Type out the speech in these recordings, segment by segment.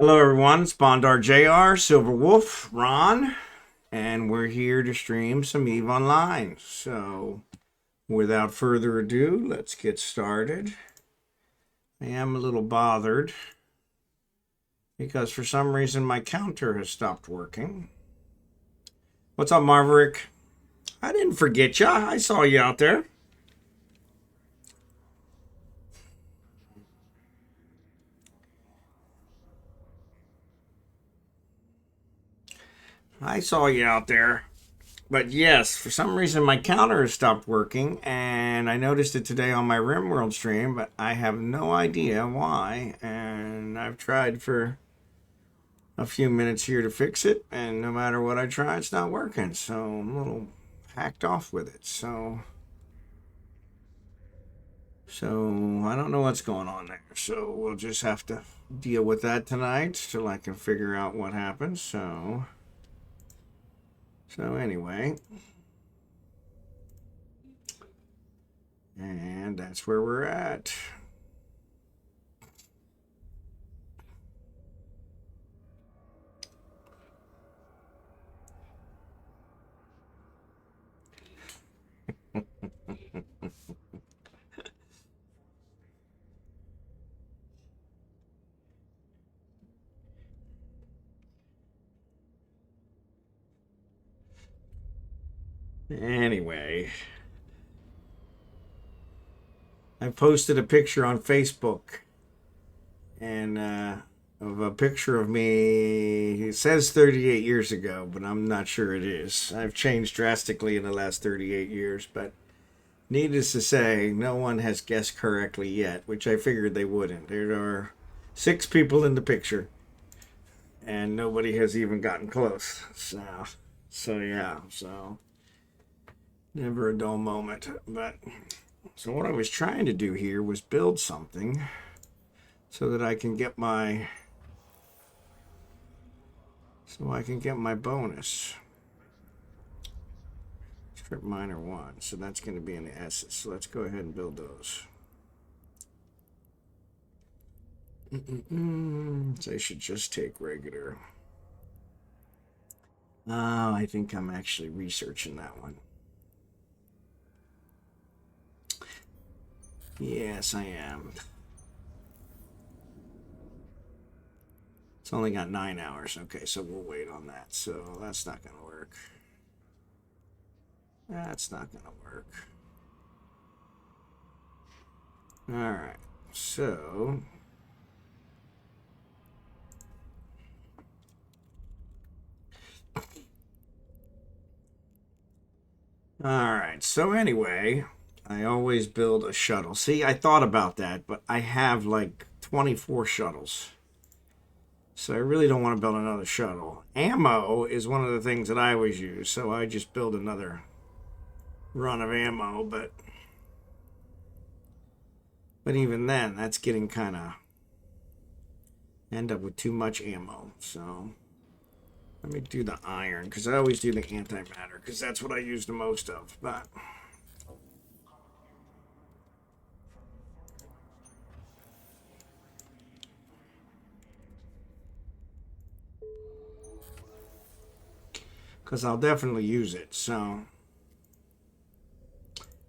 Hello, everyone. It's Bondar JR, Silverwolf, Ron, and we're here to stream some eveonline. So, without further ado, let's get started. I am a little bothered because for some reason my counter has stopped working. What's up, Marverick? I didn't forget ya. I saw you out there. I saw you out there. But yes, for some reason my counter has stopped working, and I noticed it today on my RimWorld stream, but I have no idea why. And I've tried for a few minutes here to fix it, and no matter what I try, it's not working. So I'm a little hacked off with it. So I don't know what's going on there. So we'll just have to deal with that tonight till I can figure out what happened. So anyway. And that's where we're at. Anyway, I posted a picture on Facebook and of a picture of me. It says 38 years ago, but I'm not sure it is. I've changed drastically in the last 38 years, but needless to say, no one has guessed correctly yet, which I figured they wouldn't. There are 6 people in the picture, and nobody has even gotten close. So yeah, so never a dull moment. But so what I was trying to do here was build something so that I can get my bonus. Strip miner 1. So that's going to be in the S's. So let's go ahead and build those. So I should just take regular. Oh, I think I'm actually researching that one. Yes, I am. It's only got 9 hours. Okay, so we'll wait on that. So that's not going to work. That's not going to work. All right, so Alright, so anyway, I always build a shuttle. See, I thought about that, but I have like 24 shuttles. So I really don't want to build another shuttle. Ammo is one of the things that I always use, so I just build another run of ammo, but even then, that's getting kind of end up with too much ammo. So let me do the iron, because I always do the antimatter, because that's what I use the most of. But because I'll definitely use it. So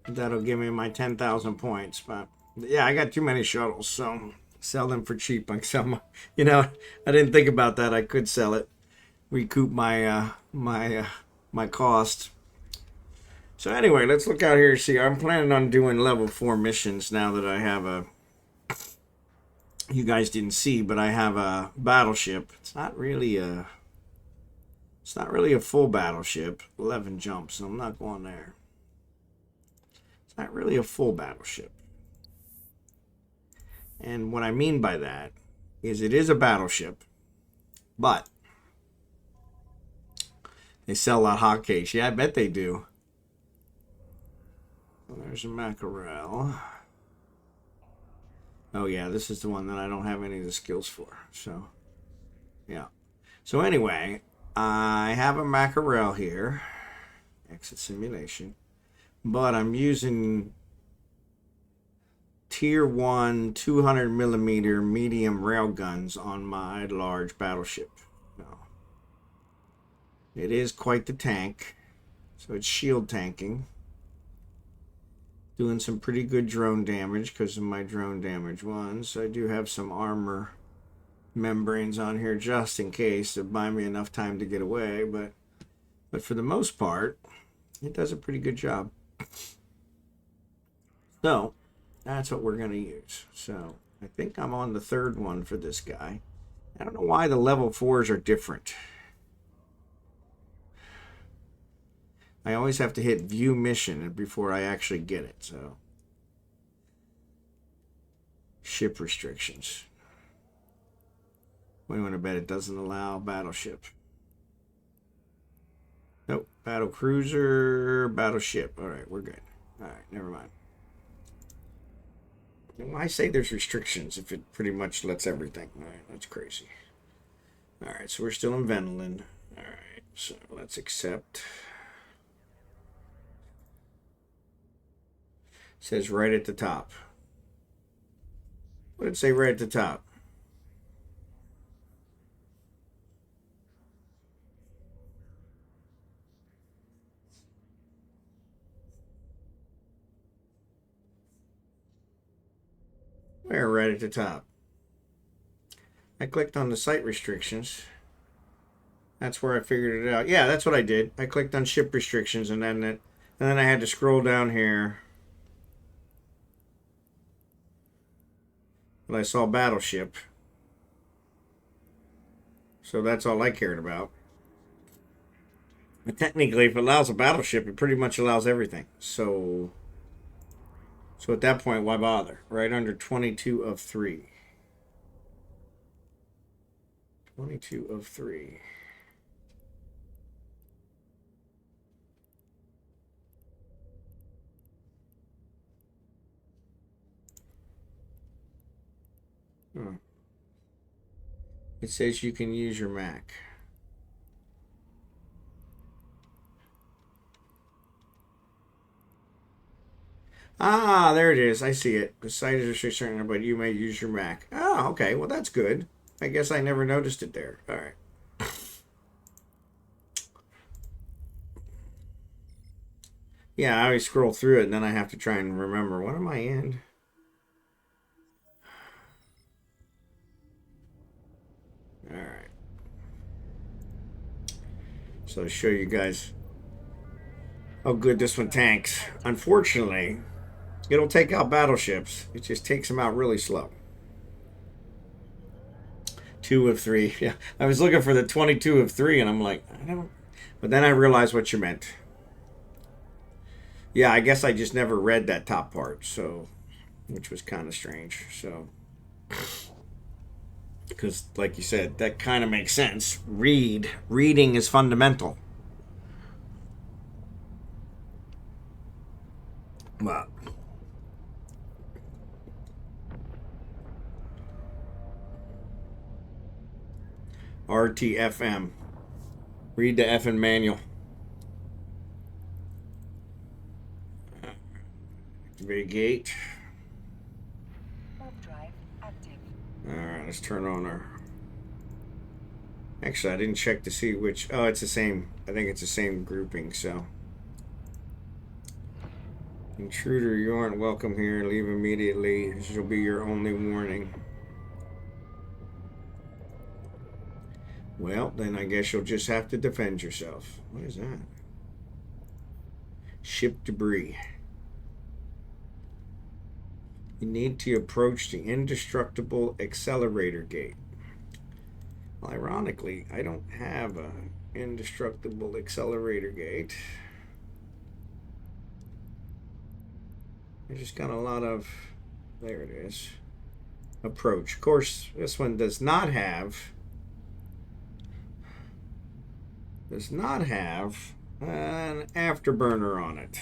that'll give me my 10,000 points. But yeah, I got too many shuttles, so sell them for cheap. Like some, I didn't think about that. I could sell it, recoup my cost. So anyway, let's look out here. See, I'm planning on doing level 4 missions now that I have a. You guys didn't see, but I have a battleship. It's not really a full battleship. 11 jumps, so I'm not going there. It's not really a full battleship. And what I mean by that is it is a battleship, but they sell that hotcakes. Yeah, I bet they do. Well, there's a Machariel. Oh yeah, this is the one that I don't have any of the skills for. So, yeah. So anyway, I have a Machariel here. Exit simulation. But I'm using tier 1 200 millimeter medium railguns on my large battleship. Now, it is quite the tank, so it's shield tanking. Doing some pretty good drone damage because of my drone damage ones. I do have some armor membranes on here just in case to buy me enough time to get away, but for the most part, it does a pretty good job. So that's what we're going to use. So I think I'm on the third one for this guy. I don't know why the level 4s are different. I always have to hit view mission before I actually get it. So ship restrictions. We want to bet it doesn't allow battleship. Nope. Battle cruiser, battleship. All right, we're good. All right, never mind. Why say there's restrictions if it pretty much lets everything? All right, that's crazy. All right, so we're still in Venlin. All right, so let's accept. It says right at the top. What did it say right at the top? Where right at the top? I clicked on the site restrictions. That's where I figured it out. Yeah, that's what I did. I clicked on ship restrictions and then I had to scroll down here. And I saw battleship. So that's all I cared about. But technically, if it allows a battleship, it pretty much allows everything. So at that point, why bother? Right under 22 of 3. 22 of 3. It says you can use your Mac. Ah, there it is. I see it. The site is restricted, but you may use your Mac. Oh, okay. Well, that's good. I guess I never noticed it there. All right. Yeah, I always scroll through it, and then I have to try and remember. What am I in? All right. So I'll show you guys how good this one tanks. Unfortunately, it'll take out battleships. It just takes them out really slow. 2 of 3. Yeah, I was looking for the 22 of 3, and I'm like, I don't. But then I realized what you meant. Yeah, I guess I just never read that top part, so, which was kind of strange. So, because like you said, that kind of makes sense. Reading is fundamental. Well, RTFM. Read the effing manual. Activate gate. Drive active. Alright, let's turn on our. Actually, I didn't check to see which. Oh, it's the same. I think it's the same grouping, so. Intruder, you aren't welcome here. Leave immediately. This will be your only warning. Well, then I guess you'll just have to defend yourself. What is that? Ship debris. You need to approach the indestructible accelerator gate. Well, ironically, I don't have an indestructible accelerator gate. I just got a lot of, there it is, approach. Of course, this one does not have an afterburner on it.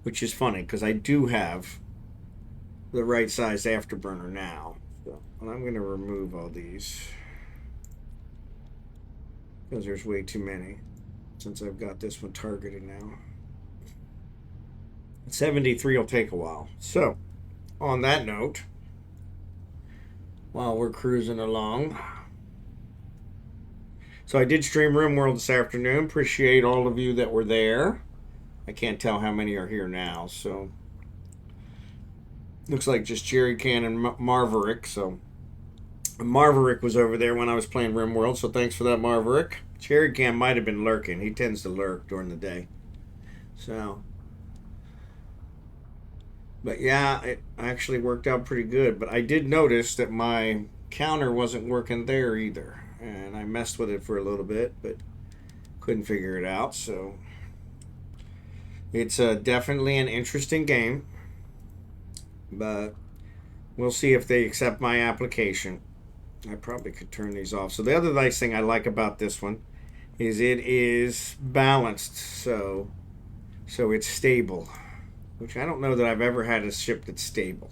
Which is funny, because I do have the right size afterburner now. So, and I'm going to remove all these. Because there's way too many. Since I've got this one targeted now. 73 will take a while. So, on that note, while we're cruising along, so I did stream RimWorld this afternoon. Appreciate all of you that were there. I can't tell how many are here now, so looks like just Jerry Can and Marverick. So Marverick was over there when I was playing RimWorld, so thanks for that, Marverick. Jerry Can might have been lurking. He tends to lurk during the day. So, but yeah, it actually worked out pretty good. But I did notice that my counter wasn't working there either, and I messed with it for a little bit, but couldn't figure it out. So it's definitely an interesting game, but we'll see if they accept my application. I probably could turn these off. So the other nice thing I like about this one is it is balanced, so it's stable, which I don't know that I've ever had a ship that's stable.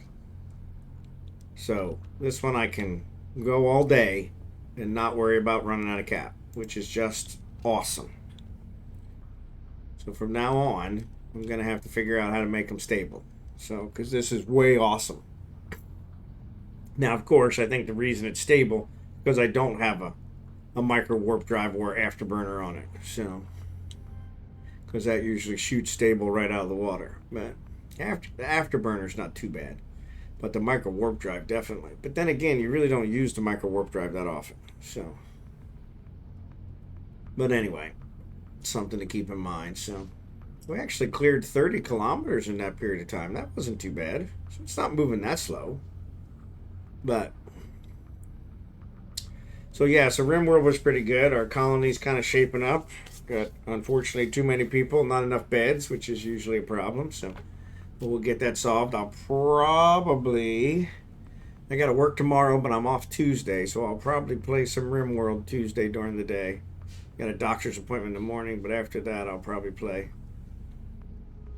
So this one I can go all day and not worry about running out of cap, which is just awesome. So from now on, I'm going to have to figure out how to make them stable. So, because this is way awesome. Now, of course, I think the reason it's stable because I don't have a micro warp drive or afterburner on it. So, because that usually shoots stable right out of the water. But the afterburner's not too bad. But the micro warp drive definitely. But then again, you really don't use the micro warp drive that often. So, but anyway, something to keep in mind. So, we actually cleared 30 kilometers in that period of time. That wasn't too bad. So it's not moving that slow. But so yeah, so RimWorld was pretty good. Our colony's kind of shaping up. Got unfortunately too many people, not enough beds, which is usually a problem. So we'll get that solved. I got to work tomorrow, but I'm off Tuesday, so I'll probably play some RimWorld Tuesday during the day. Got a doctor's appointment in the morning, but after that I'll probably play.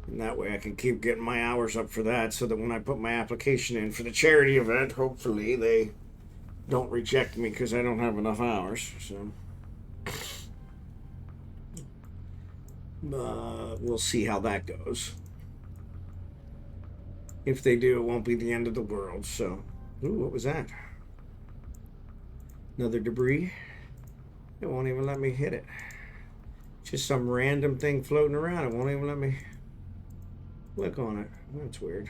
And that way I can keep getting my hours up for that so that when I put my application in for the charity event, hopefully they don't reject me because I don't have enough hours. So, we'll see how that goes. If they do, it won't be the end of the world. So, ooh, what was that? Another debris? It won't even let me hit it. Just some random thing floating around. It won't even let me click on it. That's weird.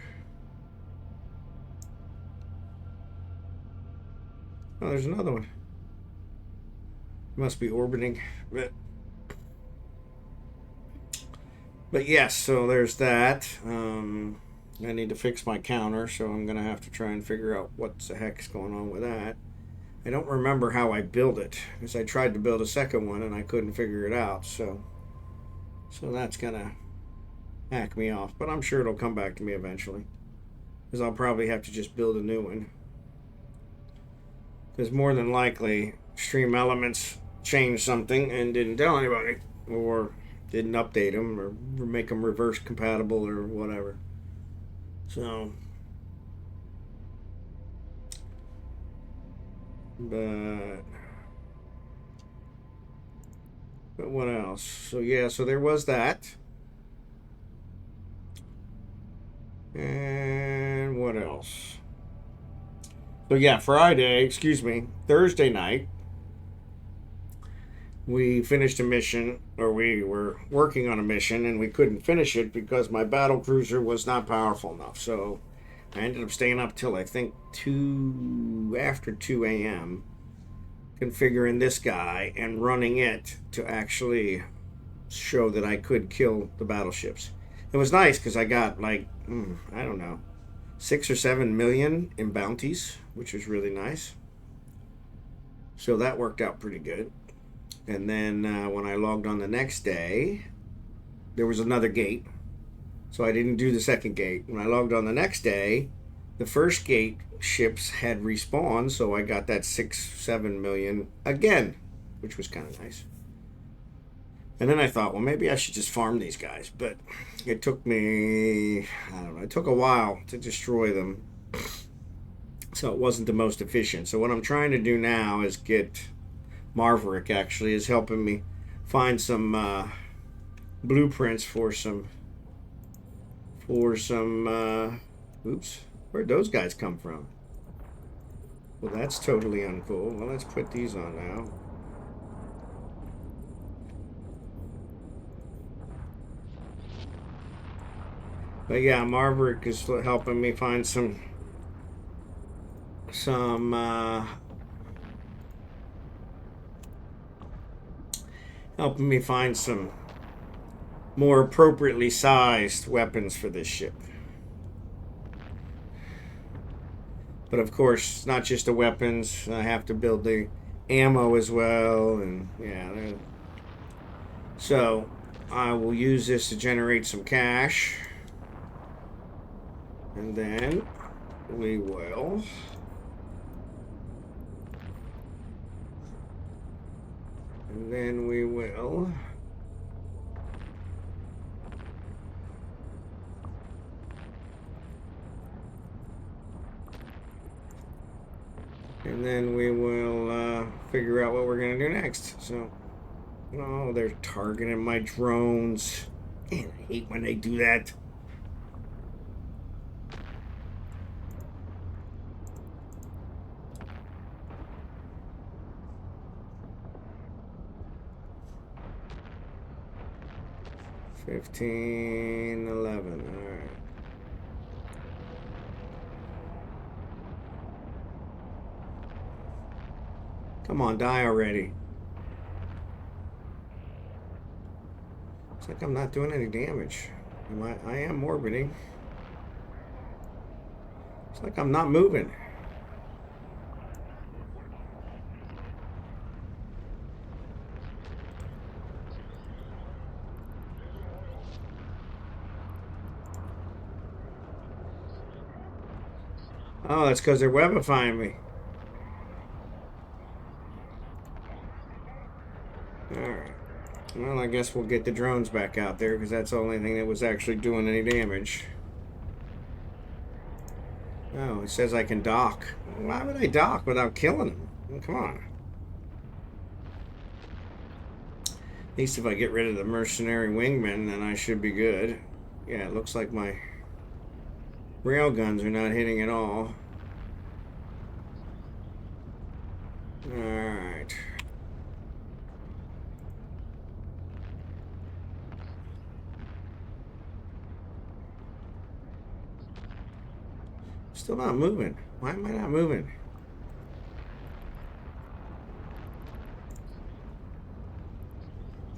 Oh, there's another one. Must be orbiting. But yes, so there's that. I need to fix my counter, so I'm going to have to try and figure out what the heck's going on with that. I don't remember how I built it, because I tried to build a second one and I couldn't figure it out. So that's going to hack me off, but I'm sure it'll come back to me eventually, because I'll probably have to just build a new one, because more than likely Stream Elements changed something and didn't tell anybody, or didn't update them, or make them reverse compatible or whatever. So but what else? So yeah, so there was that. And what else? So yeah, Thursday night, we finished a mission, or we were working on a mission, and we couldn't finish it because my battle cruiser was not powerful enough. So I ended up staying up till I think after 2 a.m. configuring this guy and running it to actually show that I could kill the battleships. It was nice because I got like, I don't know, 6 or 7 million in bounties, which was really nice. So that worked out pretty good. And then when I logged on the next day, there was another gate. So I didn't do the second gate. When I logged on the next day, the first gate ships had respawned, so I got that 6-7 million again, which was kind of nice. And then I thought, well, maybe I should just farm these guys. But it took me, I don't know, it took a while to destroy them. So it wasn't the most efficient. So what I'm trying to do now is get Marverick, actually, is helping me find some blueprints for for some, oops, where'd those guys come from? Well, that's totally uncool. Well, let's put these on now. But yeah, Marverick is helping me find some helping me find some more appropriately sized weapons for this ship. But of course, not just the weapons. I have to build the ammo as well, and yeah. So I will use this to generate some cash, and then we will figure out what we're going to do next. So, oh, they're targeting my drones. Man, I hate when they do that. $15, $11. All right. Come on, die already. It's like I'm not doing any damage. I am orbiting. It's like I'm not moving. Oh, that's because they're webifying me. Alright. Well, I guess we'll get the drones back out there because that's the only thing that was actually doing any damage. Oh, it says I can dock. Why would I dock without killing them? Well, come on. At least if I get rid of the mercenary wingmen, then I should be good. Yeah, it looks like my railguns are not hitting at all. Alright. Still not moving. Why am I not moving?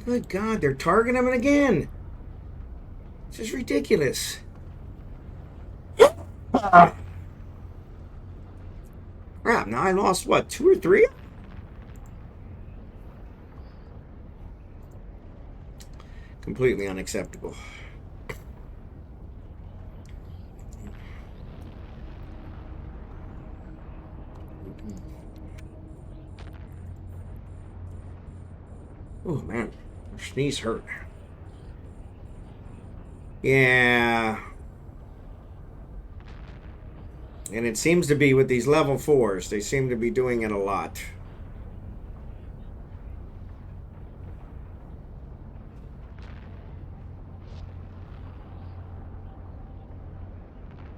Good God, they're targeting him again. This is ridiculous. Crap, now I lost what, 2 or 3? Completely unacceptable. Oh man, my sneeze hurt. Yeah. And it seems to be with these level 4s, they seem to be doing it a lot.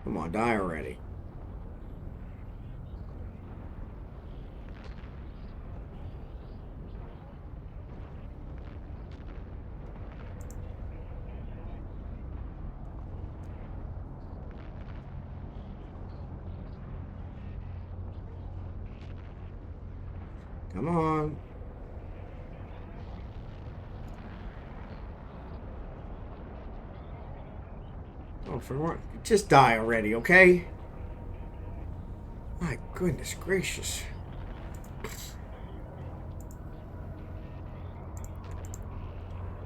Come on, die already. Come on. Oh, for what? Just die already, okay? My goodness gracious.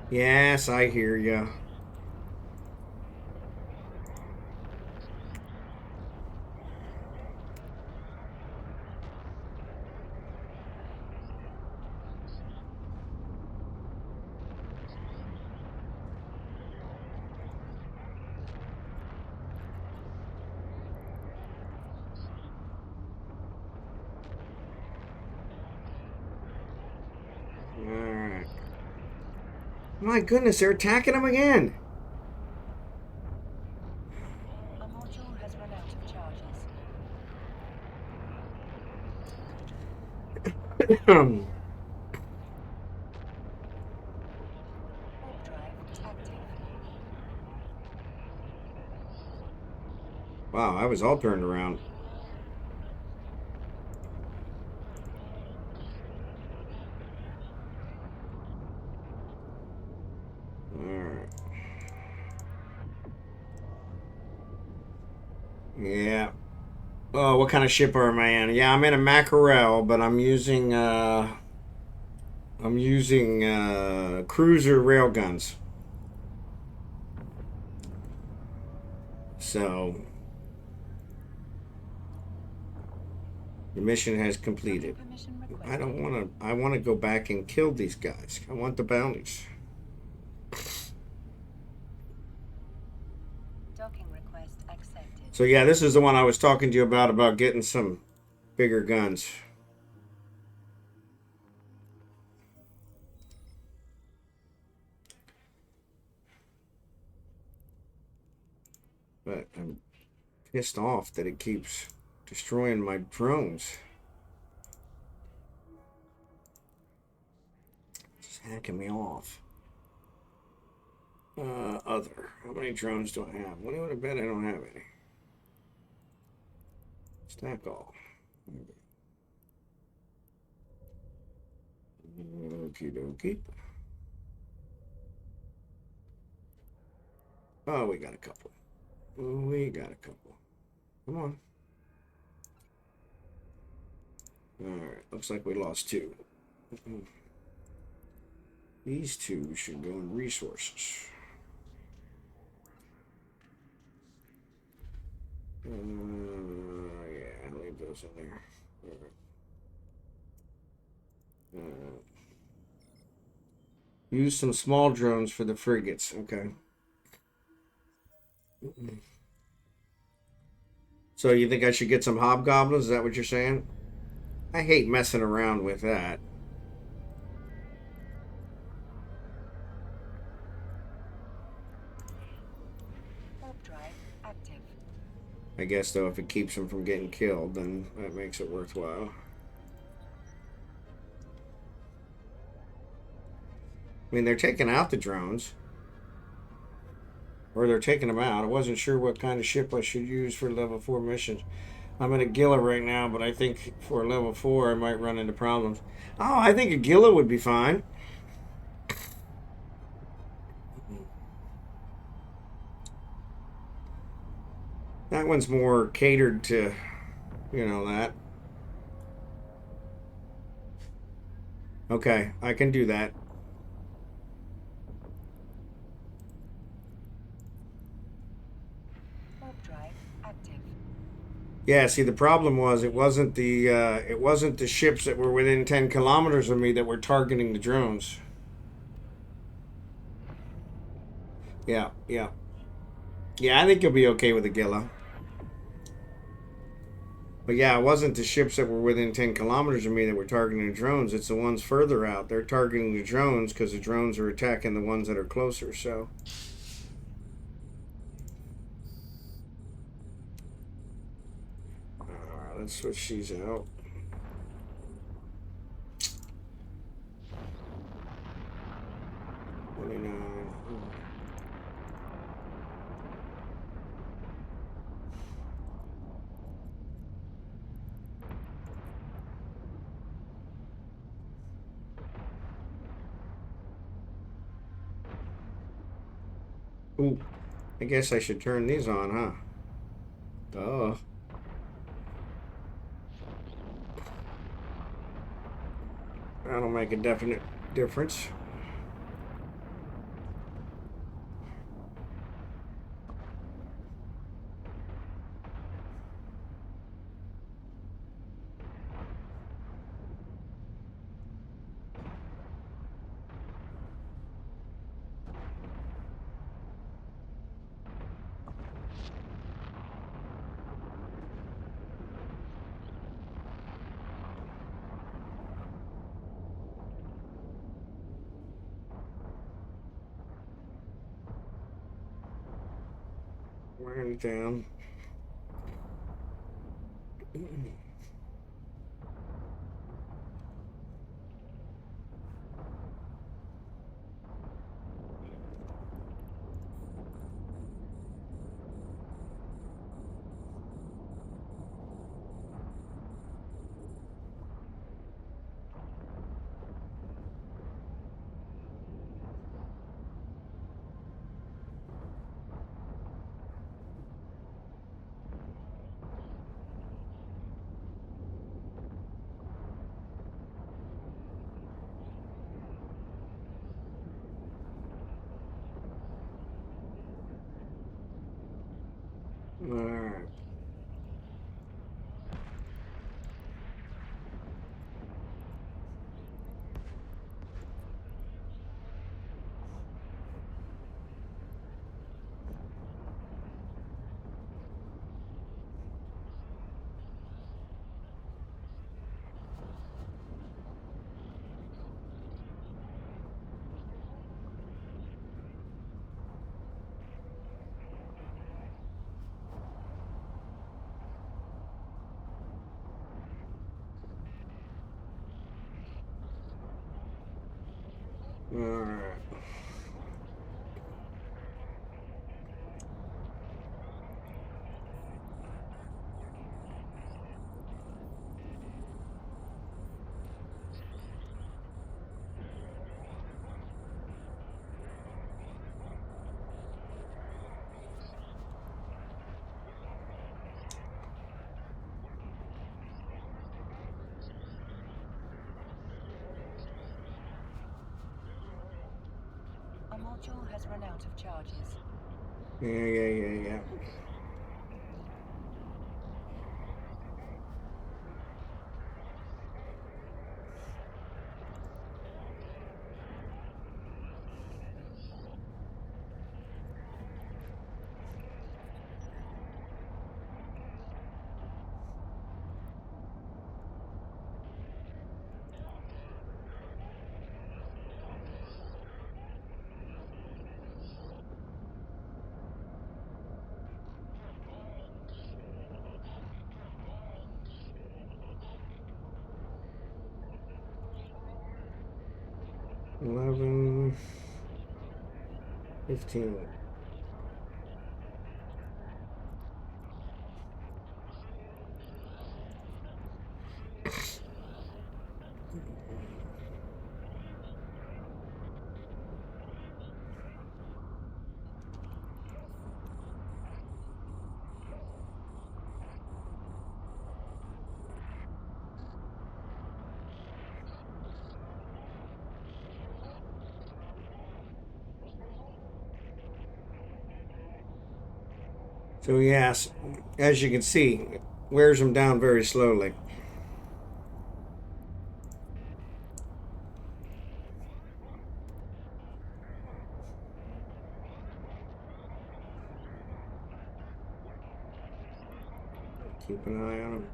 Yes, I hear ya. Alright. My goodness, they're attacking him again. Wow, I was all turned around. Alright. Yeah. Oh, what kind of ship am I in? Yeah, I'm in a Machariel, but I'm using cruiser railguns. So the mission has completed. I don't want to. I want to go back and kill these guys. I want the bounties. Docking request accepted. So yeah, this is the one I was talking to you about getting some bigger guns. But I'm pissed off that it keeps destroying my drones. It's hacking me off. Other. How many drones do I have? What do I bet I don't have any? Stack all. Okie dokie. Oh, we got a couple. We got a couple. Come on. Alright, looks like we lost two. These two should go in resources. Yeah, I'll leave those in there. Use some small drones for the frigates. Okay. So you think I should get some hobgoblins? Is that what you're saying? I hate messing around with that. Warp drive active. I guess, though, if it keeps them from getting killed, then that makes it worthwhile. I mean, they're taking out the drones. Or they're taking them out. I wasn't sure what kind of ship I should use for level 4 missions. I'm in a Gila right now, but I think for level 4 I might run into problems. Oh, I think a Gila would be fine. That one's more catered to, that. Okay, I can do that. Warp drive active. Yeah, see, the problem was it wasn't the ships that were within 10 kilometers of me that were targeting the drones. Yeah, yeah. Yeah, I think you'll be okay with the Gila. But yeah, it wasn't the ships that were within 10 kilometers of me that were targeting the drones. It's the ones further out. They're targeting the drones because the drones are attacking the ones that are closer, so. Alright, let's switch these out. Ooh, I guess I should turn these on, huh? Duh. That'll make a definite difference. Wearing it down. Alright. Alright. Our module has run out of charges. Yeah. $11, $15. So yes, as you can see, it wears them down very slowly. Keep an eye on them.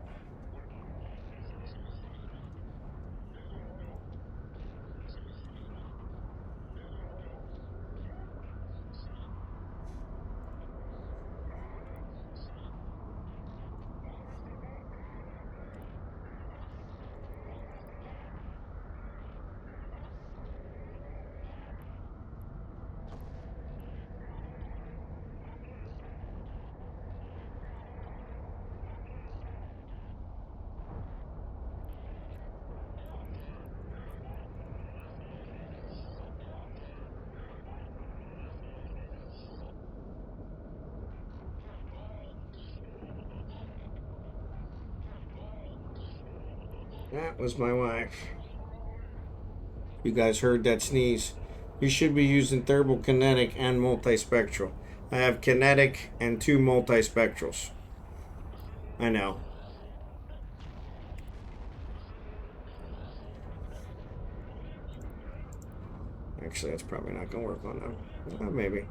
That was my wife. You guys heard that sneeze. You should be using thermal kinetic and multispectral. I have kinetic and 2 multispectrals. I know. Actually, that's probably not going to work on them. Maybe.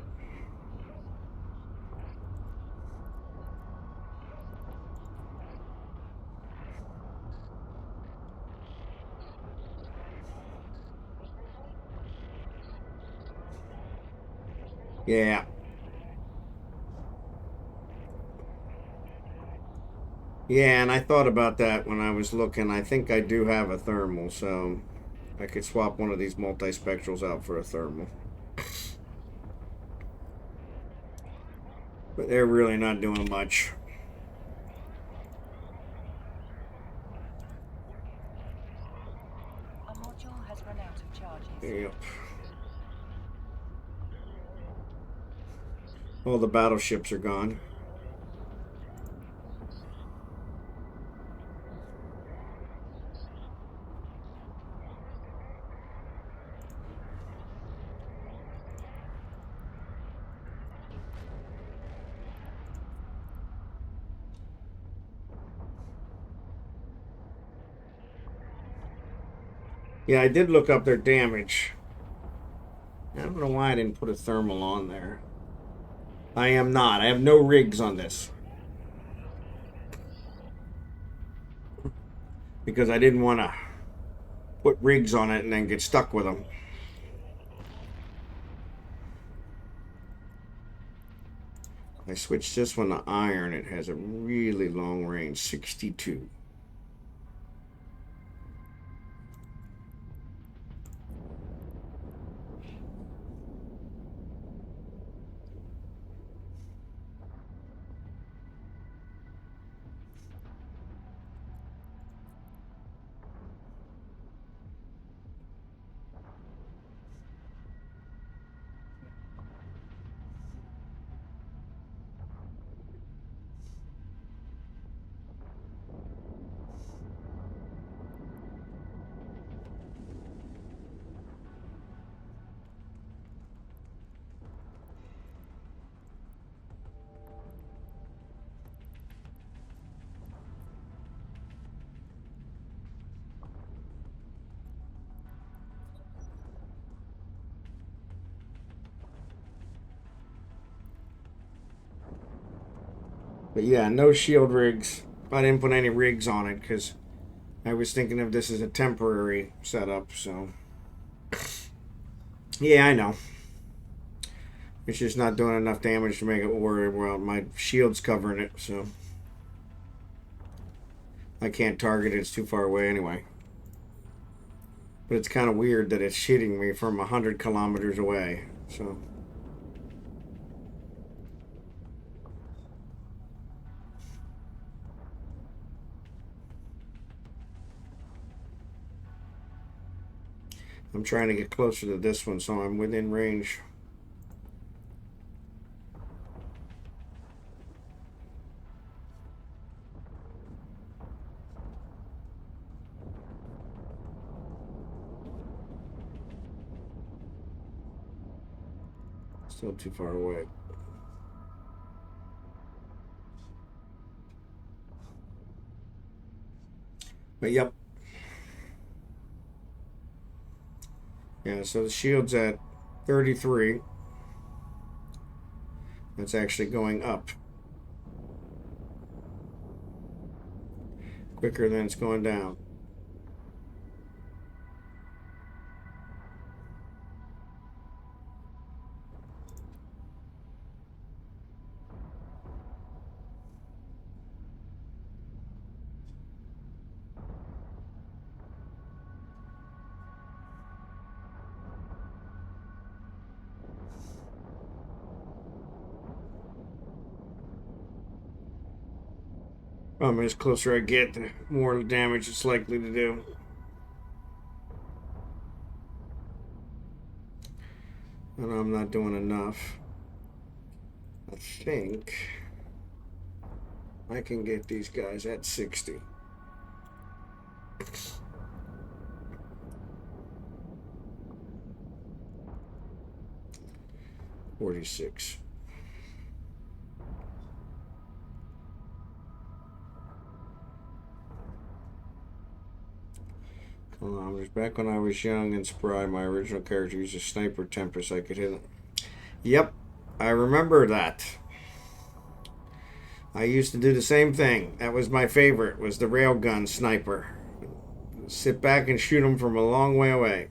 Yeah. Yeah, and I thought about that when I was looking. I think I do have a thermal, so I could swap one of these multispectrals out for a thermal. But they're really not doing much. Our module has run out of charges. Yep. All the battleships are gone. Yeah, I did look up their damage. I don't know why I didn't put a thermal on there. I am not. I have no rigs on this. Because I didn't want to put rigs on it and then get stuck with them. I switched this one to iron. It has a really long range, 62. But yeah, no shield rigs. I didn't put any rigs on it because I was thinking of this as a temporary setup. So yeah, I know. It's just not doing enough damage to make it worry. Well, my shield's covering it, so I can't target it. It's too far away anyway. But it's kind of weird that it's shooting me from 100 kilometers away. So I'm trying to get closer to this one so I'm within range. Still too far away. But yep. Yeah, so the shield's at 33. That's actually going up quicker than it's going down. As closer I get, the more damage it's likely to do. And I'm not doing enough. I think I can get these guys at 60. $46. Kilometers. Back when I was young and spry, my original character used a sniper tempest. I could hit it. Yep, I remember that. I used to do the same thing. That was my favorite, was the railgun sniper. Sit back and shoot them from a long way away.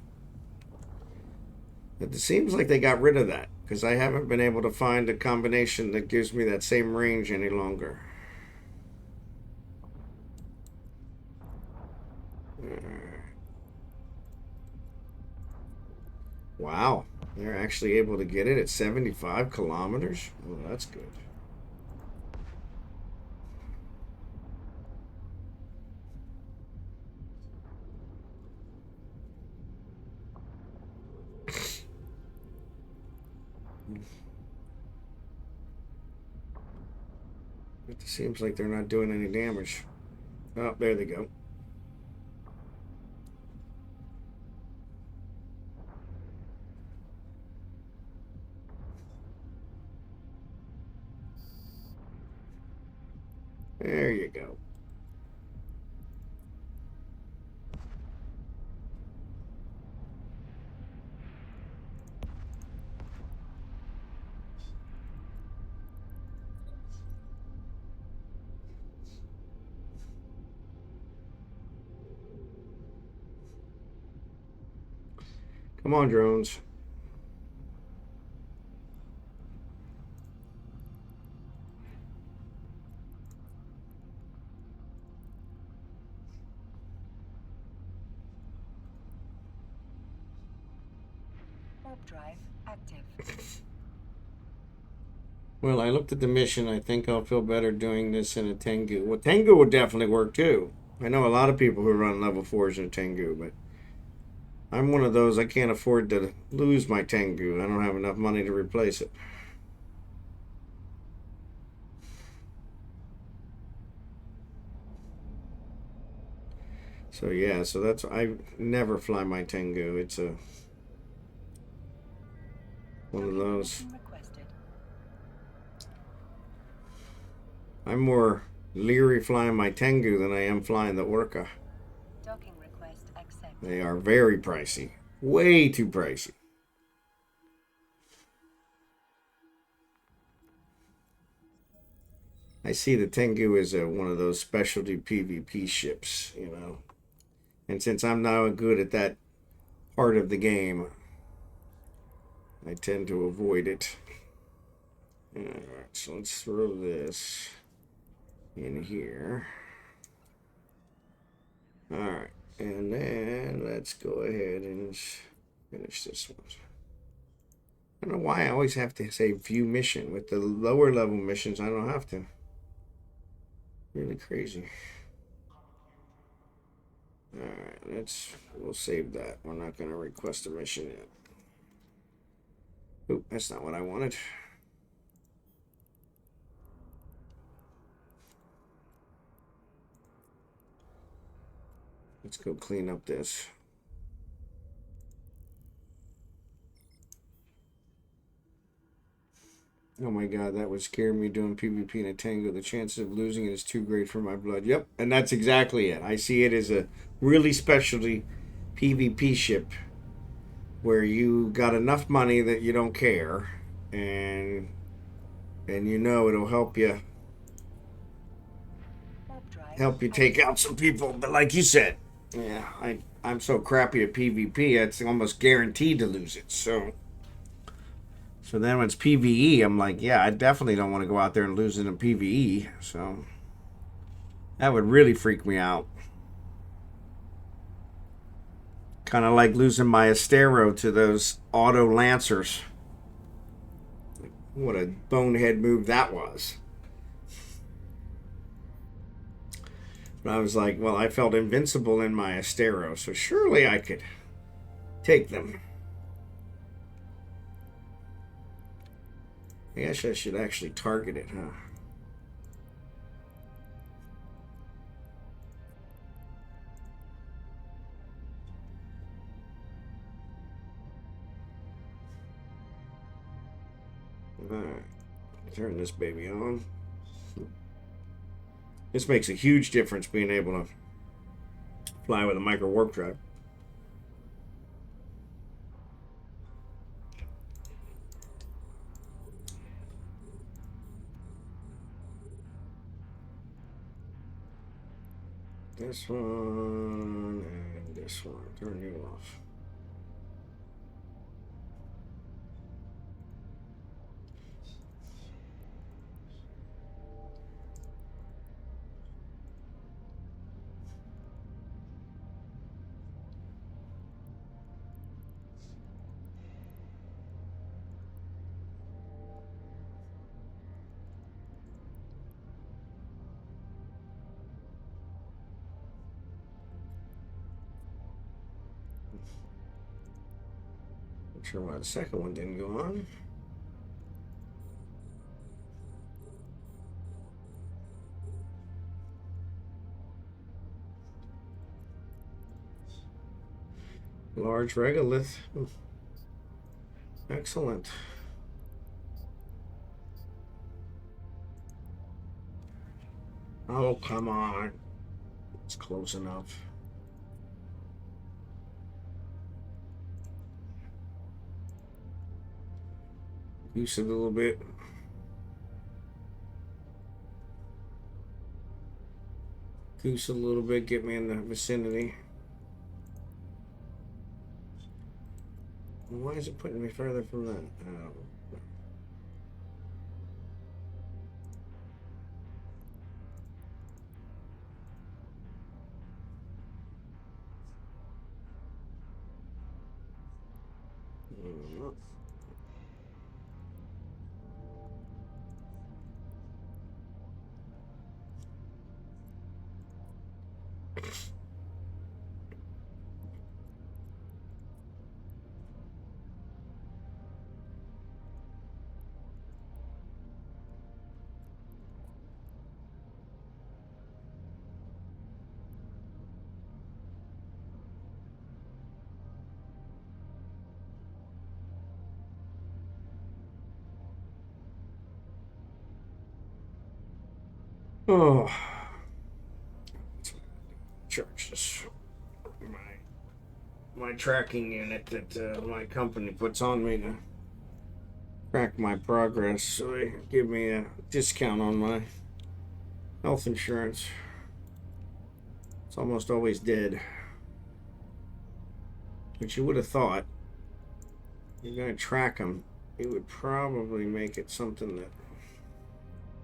It seems like they got rid of that, because I haven't been able to find a combination that gives me that same range any longer. Wow, they're actually able to get it at 75 kilometers? Oh, that's good. It seems like they're not doing any damage. Oh, there they go. There you go. Come on, drones. Warp drive active. Well, I looked at the mission. I think I'll feel better doing this in a Tengu. Well, Tengu would definitely work too. I know a lot of people who run level 4s in a Tengu, but I'm one of those, I can't afford to lose my Tengu. I don't have enough money to replace it. So yeah, so that's, I never fly my Tengu. It's a one of those. I'm more leery flying my Tengu than I am flying the Orca. Docking request accepted. They are very pricey. Way too pricey. I see the Tengu as one of those specialty PvP ships, you know. And since I'm not good at that part of the game, I tend to avoid it. Alright, so let's throw this in here. Alright, and then let's go ahead and finish this one. I don't know why I always have to say view mission. With the lower level missions, I don't have to. Really crazy. Alright, we'll save that. We're not going to request a mission yet. Oop, that's not what I wanted. Let's go clean up this. Oh my god, that would scare me doing PvP in a Tango. The chances of losing it is too great for my blood. Yep, and that's exactly it. I see it as a really specialty PvP ship where you got enough money that you don't care, and you know it'll help you take out some people. But like you said, yeah, I'm so crappy at PvP, it's almost guaranteed to lose it. So then when it's PvE, I'm like, yeah, I definitely don't want to go out there and lose it in PvE. So that would really freak me out. Kind of like losing my Astero to those auto Lancers. What a bonehead move that was. But I was like, well, I felt invincible in my Astero, so surely I could take them. I guess I should actually target it, huh? Alright, turn this baby on. This makes a huge difference being able to fly with a micro warp drive. This one and this one. Turn you off. Not sure why the second one didn't go on. Large regolith. Excellent. Oh, come on. It's close enough. Goose a little bit. Goose a little bit, get me in the vicinity. Why is it putting me further from that? Oh. Oh, charge this. My tracking unit that my company puts on me to track my progress, so they give me a discount on my health insurance. It's almost always dead, which you would have thought. You're going to track them, it would probably make it something that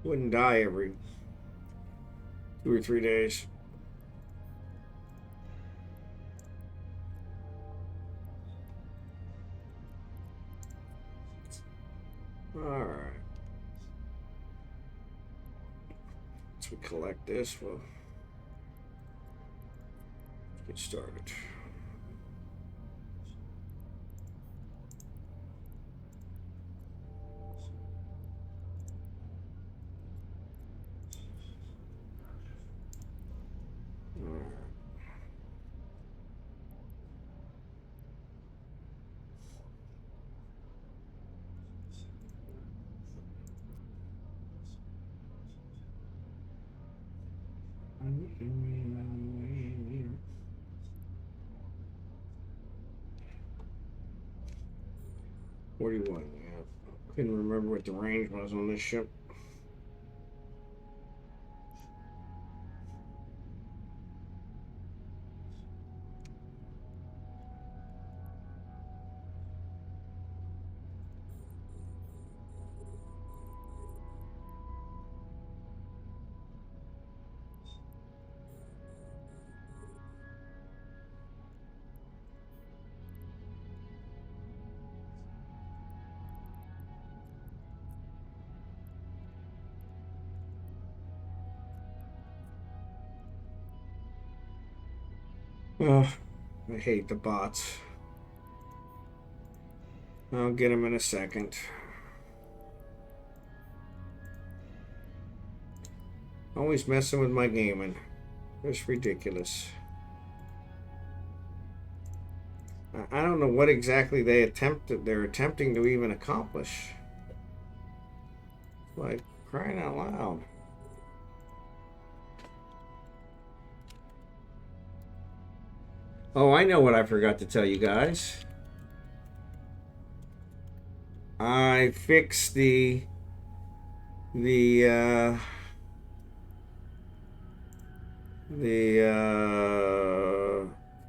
wouldn't die every 2 or 3 days. Alright. Once we collect this, we'll get started. $41. Yeah. Couldn't remember what the range was on this ship. Oh, I hate the bots. I'll get them in a second. Always messing with my gaming. It's ridiculous. I don't know what exactly they're attempting to even accomplish. Like, crying out loud. Oh, I know what I forgot to tell you guys. I fixed the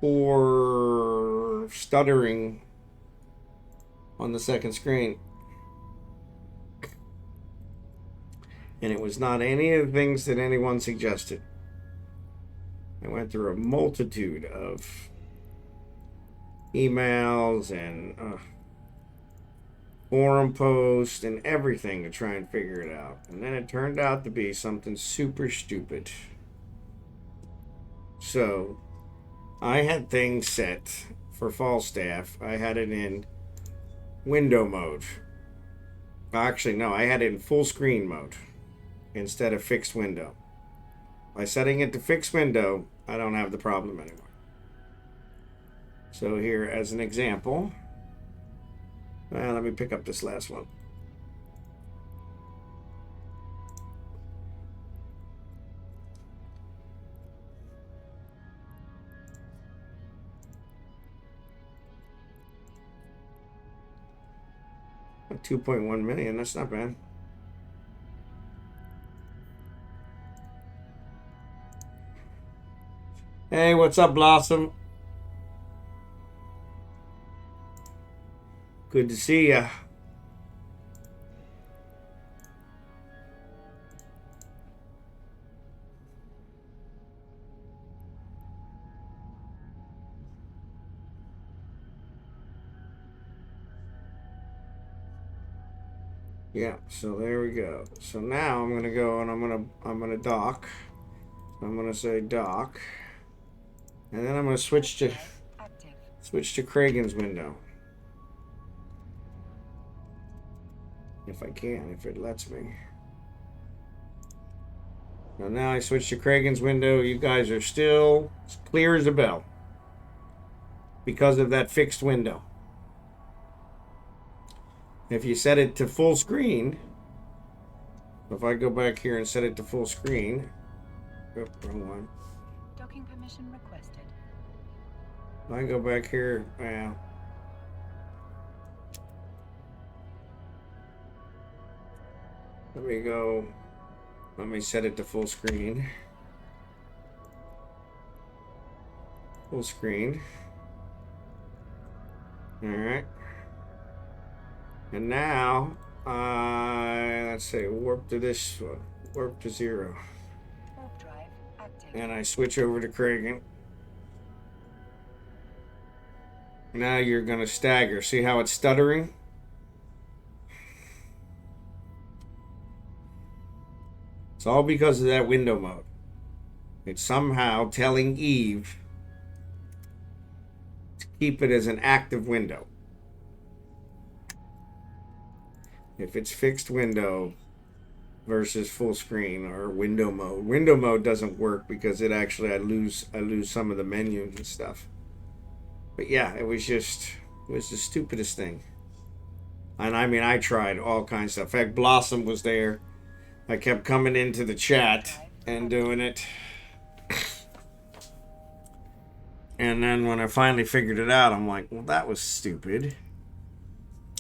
for stuttering on the second screen. And it was not any of the things that anyone suggested. I went through a multitude of emails and forum posts and everything to try and figure it out. And then it turned out to be something super stupid. So I had things set for Falstaff. I had it in window mode. Actually, no, I had it in full screen mode instead of fixed window. By setting it to fixed window, I don't have the problem anymore. So here, as an example, let me pick up this last one. $2.1 million, that's not bad. Hey, what's up, Blossom? Good to see ya. Yeah, so there we go. So now I'm gonna go and I'm gonna dock. I'm gonna say dock, and then I'm gonna switch to Kragan's window. If I can, if it lets me. Now I switch to Kragan's window. You guys are still as clear as a bell because of that fixed window. If you set it to full screen, if I go back here and set it to full screen, oh, wrong one. Docking permission requested. If I go back here, well, let me set it to full screen. Full screen. Alright. And now, let's say warp to this one. Warp to 0. Warp drive active. And I switch over to Kragan. Now you're going to stagger. See how it's stuttering? It's all because of that window mode. It's somehow telling Eve to keep it as an active window. If it's fixed window versus full screen or window mode. Window mode doesn't work because it actually I lose some of the menus and stuff. But yeah, it was the stupidest thing. And I mean, I tried all kinds of stuff. In fact, Blossom was there. I kept coming into the chat and doing it. And then when I finally figured it out, I'm like, well, that was stupid.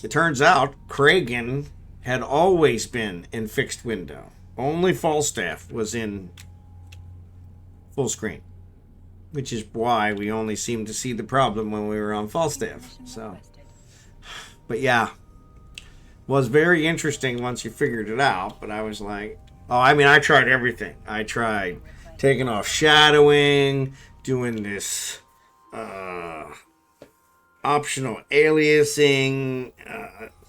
It turns out Kragan had always been in fixed window. Only Falstaff was in full screen, which is why we only seemed to see the problem when we were on Falstaff. So, but yeah, was very interesting once you figured it out. But I was like, oh, I mean, I tried everything. I tried taking off shadowing, doing this optional aliasing,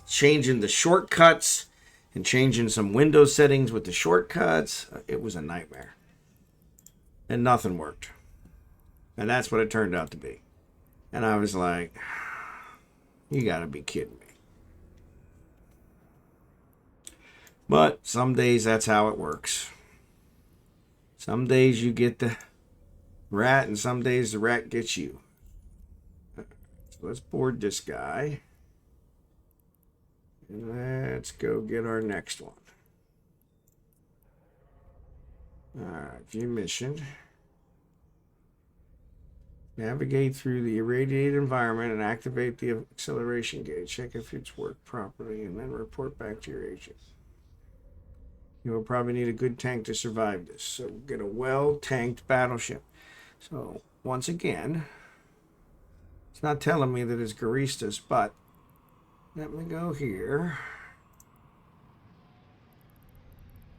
changing the shortcuts, and changing some window settings with the shortcuts. It was a nightmare. And nothing worked. And that's what it turned out to be. And I was like, you gotta be kidding me. But some days that's how it works. Some days you get the rat, and some days the rat gets you. So let's board this guy. And let's go get our next one. Alright, view mission. Navigate through the irradiated environment and activate the acceleration gauge. Check if it's worked properly and then report back to your agent. You will probably need a good tank to survive this. So get a well-tanked battleship. So once again, it's not telling me that it's Garistas, but let me go here.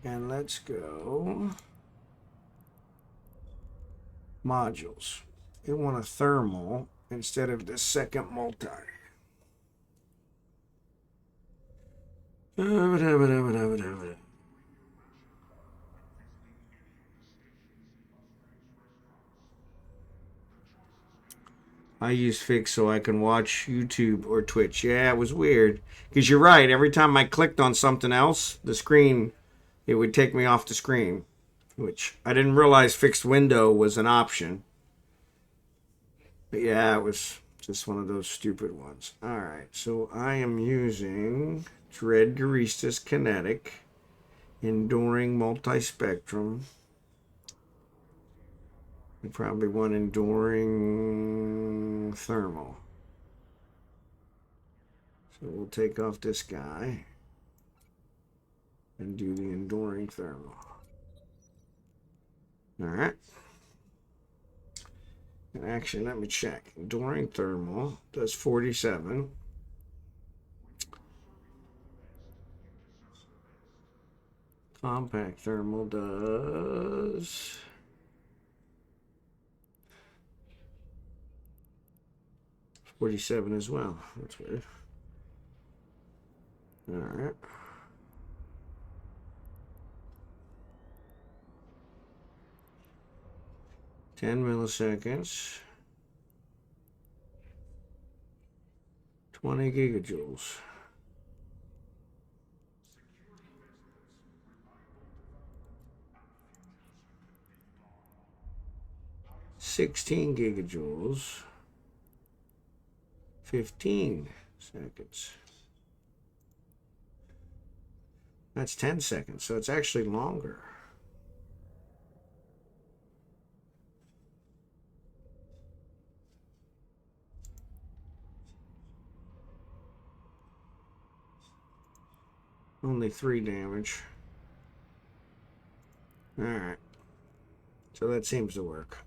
And let's go modules. We want a thermal instead of the second multi. I use Fix so I can watch YouTube or Twitch. Yeah, it was weird. Because you're right, every time I clicked on something else, the screen, it would take me off the screen. Which I didn't realize fixed window was an option. But yeah, it was just one of those stupid ones. Alright, so I am using Dread Garistas Kinetic, Enduring Multispectrum. I probably want Enduring Thermal. So we'll take off this guy and do the Enduring Thermal. Alright. And actually, let me check. Enduring Thermal does 47. Compact thermal does 47 as well. That's weird. All right. Ten milliseconds. 20 gigajoules. $16 gigajoules. 15 seconds. That's 10 seconds, so it's actually longer. Only 3 damage. Alright. So that seems to work.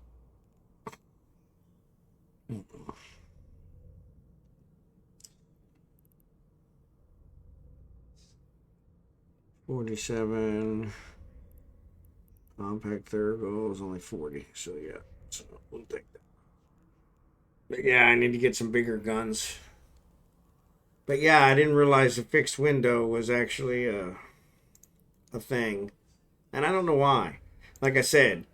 $47. Compact Thurgoal is only 40. So yeah. So we'll take that. But yeah, I need to get some bigger guns. But yeah, I didn't realize the fixed window was actually a thing. And I don't know why. Like I said,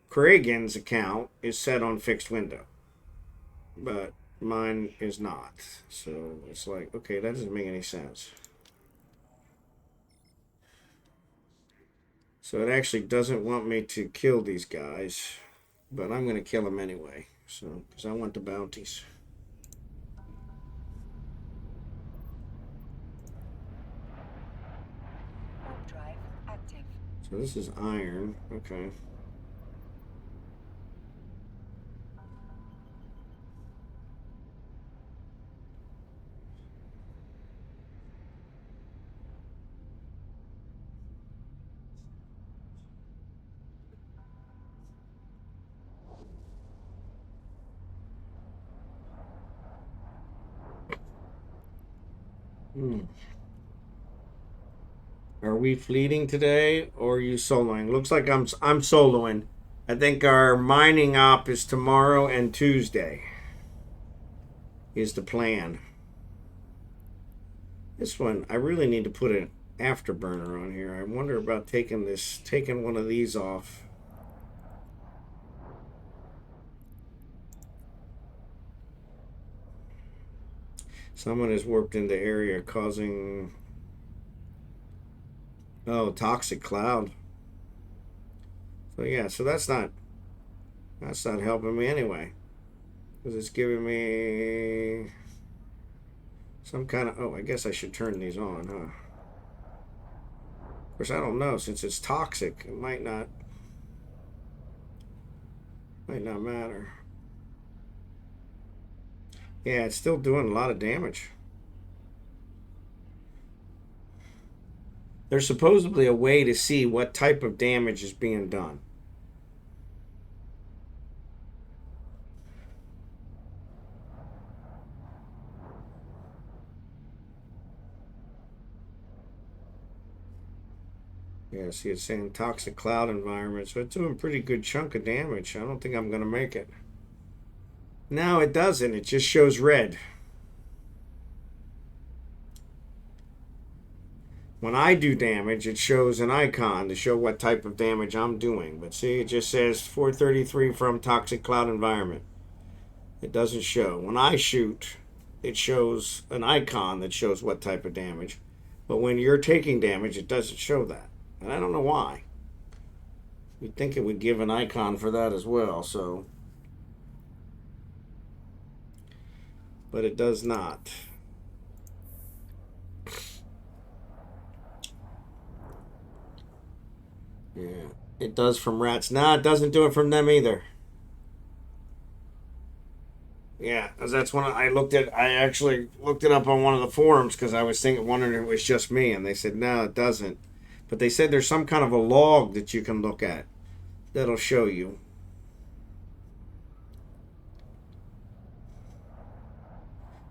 Kragan's account is set on fixed window. But mine is not. So it's like, okay, that doesn't make any sense. So it actually doesn't want me to kill these guys. But I'm going to kill them anyway. So, because I want the bounties. Warp drive active. So this is iron. Okay. Are we fleeting today or are you soloing? Looks like I'm soloing. I think our mining op is tomorrow and Tuesday. Is the plan. This one, I really need to put an afterburner on here. I wonder about taking one of these off. Someone has warped into area causing toxic cloud. So yeah, so that's not helping me anyway. Because it's giving me some kind of I guess I should turn these on, huh? Of course I don't know, since it's toxic, it might not matter. Yeah, it's still doing a lot of damage. There's supposedly a way to see what type of damage is being done. Yeah, see, it's saying toxic cloud environment, so it's doing a pretty good chunk of damage. I don't think I'm going to make it. No, it doesn't. It just shows red. When I do damage, it shows an icon to show what type of damage I'm doing. But see, it just says 433 from toxic cloud environment. It doesn't show. When I shoot, it shows an icon that shows what type of damage. But when you're taking damage, it doesn't show that. And I don't know why. You'd think it would give an icon for that as well, so. But it does not. Yeah, it does from rats. Nah, it doesn't do it from them either. Yeah, because that's when I actually looked it up on one of the forums because I was wondering if it was just me, and they said no, it doesn't. But they said there's some kind of a log that you can look at that'll show you.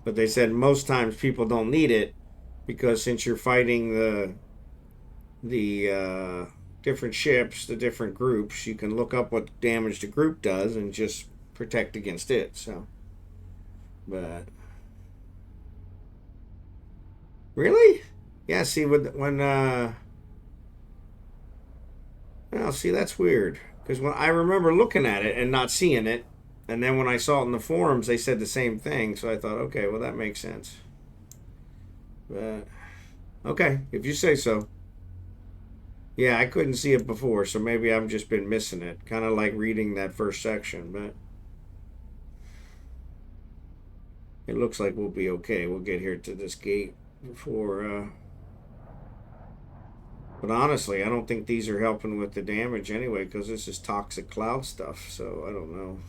But they said most times people don't need it because since you're fighting the different ships, the different groups. You can look up what damage the group does and just protect against it. So, but really, yeah. See, well, see, that's weird because when I remember looking at it and not seeing it, and then when I saw it in the forums, they said the same thing. So I thought, okay, well that makes sense. But okay, if you say so. Yeah, I couldn't see it before, so maybe I've just been missing it. Kind of like reading that first section, but it looks like we'll be okay. We'll get here to this gate before. But honestly, I don't think these are helping with the damage anyway, because this is toxic cloud stuff, so I don't know.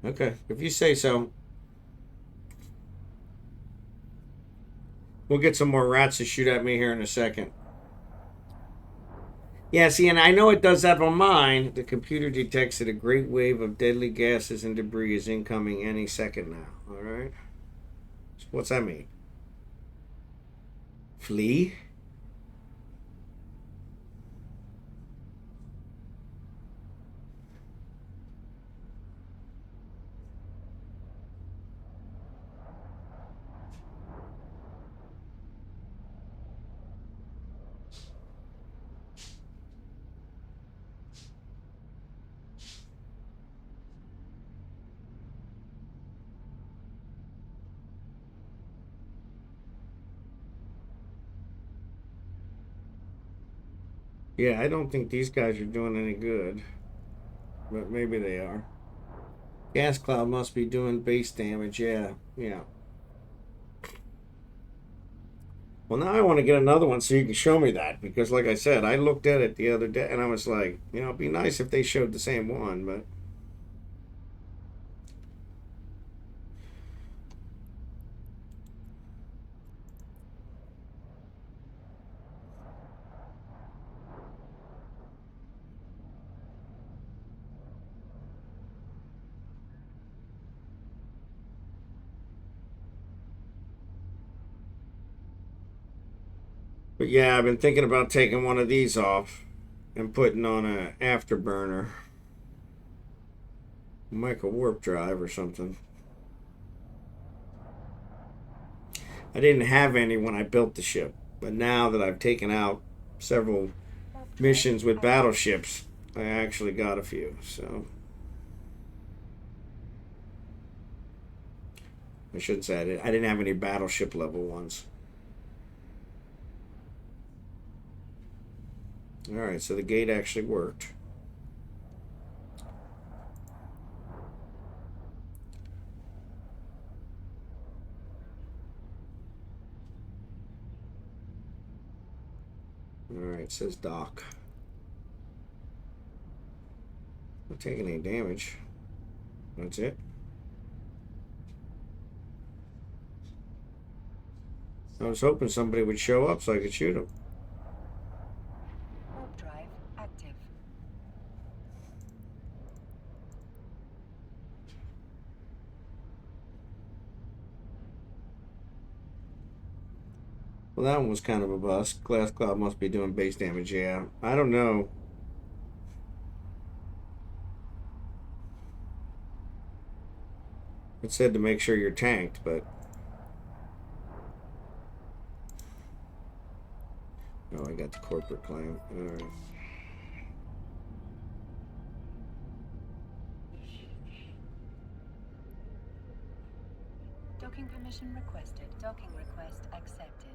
Okay, if you say so. We'll get some more rats to shoot at me here in a second. Yeah, see, and I know it does that on mine. The computer detects that a great wave of deadly gases and debris is incoming any second now. All right. So what's that mean? Flee? Yeah, I don't think these guys are doing any good. But maybe they are. Gas cloud must be doing base damage. Yeah, yeah. Well, now I want to get another one so you can show me that. Because, like I said, I looked at it the other day and I was like, it'd be nice if they showed the same one, but. But yeah, I've been thinking about taking one of these off and putting on a afterburner. Micro warp drive or something. I didn't have any when I built the ship, but now that I've taken out several missions with battleships, I actually got a few, so. I shouldn't say I didn't have any battleship level ones. Alright, so the gate actually worked. Alright, it says dock. Not taking any damage. That's it. I was hoping somebody would show up so I could shoot them. Warp drive active. Well, that one was kind of a bust. Glass Cloud must be doing base damage, yeah. I don't know. It said to make sure you're tanked, but... Oh, I got the corporate claim. Alright. Docking permission requested. Docking request accepted.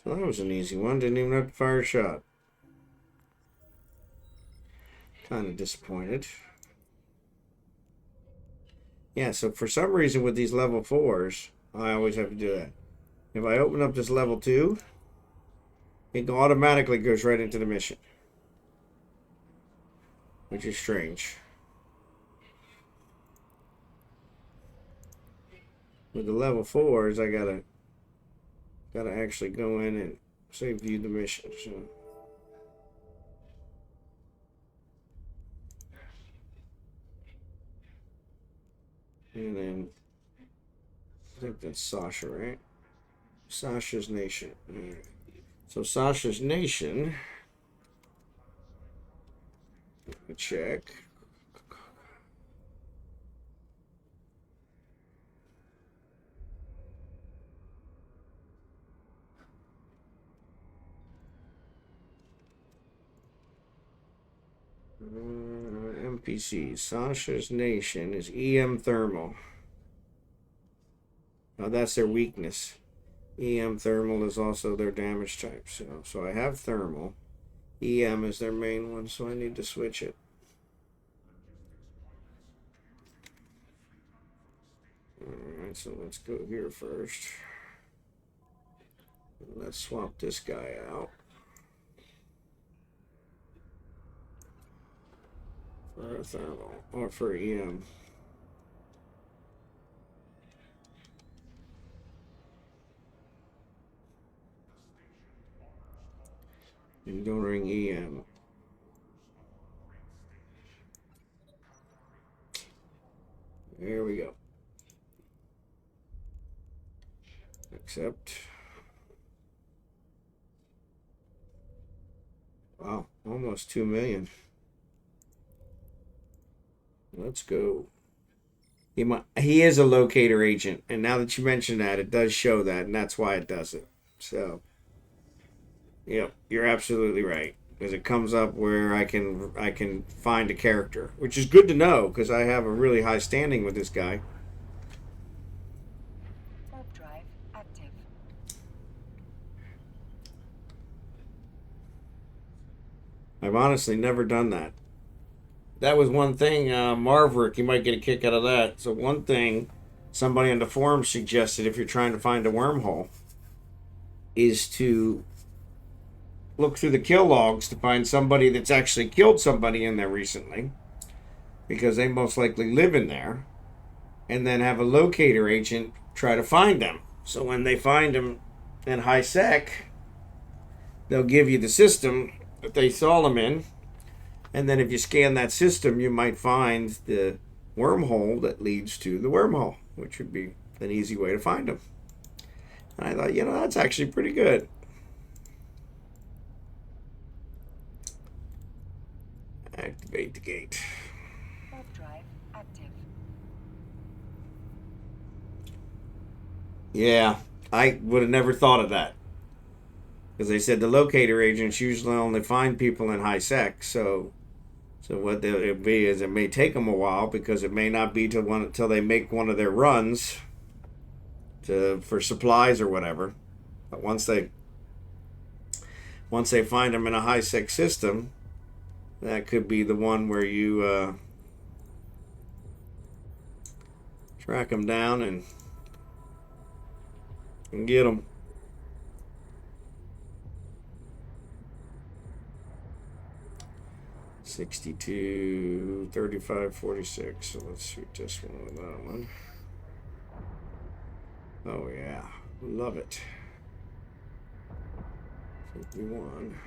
So that was an easy one. Didn't even have to fire a shot. Kind of disappointed. Yeah, so for some reason with these level 4s, I always have to do that. If I open up this level 2, it automatically goes right into the mission. Which is strange. With the level 4s, I gotta actually go in and say view the mission. So. And then I think that's Sasha, right? Sasha's Nation. So Sasha's Nation. Check. NPC. Sasha's Nation is EM Thermal. Now that's their weakness. EM Thermal is also their damage type. So I have Thermal. EM is their main one, so I need to switch it. Alright, so let's go here first. Let's swap this guy out for a Thermal, or for EM. Encountering EM. There we go. Accept. Wow, almost 2 million. Let's go. He is a locator agent, and now that you mention that, it does show that, and that's why it does it. So, yep, you're absolutely right, because it comes up where I can find a character, which is good to know because I have a really high standing with this guy. Warp drive active. I've honestly never done that. That was one thing, Marverick, you might get a kick out of that. So one thing somebody on the forum suggested if you're trying to find a wormhole is to look through the kill logs to find somebody that's actually killed somebody in there recently, because they most likely live in there, and then have a locator agent try to find them. So when they find them in high sec, they'll give you the system that they saw them in, and then if you scan that system, you might find the wormhole that leads to the wormhole, which would be an easy way to find them. And I thought, that's actually pretty good. Activate the gate. Warp drive active. Yeah, I would have never thought of that. Because they said the locator agents usually only find people in high sec, so what it'll be is it may take them a while, because it may not be till they make one of their runs for supplies or whatever. But once they find them in a high sec system, that could be the one where you track them down and get them. $62, $35, $46. So let's shoot this one with that one. Oh yeah, love it. 51.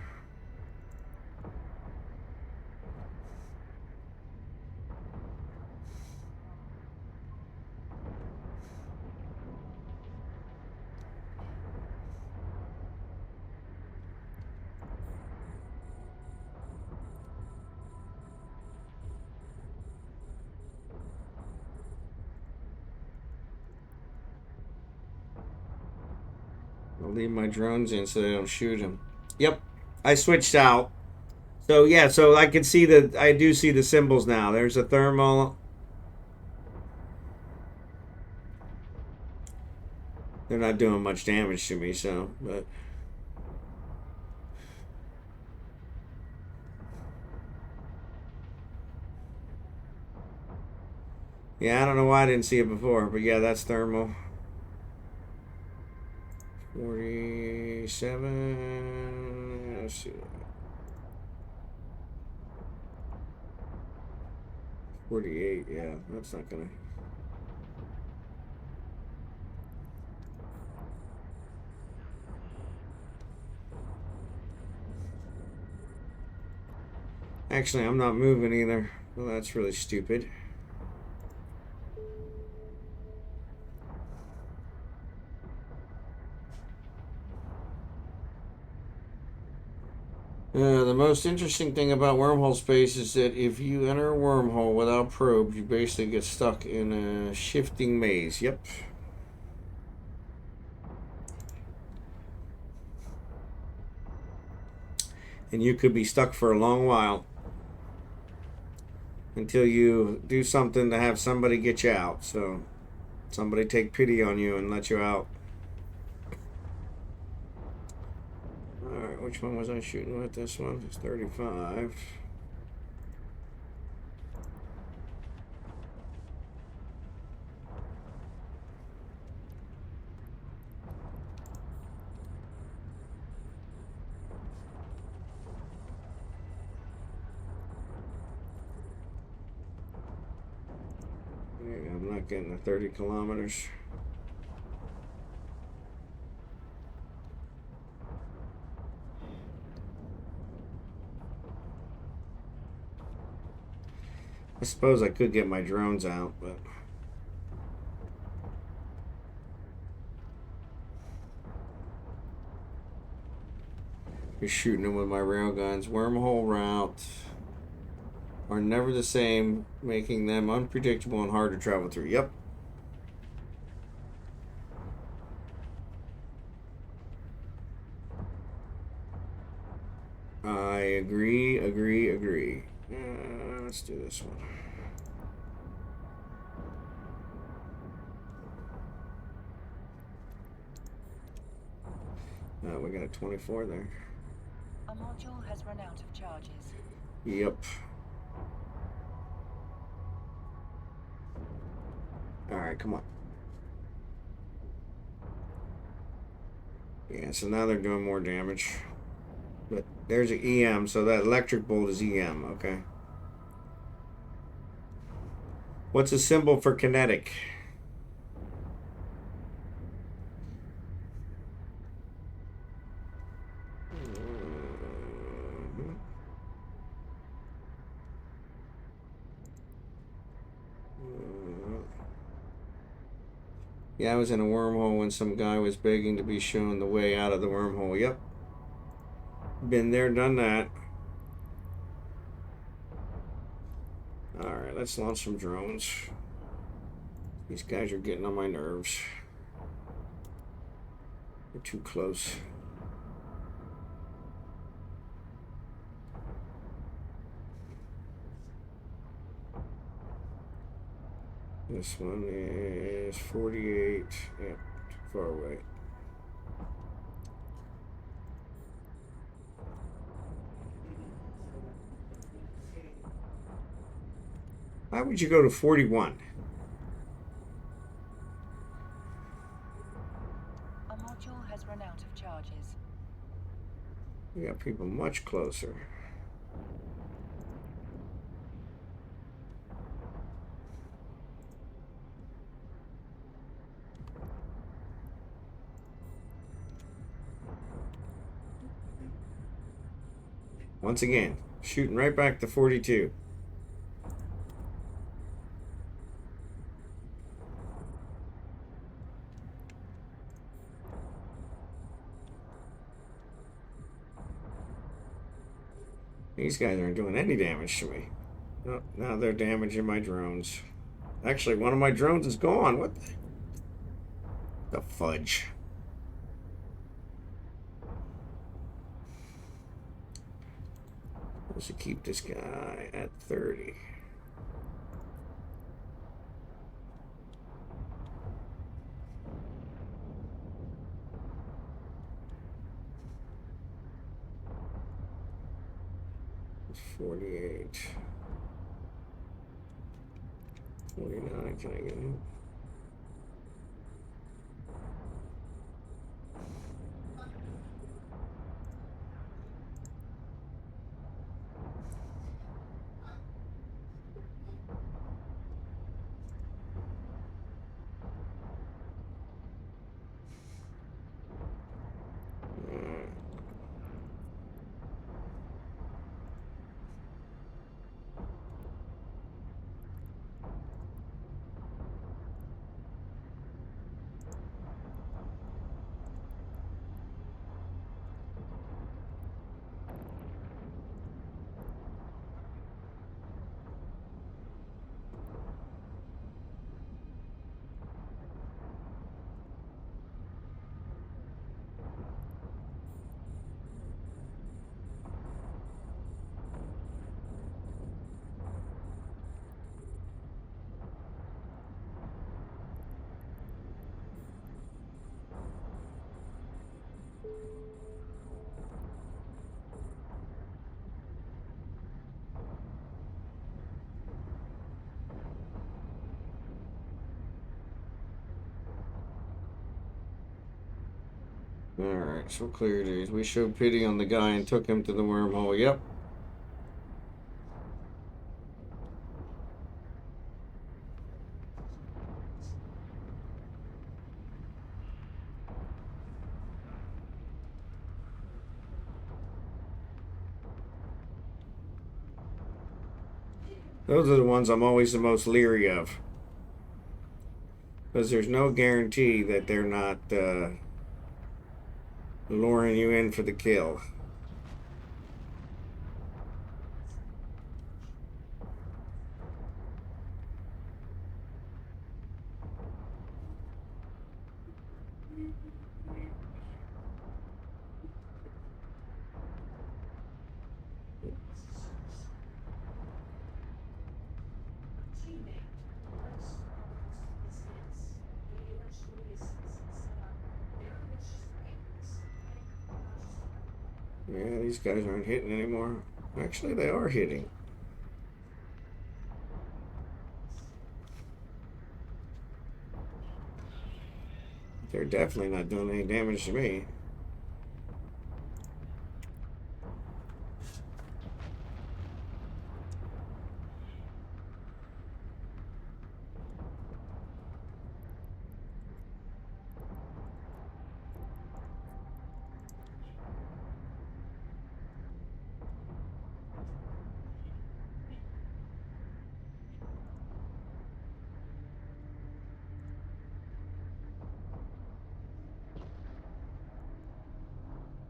I'll leave my drones in so they don't shoot him. Yep, I switched out. So yeah, so I can see I do see the symbols now. There's a thermal. They're not doing much damage to me, but yeah, I don't know why I didn't see it before, but yeah, that's thermal. 47. Let's see. 48. Yeah, that's not gonna. Actually, I'm not moving either. Well, that's really stupid. The most interesting thing about wormhole space is that if you enter a wormhole without probes, you basically get stuck in a shifting maze. Yep. And you could be stuck for a long while until you do something to have somebody get you out. So somebody take pity on you and let you out. Alright, which one was I shooting with? This one? It's 35. I'm not getting the 30 kilometers. I suppose I could get my drones out, but just shooting them with my railguns. Wormhole routes are never the same, making them unpredictable and hard to travel through. Yep. I agree. Let's do this one. We got a 24 there. A module has run out of charges. Yep. Alright, come on. Yeah, so now they're doing more damage. But there's an EM, so that electric bolt is EM, okay. What's a symbol for kinetic? Yeah, I was in a wormhole when some guy was begging to be shown the way out of the wormhole. Yep. Been there, done that. Alright, let's launch some drones. These guys are getting on my nerves. They're too close. This one is 48. Yeah, too far away. Why would you go to 41? A module has run out of charges. We got people much closer. Once again, shooting right back to 42. These guys aren't doing any damage to me. Oh, now they're damaging my drones. Actually, one of my drones is gone. What the fudge? I should keep this guy at 30. It's 48. 49. Can I get him? Alright, so clear these. We showed pity on the guy and took him to the wormhole. Yep. Those are the ones I'm always the most leery of. Because there's no guarantee that they're not luring you in for the kill. Yeah, these guys aren't hitting anymore. Actually, they are hitting. They're definitely not doing any damage to me.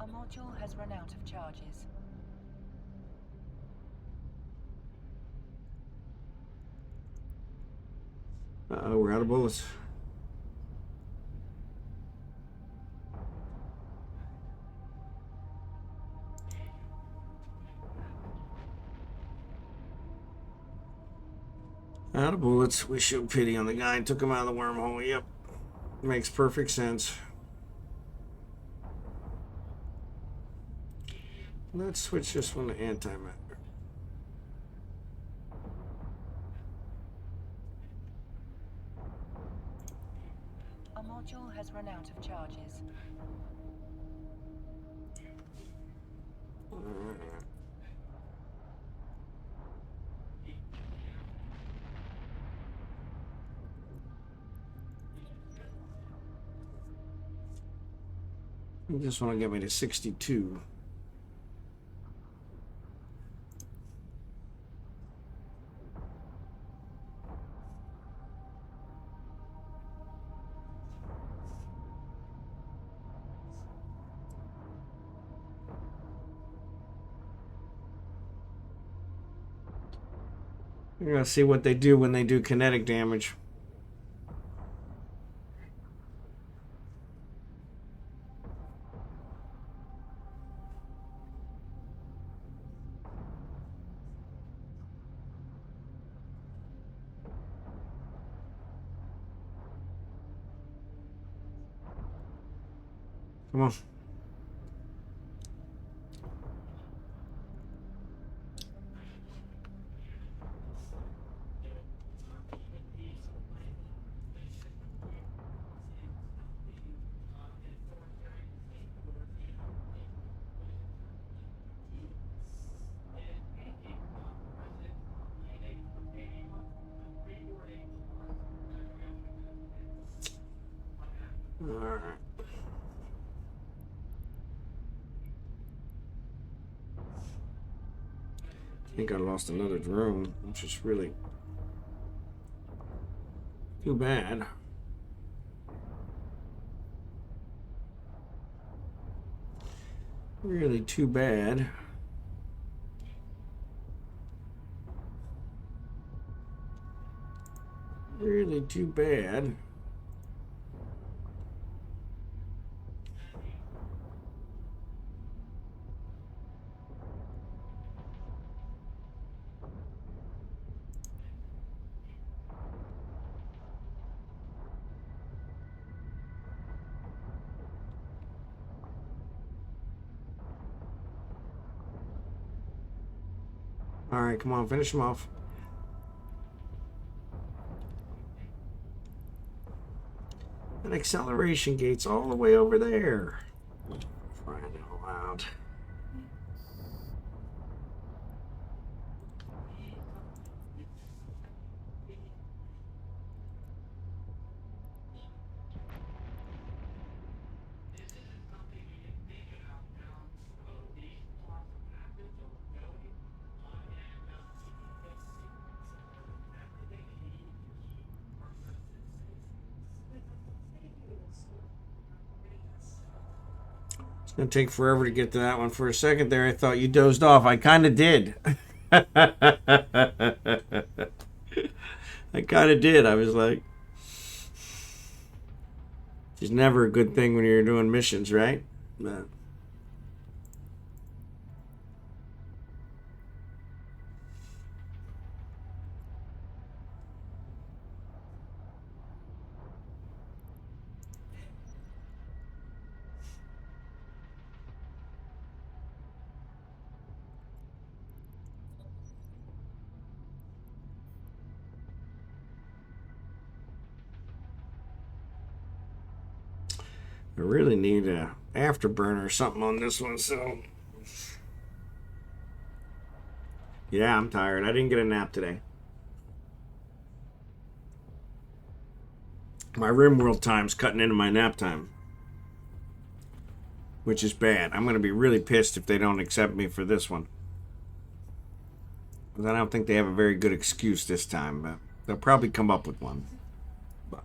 A module has run out of charges. Uh-oh, we're out of bullets. Out of bullets. We showed pity on the guy and took him out of the wormhole. Yep. Makes perfect sense. Let's switch this one to antimatter. A module has run out of charges. You just want to get me to 62. We're gonna see what they do when they do kinetic damage. Come on. All right. I think I lost another drone, which is really too bad. Really too bad. Really too bad. All right, come on, finish him off. An acceleration gate's all the way over there. It's gonna take forever to get to that one. For a second there, I thought you dozed off. I kind of did. I kind of did. I was like, it's never a good thing when you're doing missions, right? But I really need a afterburner or something on this one. So yeah, I'm tired. I didn't get a nap today. My RimWorld time's cutting into my nap time, which is bad. I'm going to be really pissed if they don't accept me for this one. I don't think they have a very good excuse this time, but they'll probably come up with one. But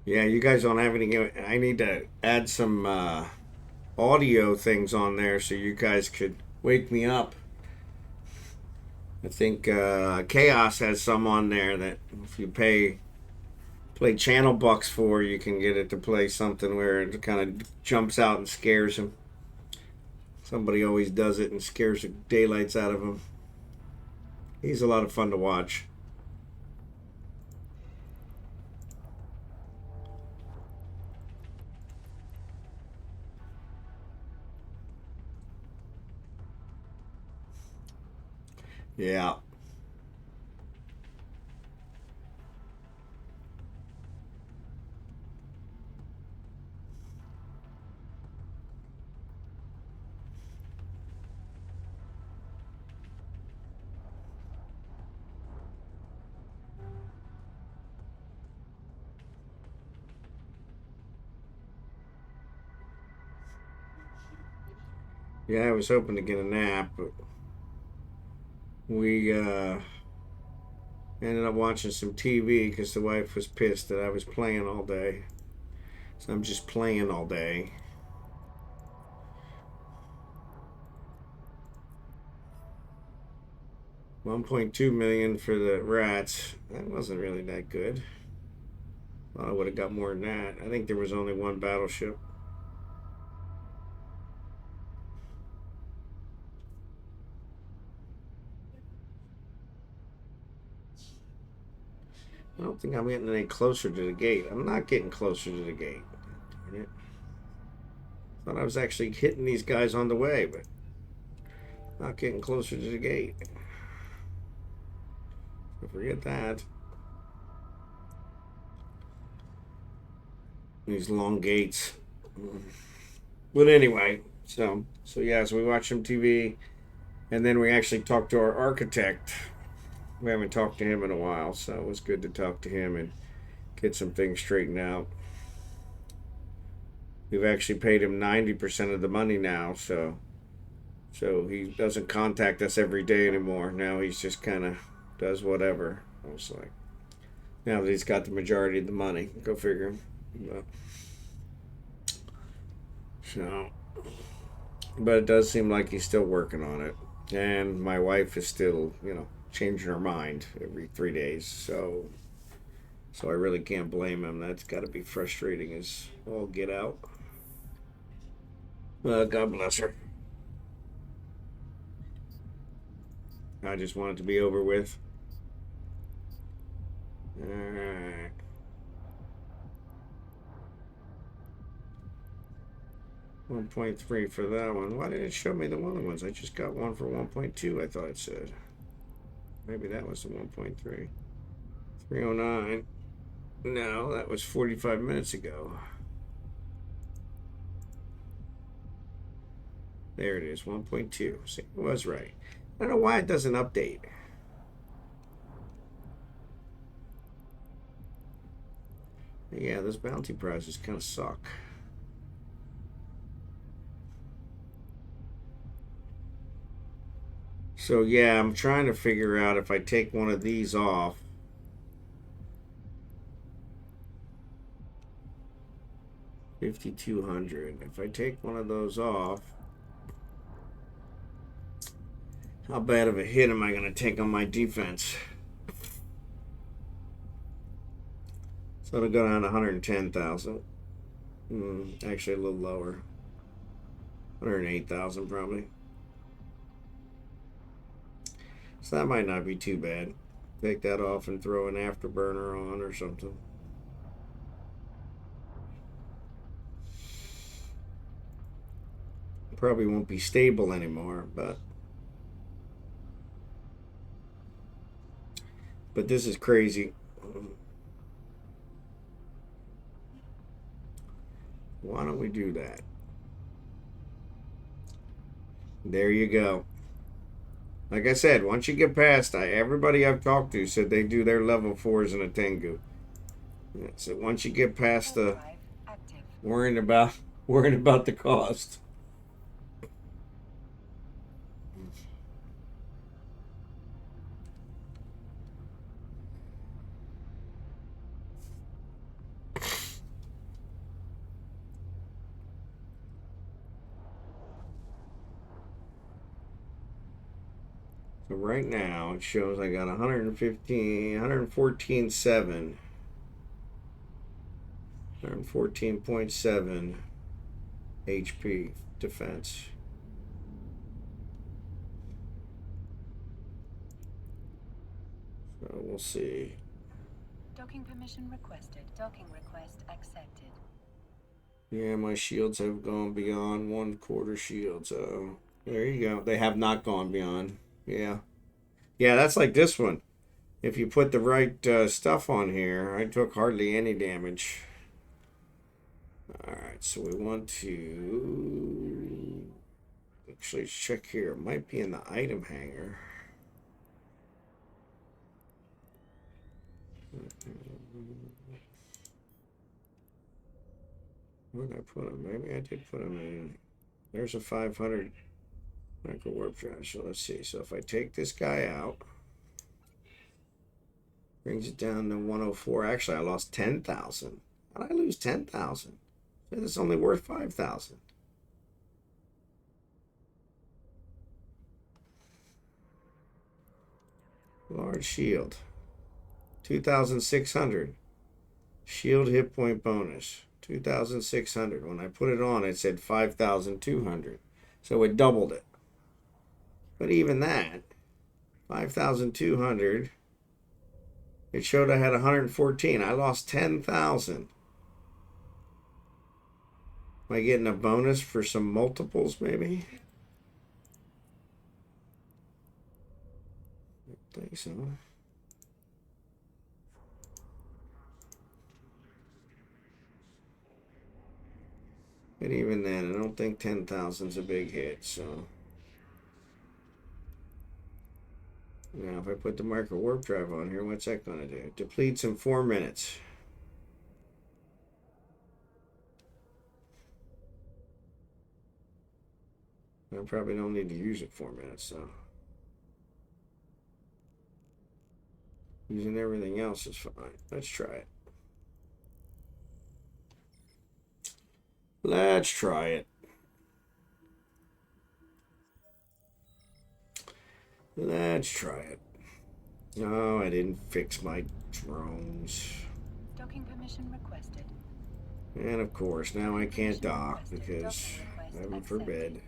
yeah, you guys don't have any. I need to add some audio things on there so you guys could wake me up. I think Chaos has some on there that if you play channel bucks for, you can get it to play something where it kind of jumps out and scares him. Somebody always does it and scares the daylights out of him. He's a lot of fun to watch. Yeah. Yeah, I was hoping to get a nap, but we ended up watching some TV because the wife was pissed that I was playing all day. So I'm just playing all day. $1.2 million for the rats. That wasn't really that good. Thought I would have got more than that. I think there was only one battleship. I don't think I'm getting any closer to the gate. I'm not getting closer to the gate. Darn it. Thought I was actually hitting these guys on the way, but not getting closer to the gate. So forget that. These long gates. But anyway, so yeah, so we watched some TV, and then we actually talked to our architect. We haven't talked to him in a while, so it was good to talk to him and get some things straightened out. We've actually paid him 90% of the money now, so he doesn't contact us every day anymore. Now he's just kind of does whatever. I was like, now that he's got the majority of the money, go figure. But, so, but it does seem like he's still working on it, and my wife is still, changing her mind every 3 days. So I really can't blame him. That's got to be frustrating as all get out. God bless her. I just want it to be over with. Alright. 1.3 for that one. Why didn't it show me the other ones? I just got one for 1.2, I thought it said. Maybe that was the 1.3. 309. No, that was 45 minutes ago. There it is, 1.2. See, it was right. I don't know why it doesn't update. Yeah, those bounty prizes kind of suck. So yeah, I'm trying to figure out if I take one of these off. $5,200. If I take one of those off, how bad of a hit am I going to take on my defense? So it'll go down to 110,000. Actually, a little lower. 108,000 probably. So that might not be too bad. Take that off and throw an afterburner on or something. Probably won't be stable anymore, but this is crazy. Why don't we do that? There you go. Like I said, once you get past, everybody I've talked to said they do their level 4s in a Tengu. So once you get past the worrying about the cost. So right now it shows I got 114.7. 114.7 HP defense. So we'll see. Docking permission requested. Docking request accepted. Yeah, my shields have gone beyond 1/4 shield, so there you go. They have not gone beyond. Yeah. Yeah, that's like this one. If you put the right stuff on here, I took hardly any damage. Alright, so we want to actually check here. It might be in the item hanger. Where did I put them? Maybe I did put them in. There's a 500 micro warp drive. So let's see. So if I take this guy out, brings it down to 104. Actually, I lost 10,000. How did I lose 10,000? It's only worth 5,000. Large shield. 2,600. Shield hit point bonus. 2,600. When I put it on, it said 5,200. So it doubled it. But even that, 5,200, it showed I had 114. I lost 10,000. Am I getting a bonus for some multiples, maybe? I think so. But even then, I don't think 10,000's a big hit, so. Now, if I put the micro warp drive on here, what's that going to do? Depletes in 4 minutes. I probably don't need to use it 4 minutes, so. Using everything else is fine. Let's try it. Let's try it. Let's try it. No, I didn't fix my drones. Docking permission requested. And of course, now I can't dock because, heaven forbid.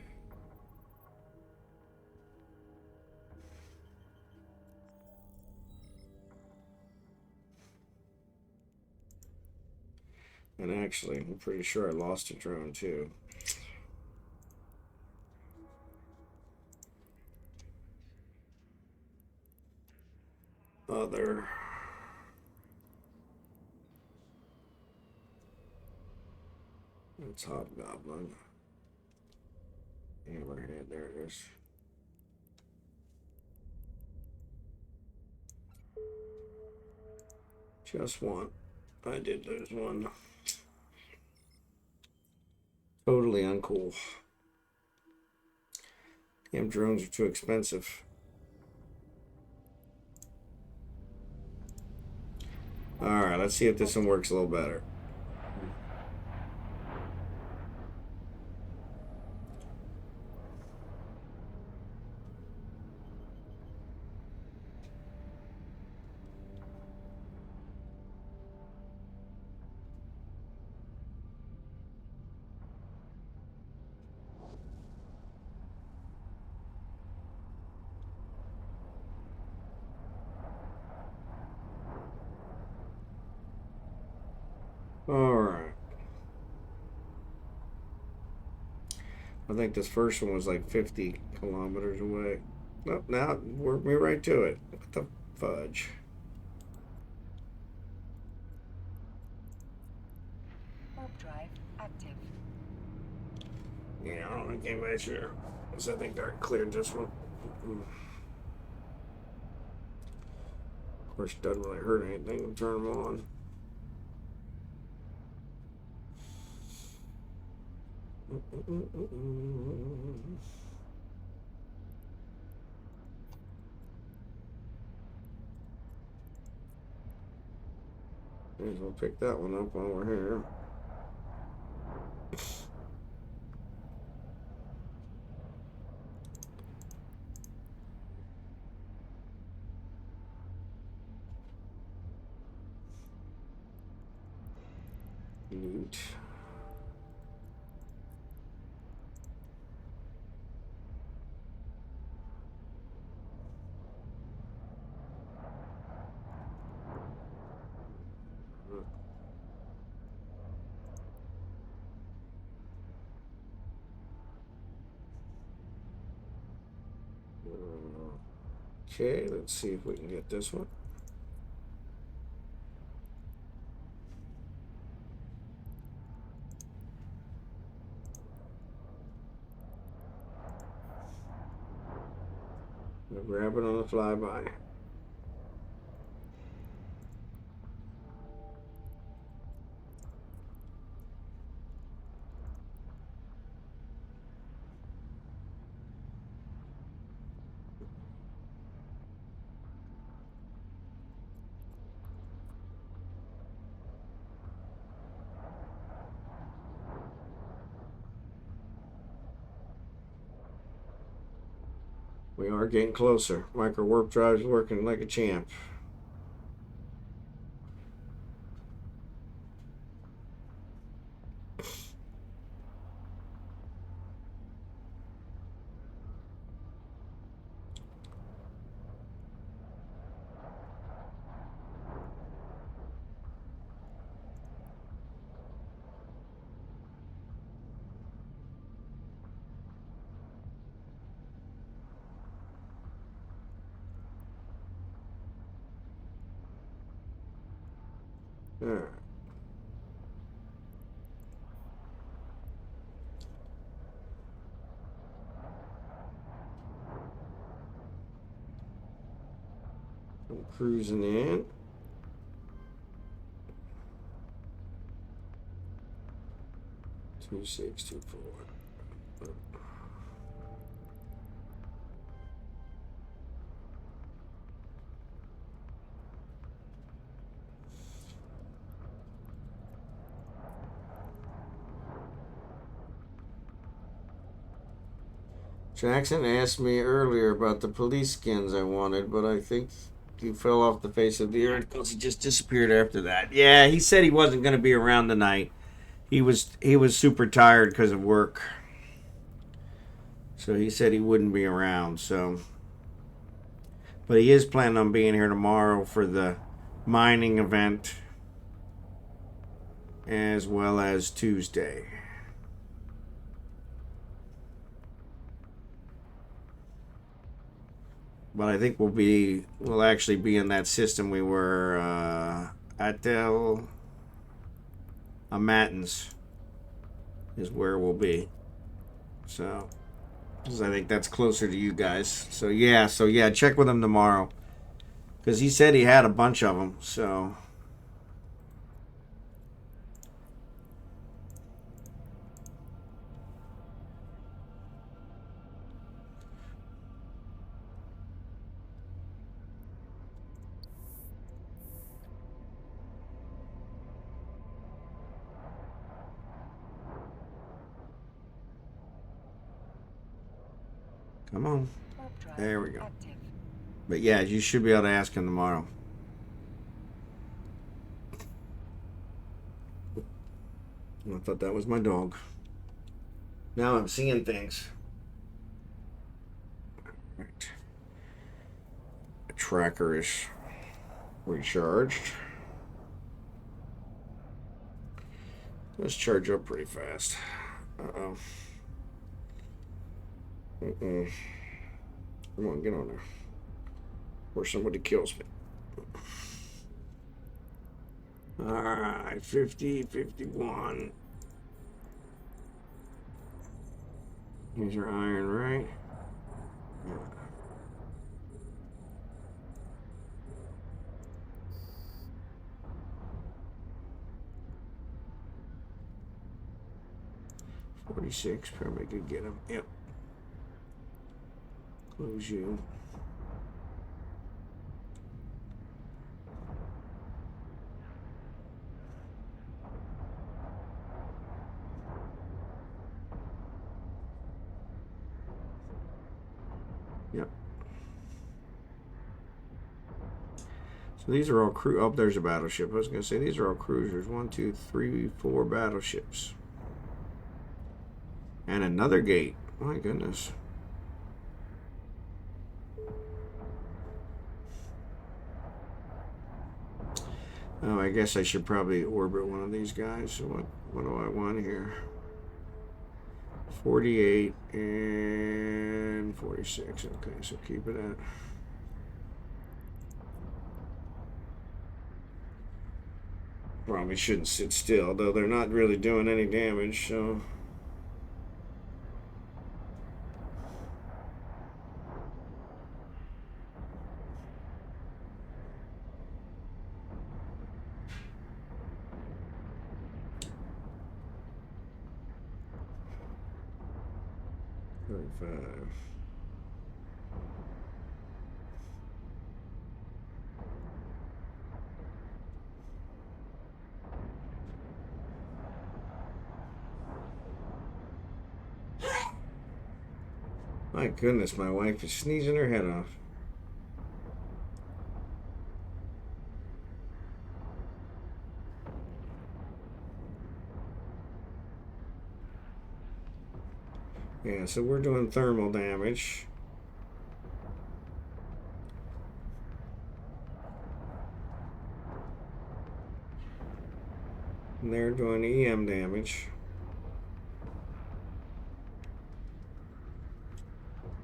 And actually, I'm pretty sure I lost a drone too. Other. That's Hobgoblin. Hammerhead, there it is. Just one. I did lose one. Totally uncool. Damn, drones are too expensive. Alright, let's see if this one works a little better. Alright. I think this first one was like 50 kilometers away. Nope, now it worked me right to it. What the fudge? Warp drive active. Yeah, I don't think anybody's sure. Because I think I cleared this one. Of course, it doesn't really hurt anything to turn them on. May as well pick that one up while we're here. Neat. Okay, let's see if we can get this one. We'll grab it on the flyby. We are getting closer. Micro warp drive is working like a champ. All right. I'm cruising in. Two, 6, 2, 4. Jackson asked me earlier about the police skins I wanted, but I think he fell off the face of the earth because he just disappeared after that. Yeah, he said he wasn't going to be around tonight. He was super tired because of work. So he said he wouldn't be around. So, but he is planning on being here tomorrow for the mining event as well as Tuesday. But I think we'll actually be in that system we were at Matins is where we'll be. So, because I think that's closer to you guys. So yeah, check with him tomorrow. Because he said he had a bunch of them, so. Come on. Warp drive There we go. active. But yeah, you should be able to ask him tomorrow. I thought that was my dog. Now I'm seeing things. Right. The tracker is recharged. Let's charge up pretty fast. Uh-oh. Mm-mm. Come on, get on there. Or somebody kills me. Alright, 50, 51. Here's your iron, right? Yeah. $46, probably could get him. Yep. Close you. Yep. So these are all crew. Oh, there's a battleship. I was going to say these are all cruisers. 1, 2, 3, 4 battleships. And another gate. My goodness. Oh, I guess I should probably orbit one of these guys. So what do I want here? 48 and 46. Okay, so keep it at. Probably shouldn't sit still, though they're not really doing any damage, so. Five. My goodness, my wife is sneezing her head off. Yeah, so we're doing thermal damage. And they're doing EM damage.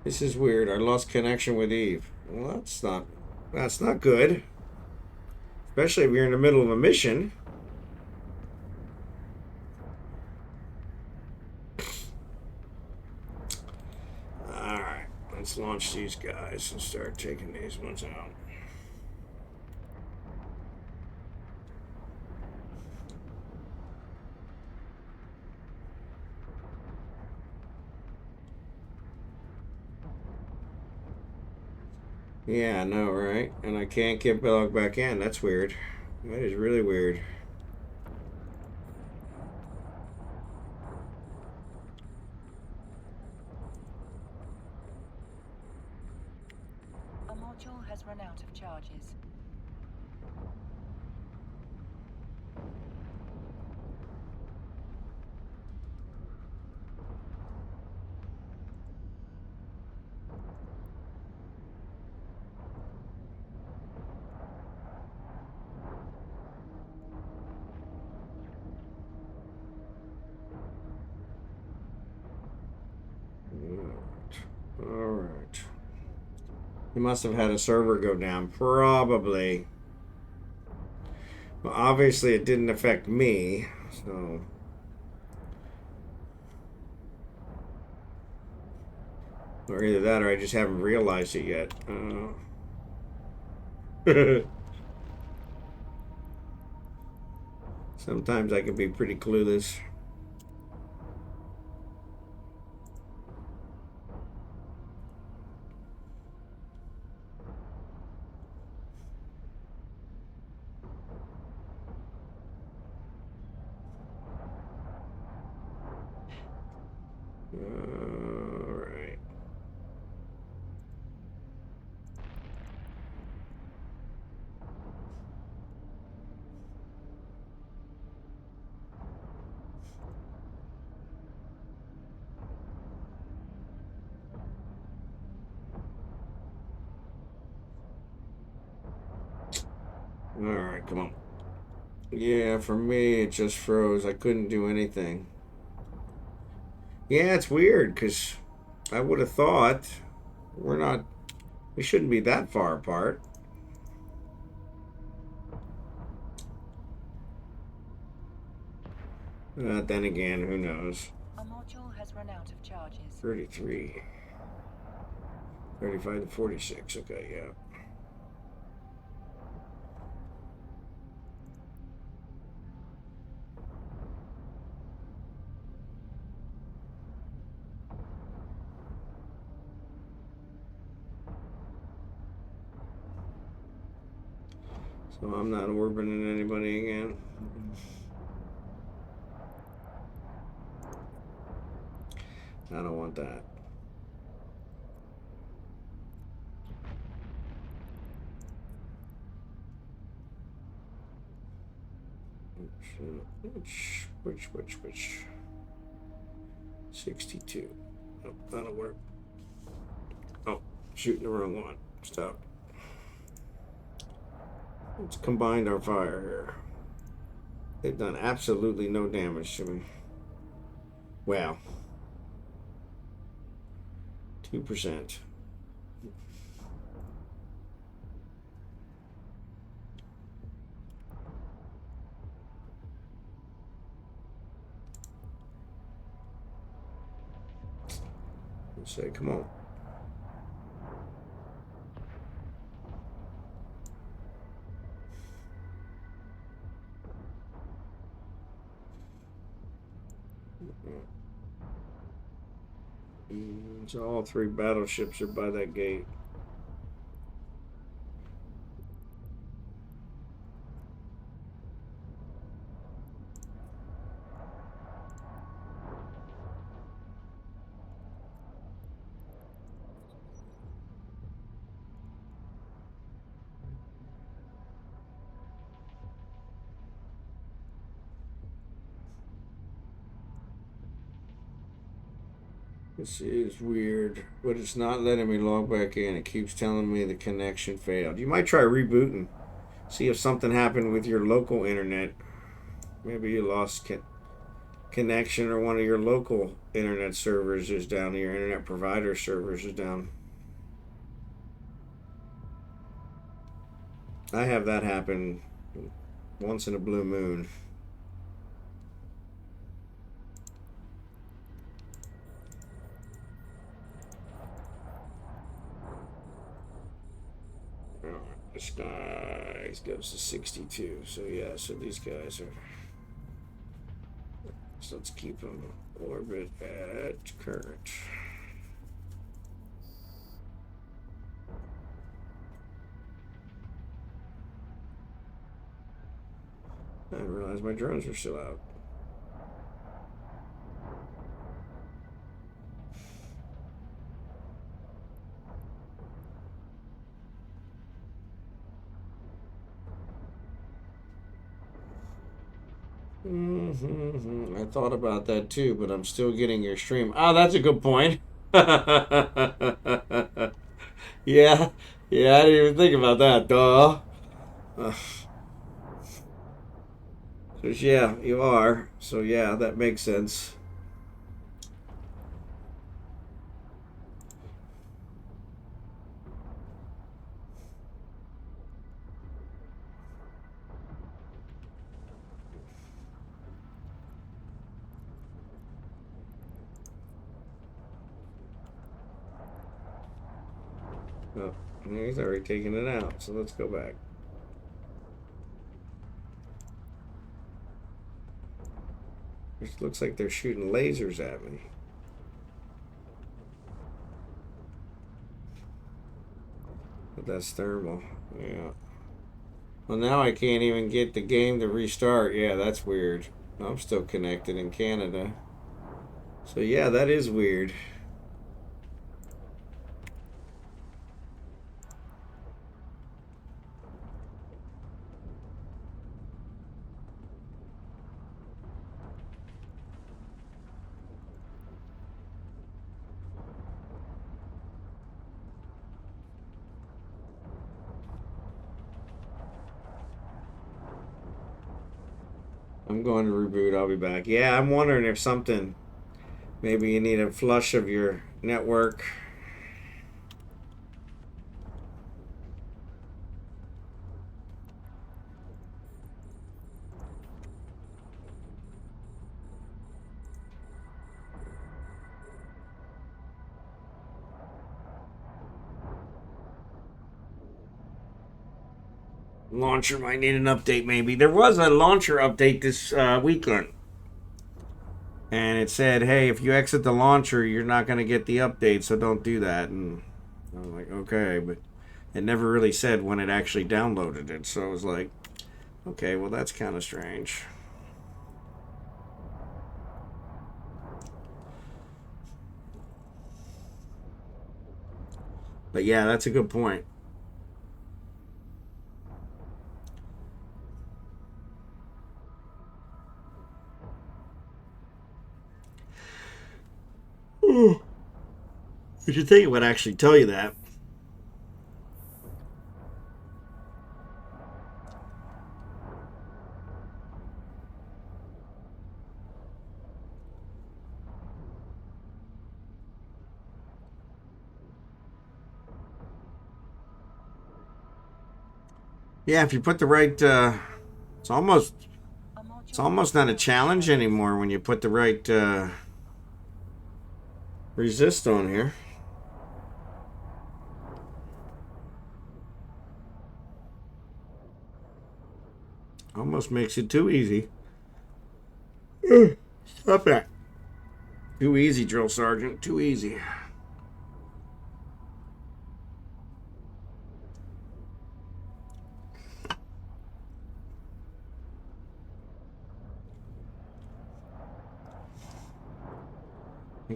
This is weird. I lost connection with Eve. Well, that's not good. Especially if you're in the middle of a mission. Alright, let's launch these guys and start taking these ones out. Yeah, I know, right? And I can't get Belloc back in. That's weird. That is really weird. A module has run out of charges. Alright. He must have had a server go down. Probably. Well, obviously it didn't affect me, so. Or either that or I just haven't realized it yet. Sometimes I can be pretty clueless. Alright. Alright, come on. Yeah, for me, it just froze. I couldn't do anything. Yeah, it's weird, because I would have thought we shouldn't be that far apart. Then again, who knows? A module has run out of charges. 33. 35 to 46. Okay, yeah. So I'm not orbiting anybody again. I don't want that. Which? 62. Oh, that'll work. Oh, shooting the wrong one. Stop. Let's combine our fire here. They've done absolutely no damage to me. Wow. 2%. Let's say, come on. So all 3 battleships are by that gate. This is weird, but it's not letting me log back in. It keeps telling me the connection failed. You might try rebooting. See if something happened with your local internet. Maybe you lost connection, or one of your local internet servers is down, your internet provider servers is down. I have that happen once in a blue moon. This guy goes to 62. So yeah, so these guys are. So let's keep them orbit at current. I didn't realize my drones were still out. I thought about that too, but I'm still getting your stream. Oh, that's a good point. Yeah, yeah, I didn't even think about that. Duh. Uh, so yeah, you are. So yeah, that makes sense. Oh, he's already taken it out. So let's go back. It looks like they're shooting lasers at me. But that's thermal. Yeah. Well, now I can't even get the game to restart. Yeah, that's weird. I'm still connected in Canada. So yeah, that is weird. I'm going to reboot. I'll be back. Yeah, I'm wondering if something. Maybe you need a flush of your network. Launcher might need an update, maybe. There was a launcher update this weekend. And it said, hey, if you exit the launcher, you're not going to get the update, so don't do that. And I was like, okay. But it never really said when it actually downloaded it. So I was like, okay, well, that's kind of strange. But yeah, that's a good point. You should think it would actually tell you that. Yeah, if you put the right, it's almost not a challenge anymore when you put the right resist on here. Almost makes it too easy. Stop that. Too easy, drill sergeant. Too easy.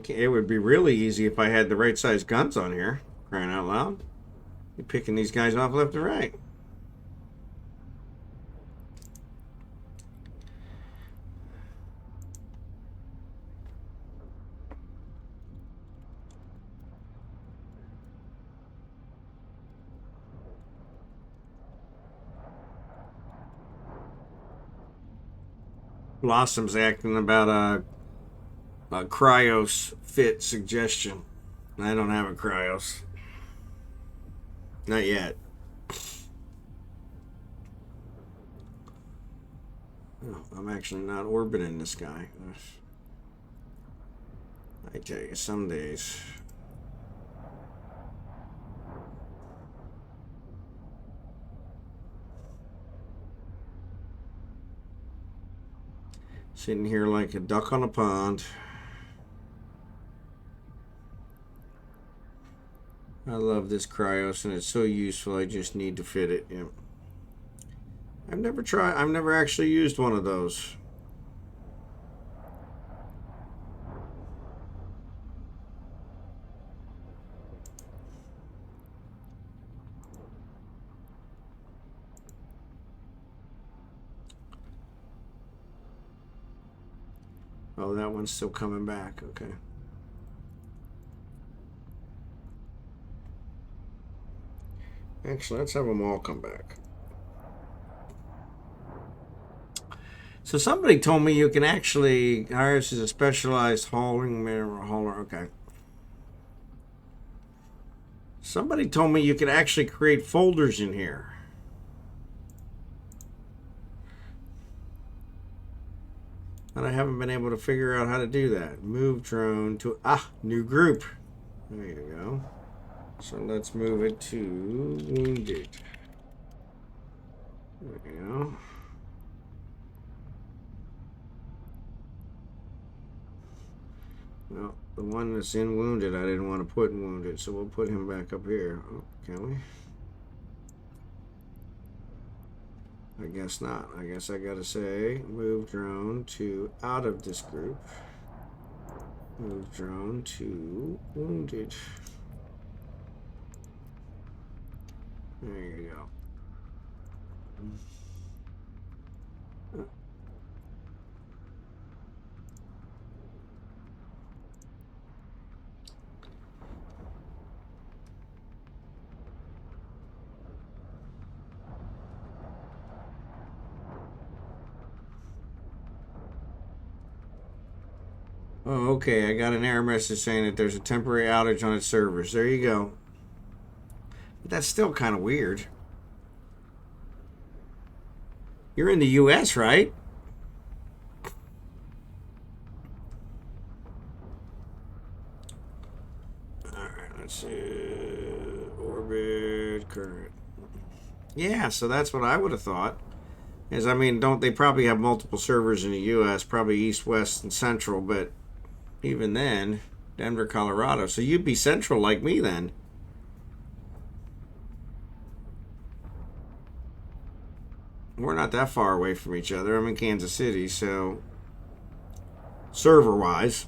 It would be really easy if I had the right size guns on here. Crying out loud. You're picking these guys off left and right. Blossom's acting about a cryos fit suggestion. I don't have a cryos. Not yet. Oh, I'm actually not orbiting this guy. I tell you, some days. Sitting here like a duck on a pond. I love this cryos and it's so useful. I just need to fit it. Yeah. I've never actually used one of those. Oh, that one's still coming back. Okay. Actually, let's have them all come back. So somebody told me you can actually hire this as a specialized hauling hauler. Okay. Somebody told me you could actually create folders in here. And I haven't been able to figure out how to do that. Move drone to new group. There you go. So let's move it to wounded. There you go. Well, the one that's in wounded, I didn't want to put in wounded, so we'll put him back up here. Oh, can we? I guess not. I guess I gotta say move drone to out of this group. Move drone to wounded. There you go. Oh, okay. I got an error message saying that there's a temporary outage on its servers. There you go. But that's still kind of weird. You're in the U.S., right? All right. Let's see. Orbit current. Yeah, so that's what I would have thought. Is I mean, don't they probably have multiple servers in the U.S. Probably East, West, and Central, but even then, Denver, Colorado. So you'd be Central like me then. We're not that far away from each other. I'm in Kansas City, so server wise,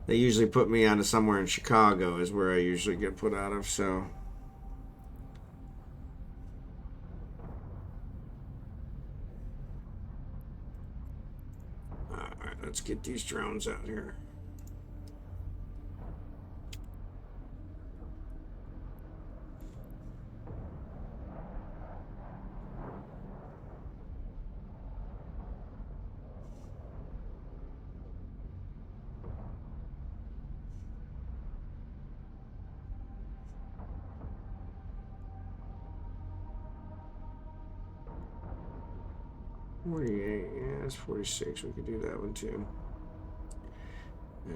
they usually put me out of somewhere in Chicago, is where I usually get put out of. So, all right, let's get these drones out here. $48, yeah, that's 46. We could do that one too.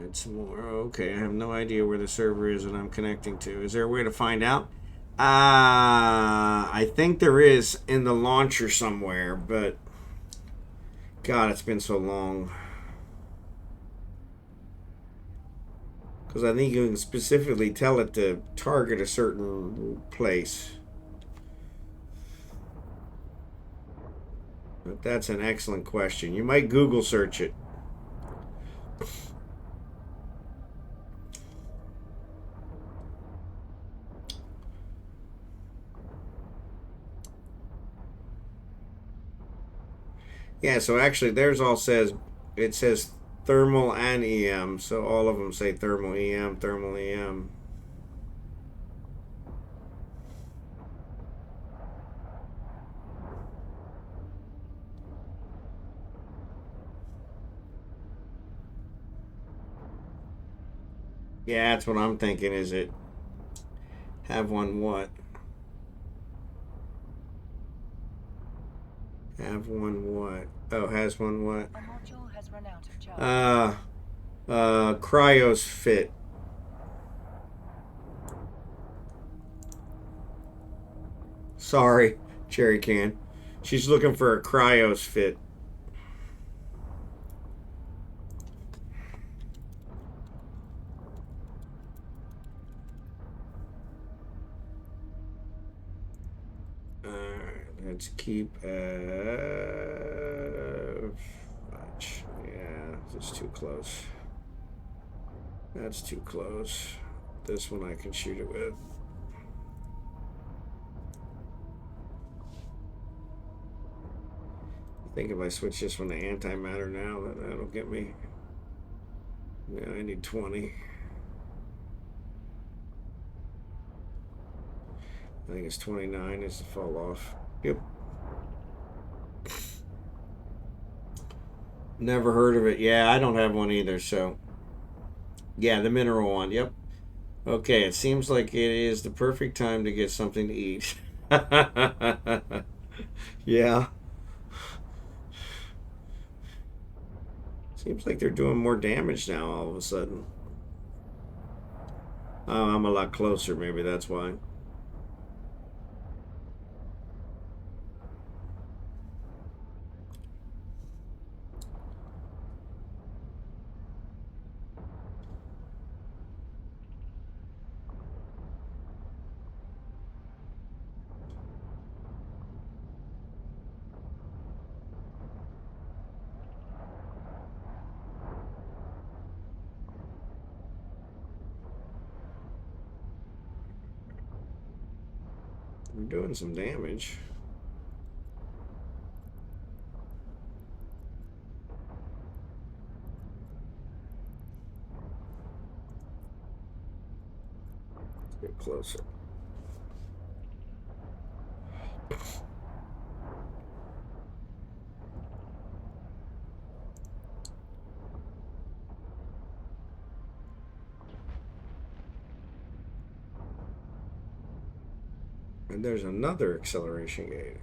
Add some more. Okay, I have no idea where the server is that I'm connecting to. Is there a way to find out? I think there is in the launcher somewhere, but God, it's been so long. Because I think you can specifically tell it to target a certain place. But that's an excellent question. You might Google search it. Yeah, so actually theirs all says, it says thermal and EM. So all of them say thermal EM, thermal EM. Yeah, that's what I'm thinking. Is it have one what? Have one what? Oh, has one what? A module has run out of charge. Cryos fit. Sorry, Cherry Can. She's looking for a cryos fit. Let's keep fudge. Yeah, that's too close. That's too close. This one I can shoot it with. I think if I switch this one to antimatter now, that'll get me. Yeah, I need 20. I think it's 29 is the fall off. Yep. Never heard of it. Yeah, I don't have one either, so. Yeah, the mineral one. Yep. Okay, it seems like it is the perfect time to get something to eat. Yeah. Seems like they're doing more damage now all of a sudden. Oh, I'm a lot closer. Maybe that's why. We're doing some damage. Let's get closer. And there's another acceleration gate.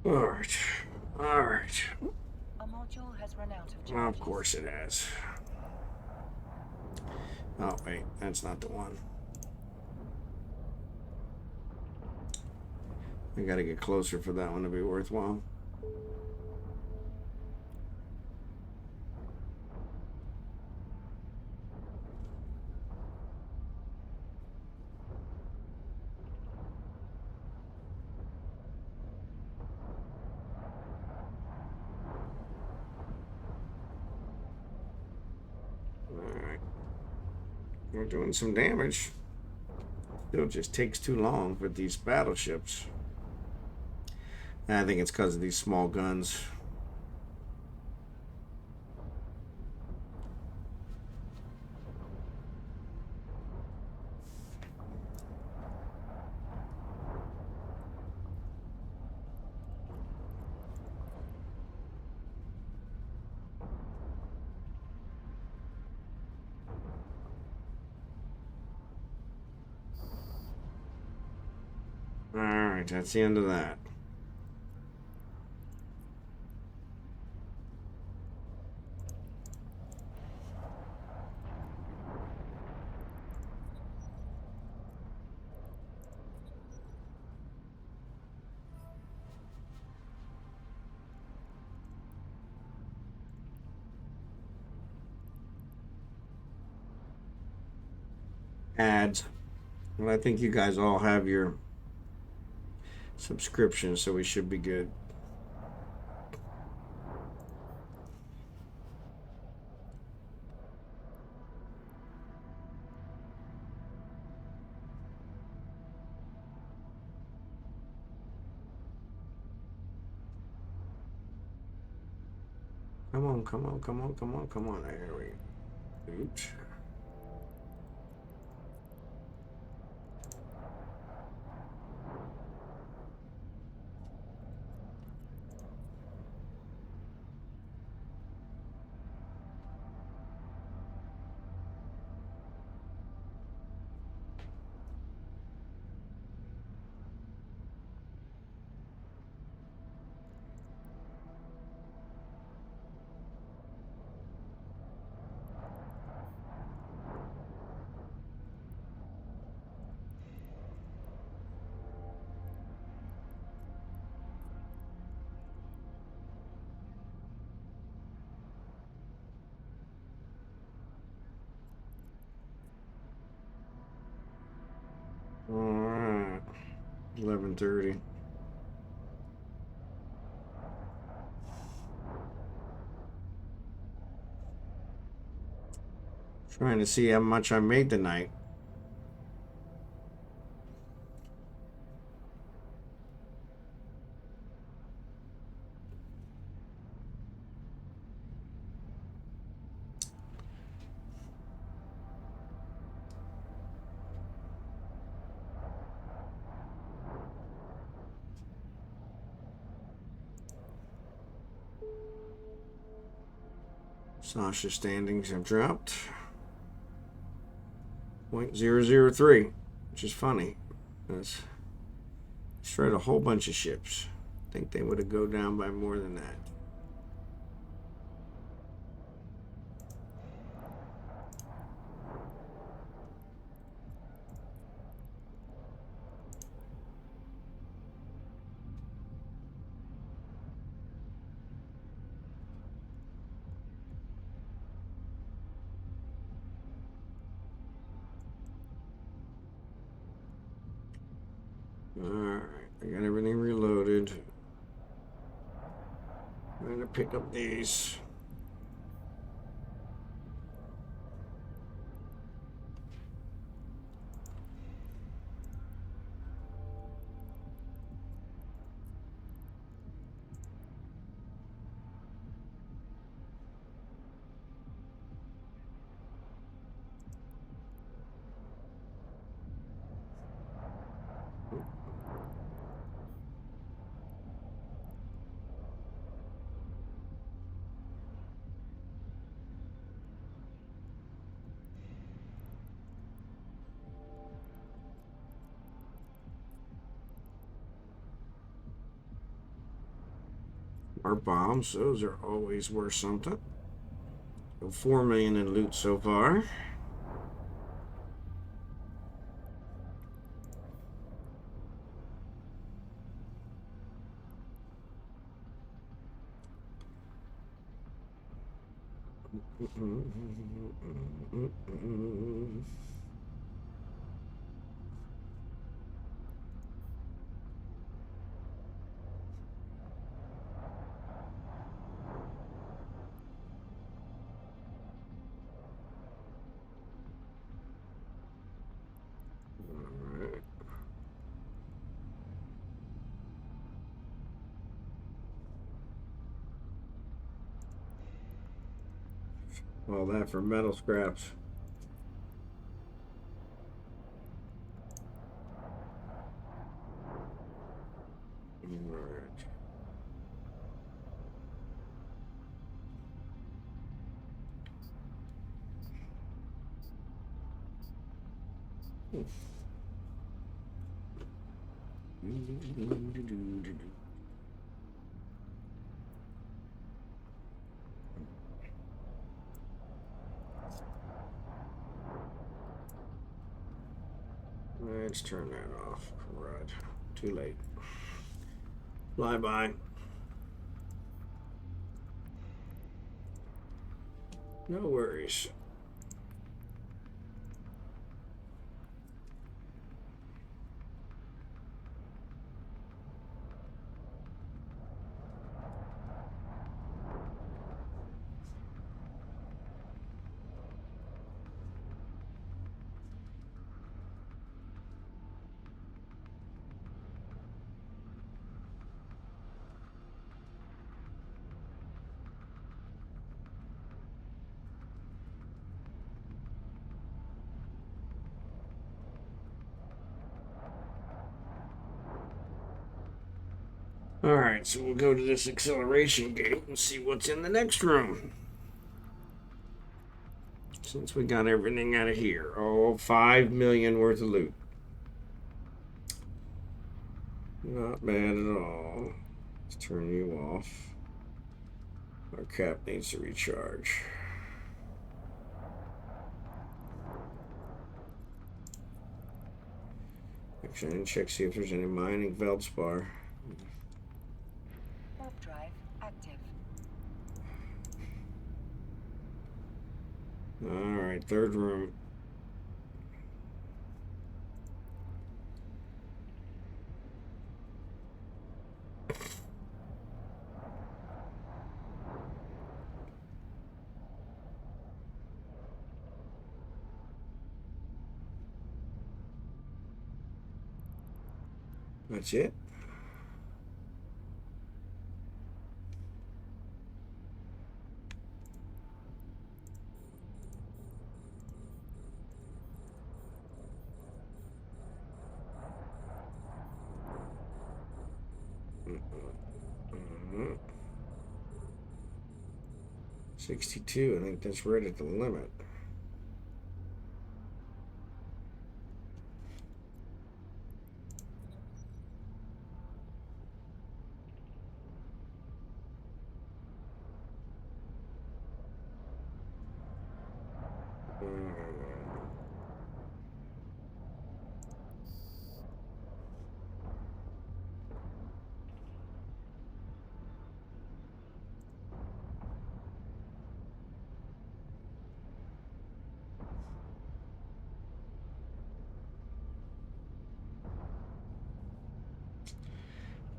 Alright. Alright. A module has run out of charges. Well, of course it has. Oh, wait. That's not the one. I gotta get closer for that one to be worthwhile. Alright. We're doing some damage. Still just takes too long with these battleships. I think it's because of these small guns. Alright, that's the end of that. Ads. Well, I think you guys all have your subscriptions, so we should be good. Come on, come on, come on, come on, come on. There we go. Oops. All right. 11:30. Trying to see how much I made tonight. Sasha standings have dropped. 0.003, which is funny. That's destroyed a whole bunch of ships. I think they would have go down by more than that. Alright, I got everything reloaded. I'm going to pick up these. Our bombs, those are always worth something. So 4 million in loot so far. All that for metal scraps. Alright. Let's turn that off. Right. Too late. Fly by. No worries. Alright, so we'll go to this acceleration gate and see what's in the next room. Since we got everything out of here. Oh, 5 million worth of loot. Not bad at all. Let's turn you off. Our cap needs to recharge. Actually, I didn't check see if there's any mining feldspar. Warp drive active. Alright, third room. That's it. Mm-hmm. 62, I think that's right at the limit.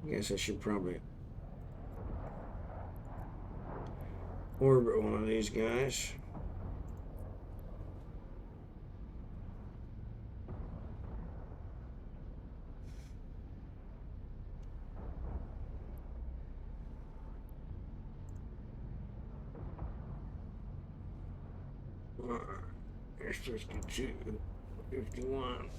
I guess I should probably orbit one of these guys. There's 52, 51.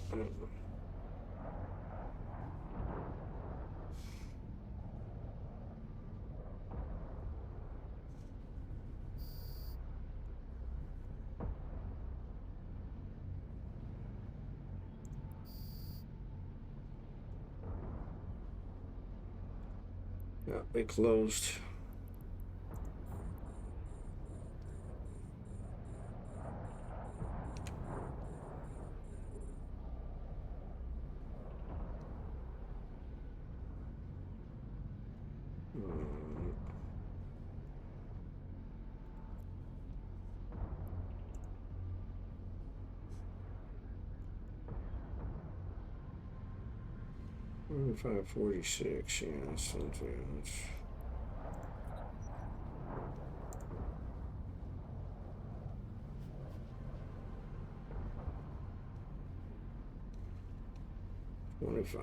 Yeah, they closed. Hmm. $546, yeah, something. That's 25.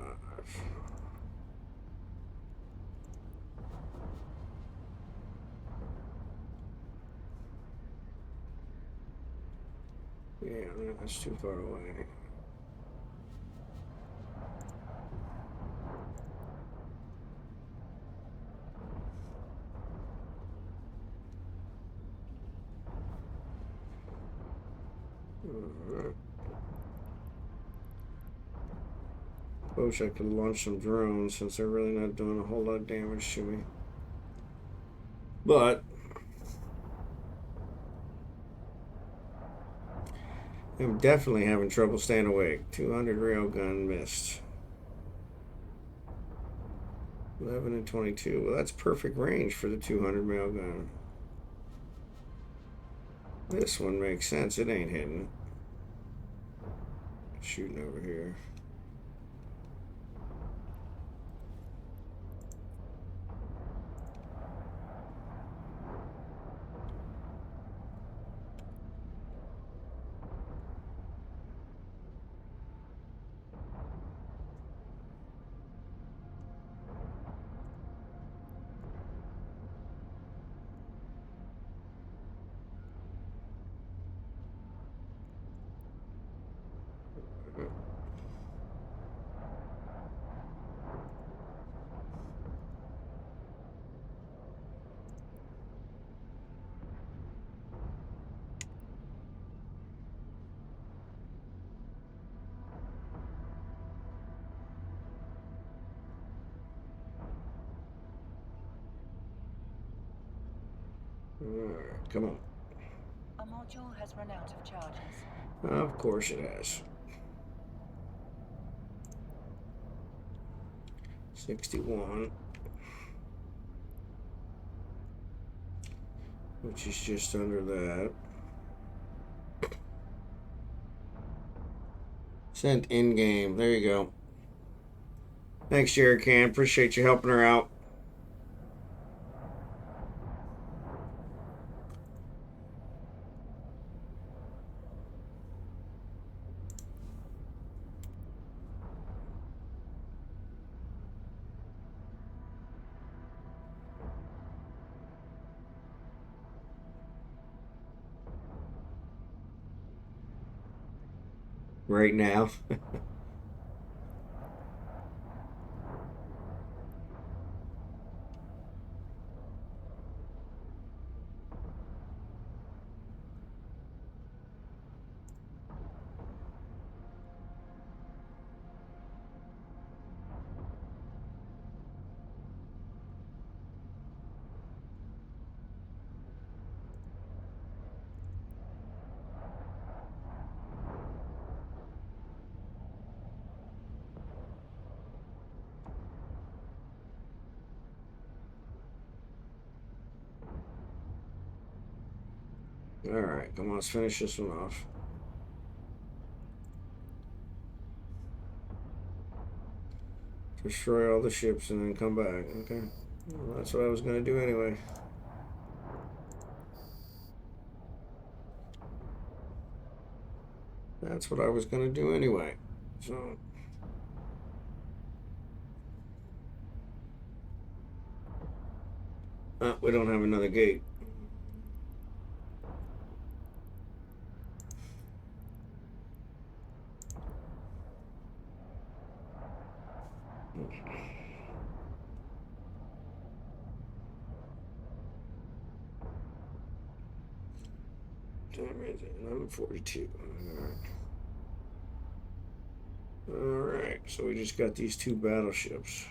Yeah, that's too far away. Alright. Wish I could launch some drones since they're really not doing a whole lot of damage to me. But I'm definitely having trouble staying awake. 200 railgun missed. 11 and 22. Well, that's perfect range for the 200 railgun. This one makes sense. It ain't hidden. Shooting over here. Alright, come on. A module has run out of charges. Of course it has. 61. Which is just under that. Sent in game. There you go. Thanks, Jerry Can. Appreciate you helping her out. Right now. Alright, come on, let's finish this one off. Destroy all the ships and then come back. Okay. Well, that's what I was going to do anyway. That's what I was going to do anyway. So. We don't have another gate. Time is 11:42. Alright, so we just got these two battleships.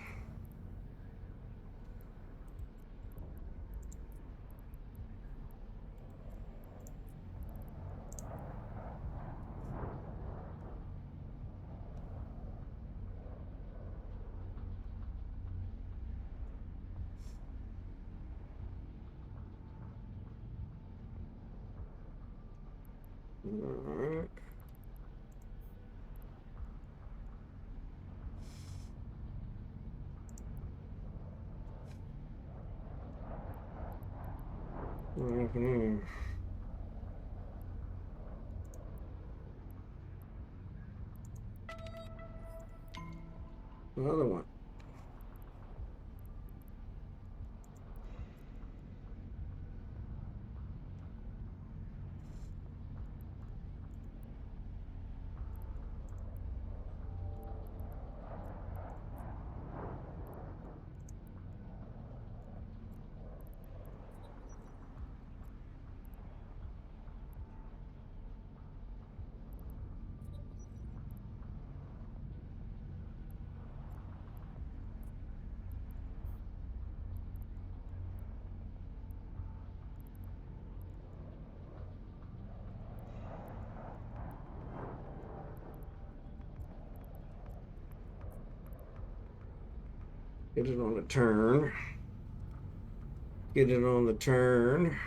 Alright. What happened here? Another one. Get it on the turn. Get it on the turn.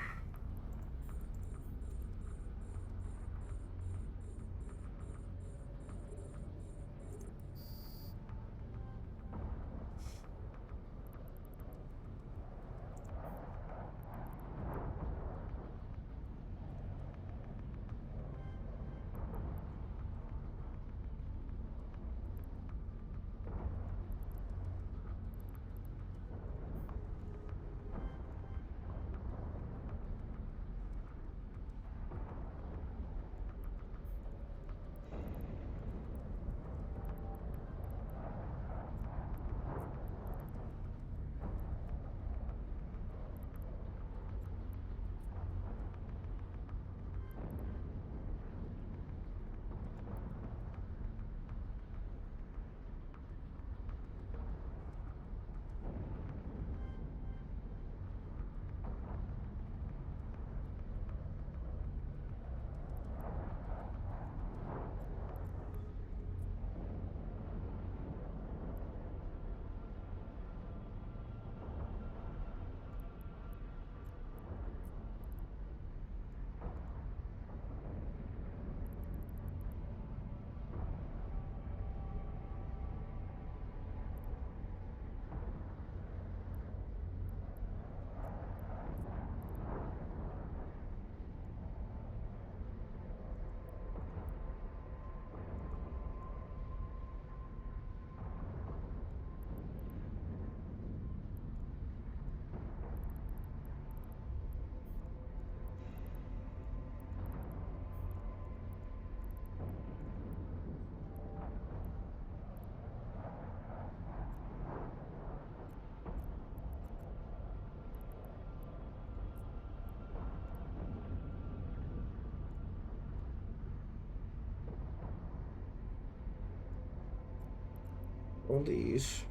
All these.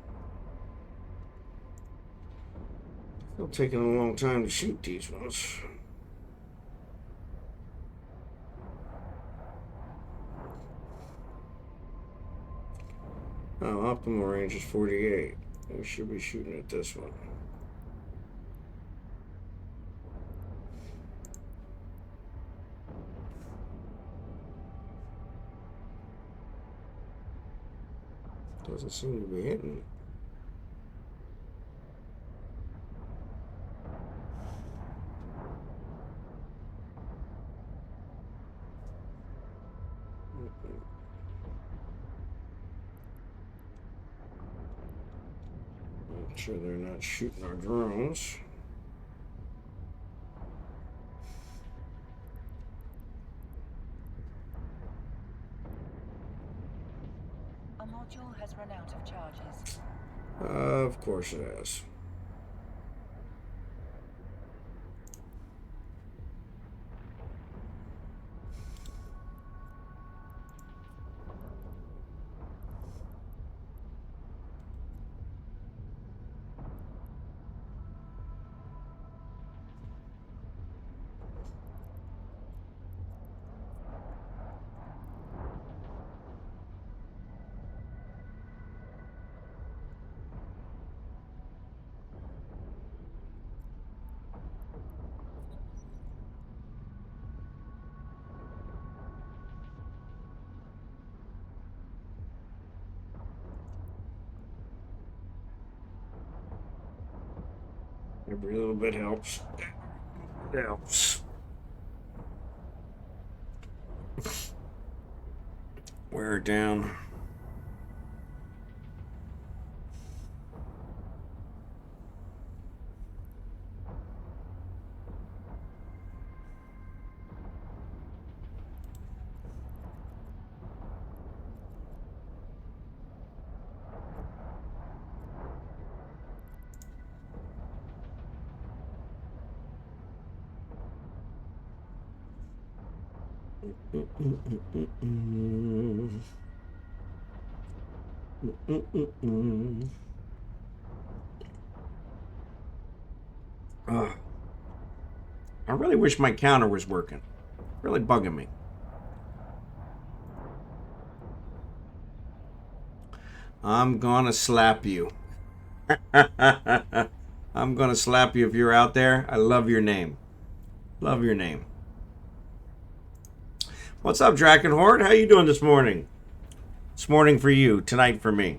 Still taking a long time to shoot these ones. Oh, optimal range is 48. We should be shooting at this one. Doesn't seem to be hitting. Make sure they're not shooting our drones. A module has run out of charges. Of course it has. Every little bit helps. It helps. Wear it down. I really wish my counter was working. Really bugging me. I'm gonna slap you. I'm gonna slap you if you're out there. I love your name. Love your name. What's up, Drachenhort? How you doing this morning? This morning for you, tonight for me.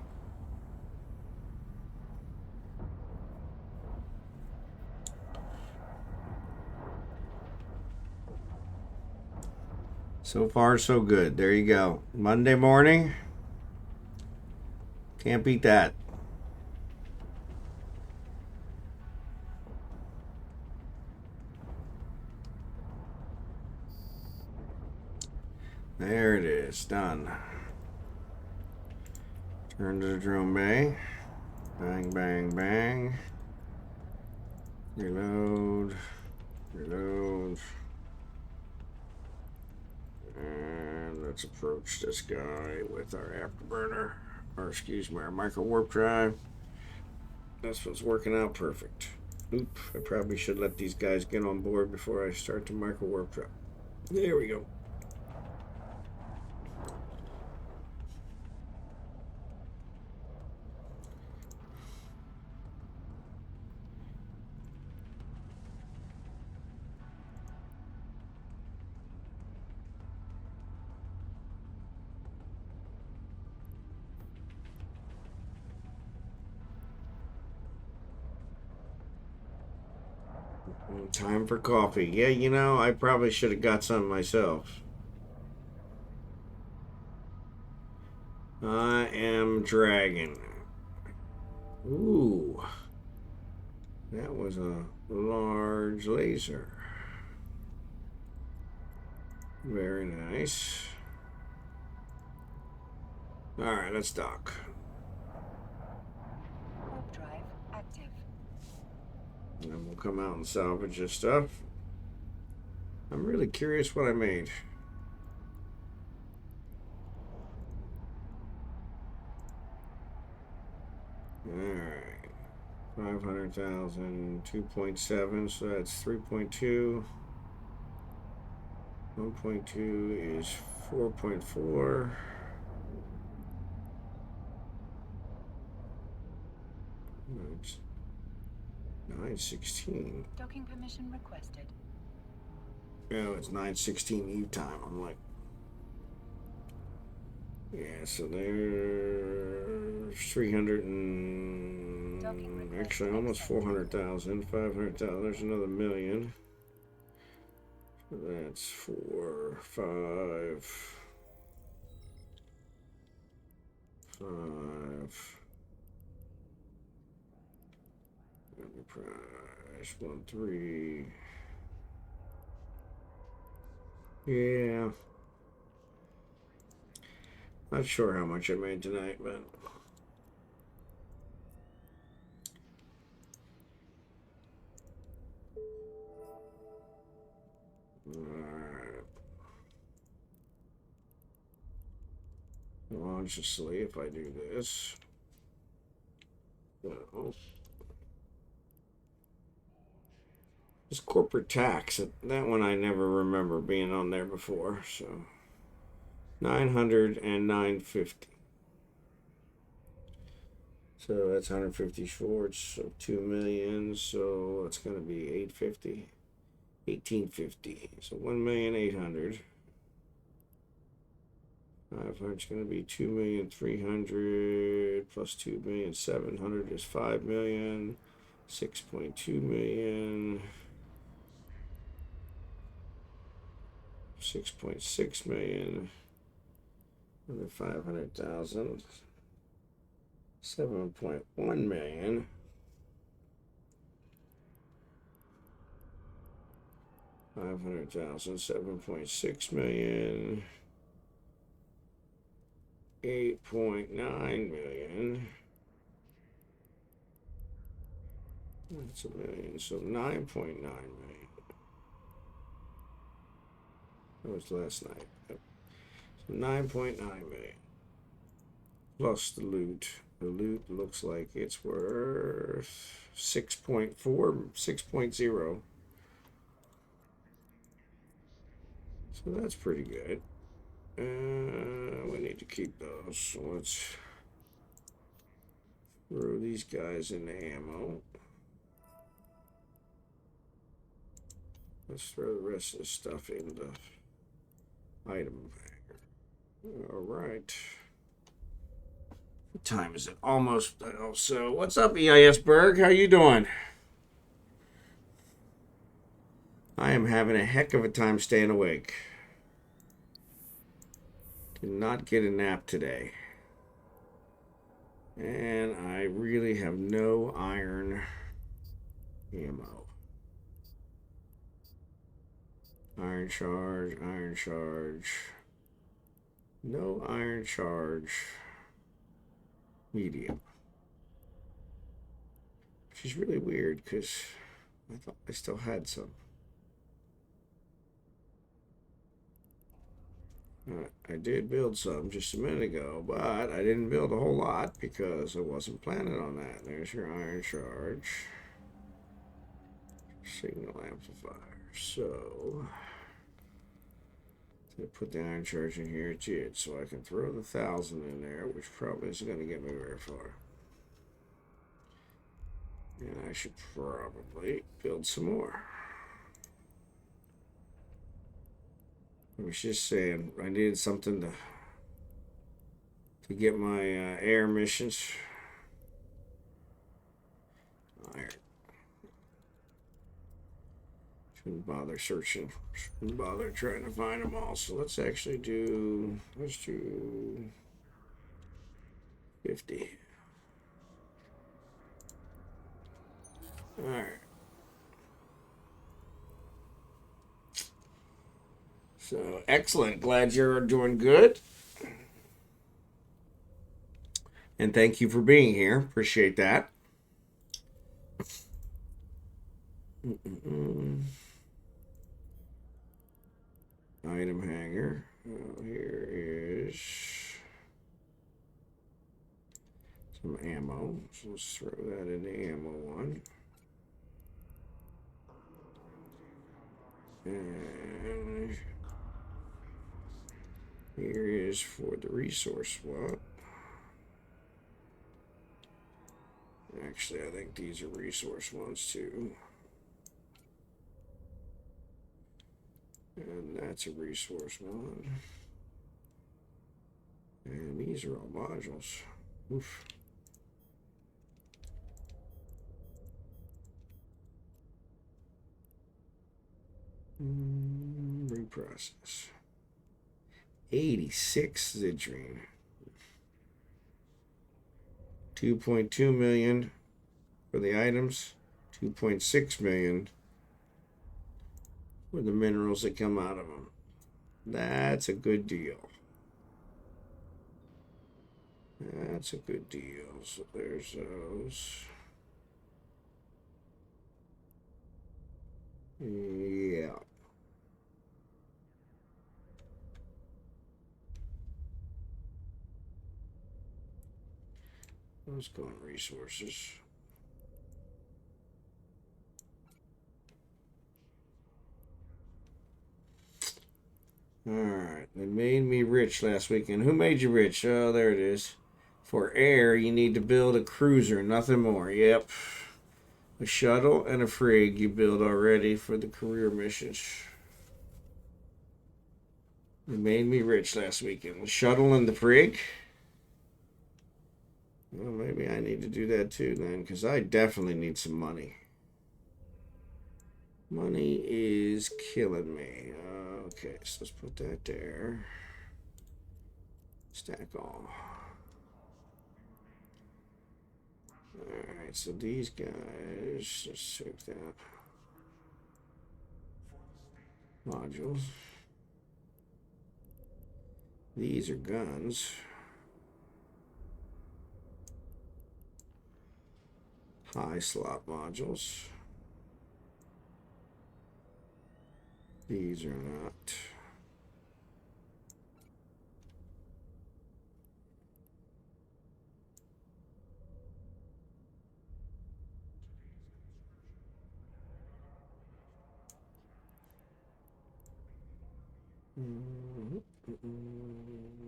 So far, so good. There you go. Monday morning. Can't beat that. There it is. Done. Turn to the drone bay. Bang, bang, bang. Reload. Reload. And let's approach this guy with our afterburner. Or excuse me, our micro warp drive. That's what's working out perfect. Oop, I probably should let these guys get on board before I start the micro warp drive. There we go. Time for coffee. Yeah, you know, I probably should have got some myself. I am dragon. Ooh. That was a large laser. Very nice. Alright, let's dock. Warp drive active. And then we'll come out and salvage this stuff. I'm really curious what I made. Alright. 500,000, 2.7, so that's 3.2. 1.2 is 4.4. It's 9:16. Docking permission requested. Oh, it's 9:16 Eve time. I'm like, yeah. So there's 300 and actually almost 400,000, 500,000. There's another million. So that's 4, 5, 5. Enterprise 1, 3. Yeah. Not sure how much I made tonight, but alright. Well, obviously, if I do this, well, this corporate tax, that one I never remember being on there before, so 900 and 950. So that's 150 shorts, so 2 million, so it's going to be 850, 1850, so 1,800,000. 500 is going to be 2,300,000 plus 2,700,000 is 5 million. 6.2 million. 6.6 million. Another 500,000. 7.1 million. 500,000. 7.6 million. 8.9 million. That's a million. So 9.9 million. That was last night. Yep. So 9.9 million. Plus the loot. The loot looks like it's worth 6.4, 6.0. So that's pretty good. We need to keep those. So let's throw these guys into ammo. Let's throw the rest of the stuff in the item bag. All right. What time is it? Almost. So what's up, eisbearg? How you doing? I am having a heck of a time staying awake. Did not get a nap today. And I really have no iron ammo. Iron charge, iron charge. No iron charge. Medium. Which is really weird because I thought I still had some. I did build some just a minute ago, but I didn't build a whole lot because I wasn't planning on that. There's your iron charge. Signal amplifier. So I put the iron charge in here too, so I can throw the 1,000 in there, which probably isn't going to get me very far. And I should probably build some more. I was just saying I needed something to get my air missions. Iron. Shouldn't bother searching. Shouldn't bother trying to find them all. So let's actually do. Let's do 50. All right. So excellent. Glad you're doing good. And thank you for being here. Appreciate that. Item hanger. Here is some ammo. So let's throw that in the ammo one. And here is for the resource swap. Actually, I think these are resource ones too. And that's a resource one. And these are all modules. Oof. Reprocess. 86 Zidrine. 2.2 million for the items. 2.6 million for the minerals that come out of them. That's a good deal. That's a good deal. So there's those. Yeah. Let's go on resources. Alright, they made me rich last weekend. Who made you rich? Oh, there it is. For air, you need to build a cruiser, nothing more. Yep. A shuttle and a frig you build already for the career missions. They made me rich last weekend. The shuttle and the frig. Well, maybe I need to do that too then, because I definitely need some money. Money is killing me. Okay, so let's put that there. Stack all. Alright, so these guys, let's check that. Modules. These are guns. High slot modules. These are not.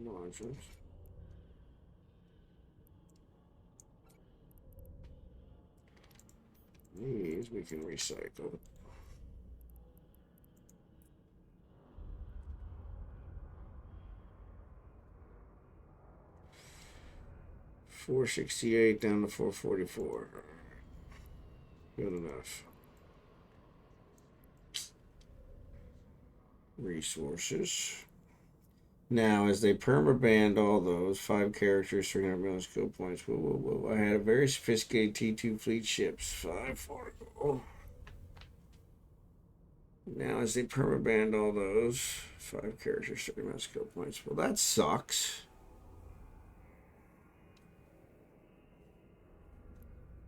Modules. These we can recycle. $468 down to $444. Good enough. Resources. Now, as they permabanned all those, 5 characters, 300 million skill points. Whoa, whoa, whoa. I had a very sophisticated T2 fleet ships. 5, 4. Oh. Now, as they permabanned all those, 5 characters, 30 million skill points. Well, that sucks.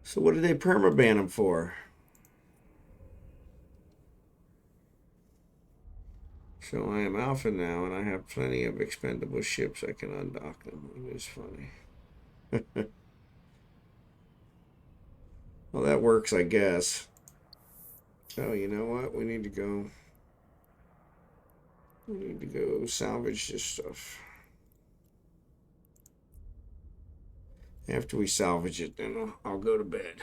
So, what did they permaban them for? So I am alpha now, and I have plenty of expendable ships. I can undock them. It is funny. Well, that works, I guess. Oh, you know what? We need to go. We need to go salvage this stuff. After we salvage it, then I'll go to bed.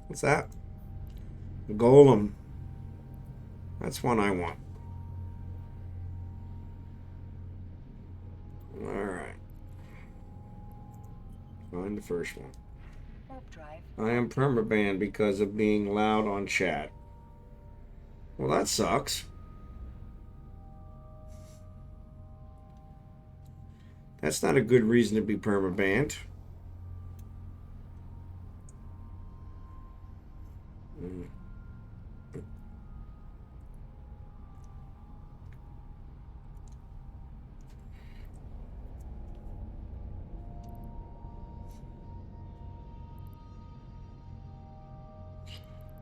What's that? A golem. That's one I want. Alright. Find the first one. Warp drive. I am permabanned because of being loud on chat. Well, that sucks. That's not a good reason to be permabanned.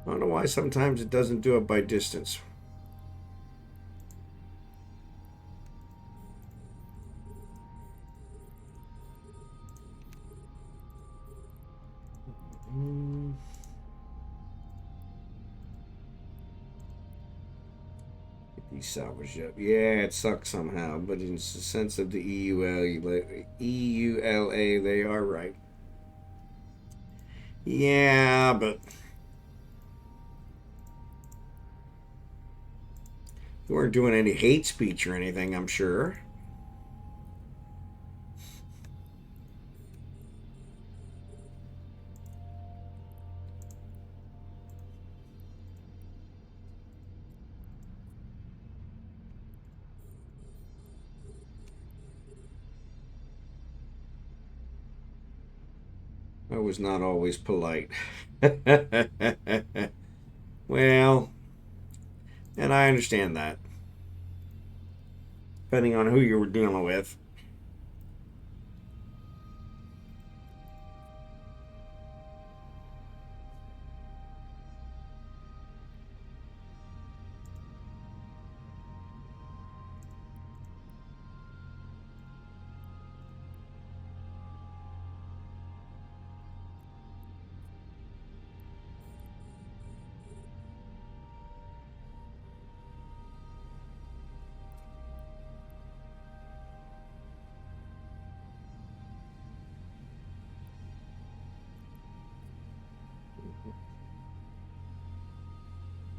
I don't know why sometimes it doesn't do it by distance. Get these salvaged up. Yeah, it sucks somehow, but in the sense of the EULA, they are right. Yeah, but you weren't doing any hate speech or anything, I'm sure. I was not always polite. Well, and I understand that. Depending on who you were dealing with.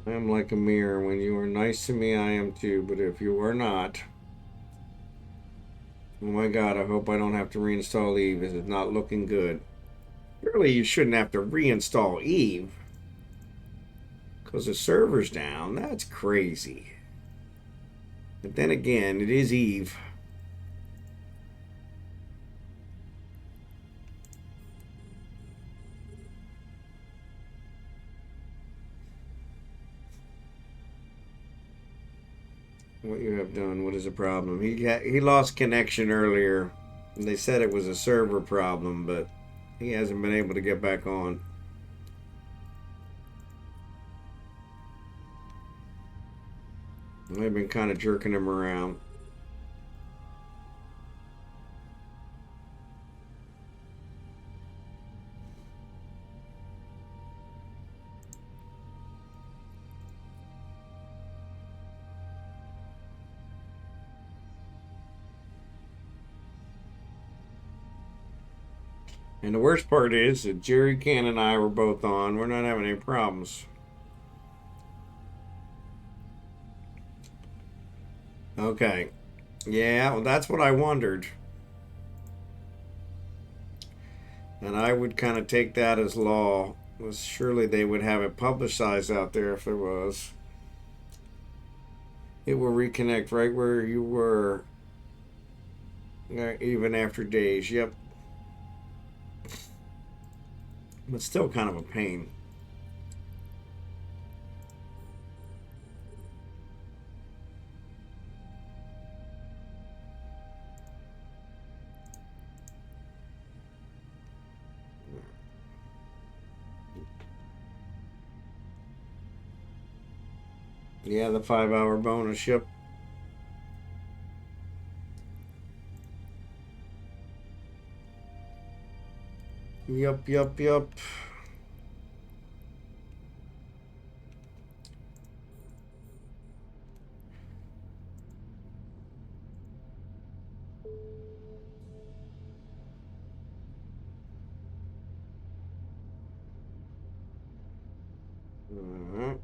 I am like a mirror. When you are nice to me, I am too. But if you are not, oh my God, I hope I don't have to reinstall Eve. Is it not looking good? Surely you shouldn't have to reinstall Eve because the server's down. That's crazy. But then again, it is Eve. What you have done? What is the problem? He lost connection earlier. And they said it was a server problem, but he hasn't been able to get back on. I've been kind of jerking him around. And the worst part is that Jerry Can and I were both on. We're not having any problems. Okay. Yeah, well, that's what I wondered. And I would kind of take that as law. Was surely they would have it publicized out there if there was. It will reconnect right where you were, even after days. Yep. But still kind of a pain. Yeah, the 5-hour bonus. Yep. Yep. Mhm.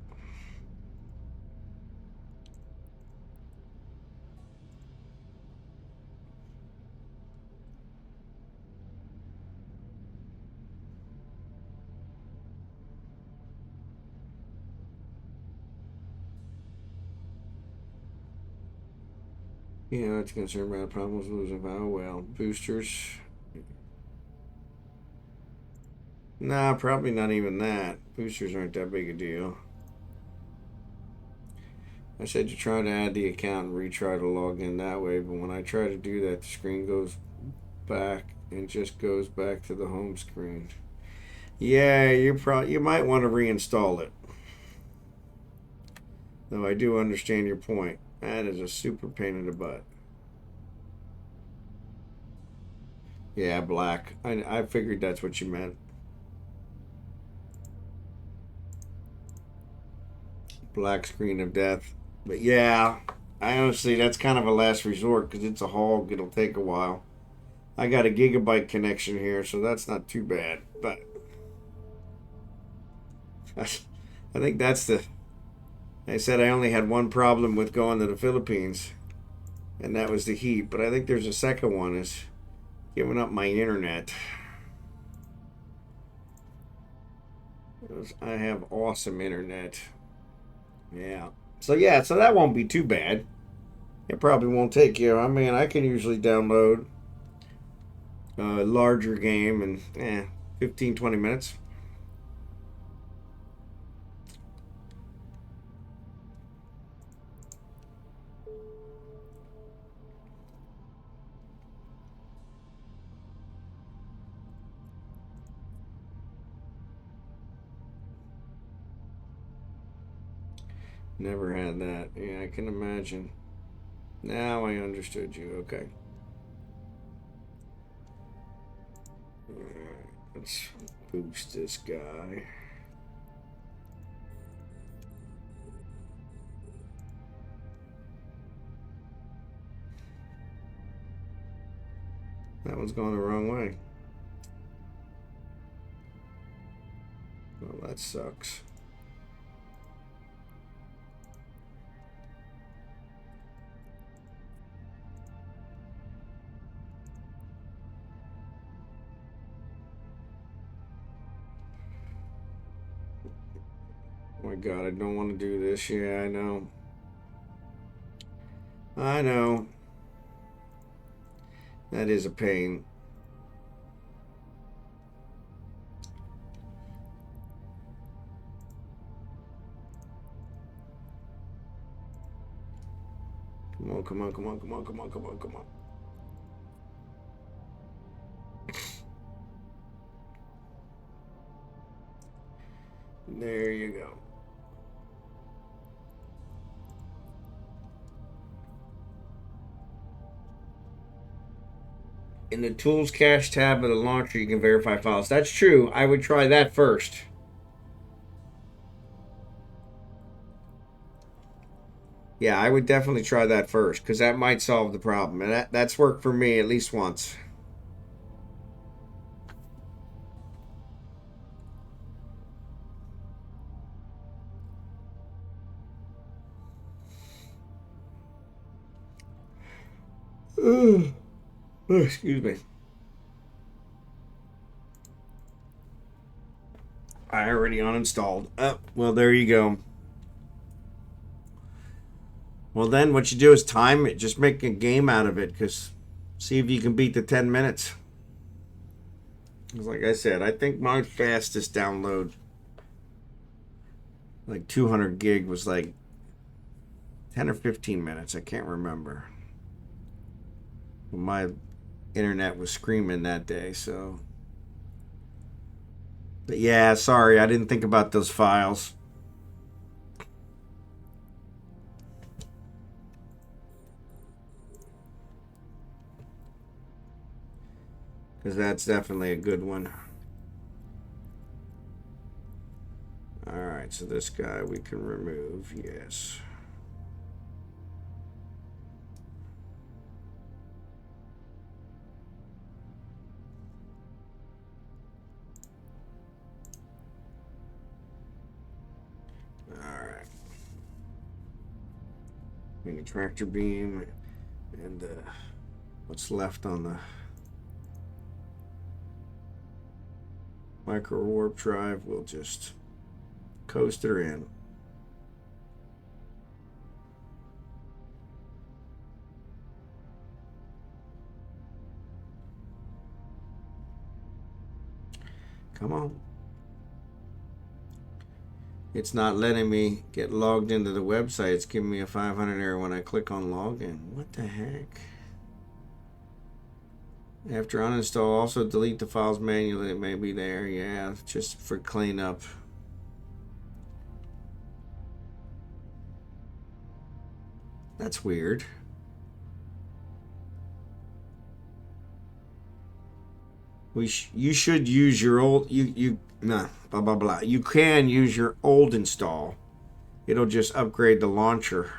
Yeah, it's concerned about problems losing power. Well, boosters. Nah, probably not even that. Boosters aren't that big a deal. I said you try to add the account and retry to log in that way, but when I try to do that, the screen goes back and just goes back to the home screen. Yeah, you might want to reinstall it. Though I do understand your point. That is a super pain in the butt. Yeah, black. I figured that's what you meant. Black screen of death. But yeah, I honestly, that's kind of a last resort because it's a hog. It'll take a while. I got a gigabyte connection here, so that's not too bad. But I think that's the. I said I only had one problem with going to the Philippines, and that was the heat. But I think there's a second one is giving up my internet. I have awesome internet. Yeah. So that won't be too bad. It probably won't take you. I mean, I can usually download a larger game in 15, 20 minutes. Never had that. Yeah, I can imagine. Now I understood you. Okay. Alright, let's boost this guy. That one's going the wrong way. Well, that sucks. Oh my god, I don't want to do this. Yeah, I know. I know. That is a pain. Come on, come on, come on, come on, come on, come on, come on. There you go. In the Tools Cache tab of the launcher, you can verify files. That's true. I would try that first. Yeah, I would definitely try that first, because that might solve the problem. And that's worked for me at least once. Oh, excuse me. I already uninstalled. Oh, well, there you go. Well, then what you do is time it. Just make a game out of it, because see if you can beat the 10 minutes. Because like I said, I think my fastest download, like 200 gig, was like 10 or 15 minutes. I can't remember. My internet was screaming that day, so. But yeah, sorry, I didn't think about those files. Because that's definitely a good one. Alright, so this guy we can remove, yes. Alright. Mini tractor beam and what's left on the micro warp drive, we'll just coast her in. Come on. It's not letting me get logged into the website. It's giving me a 500 error when I click on login. What the heck? After uninstall, also delete the files manually. It may be there. Yeah, just for cleanup. That's weird. You should use your old blah blah blah. You can use your old install. It'll just upgrade the launcher.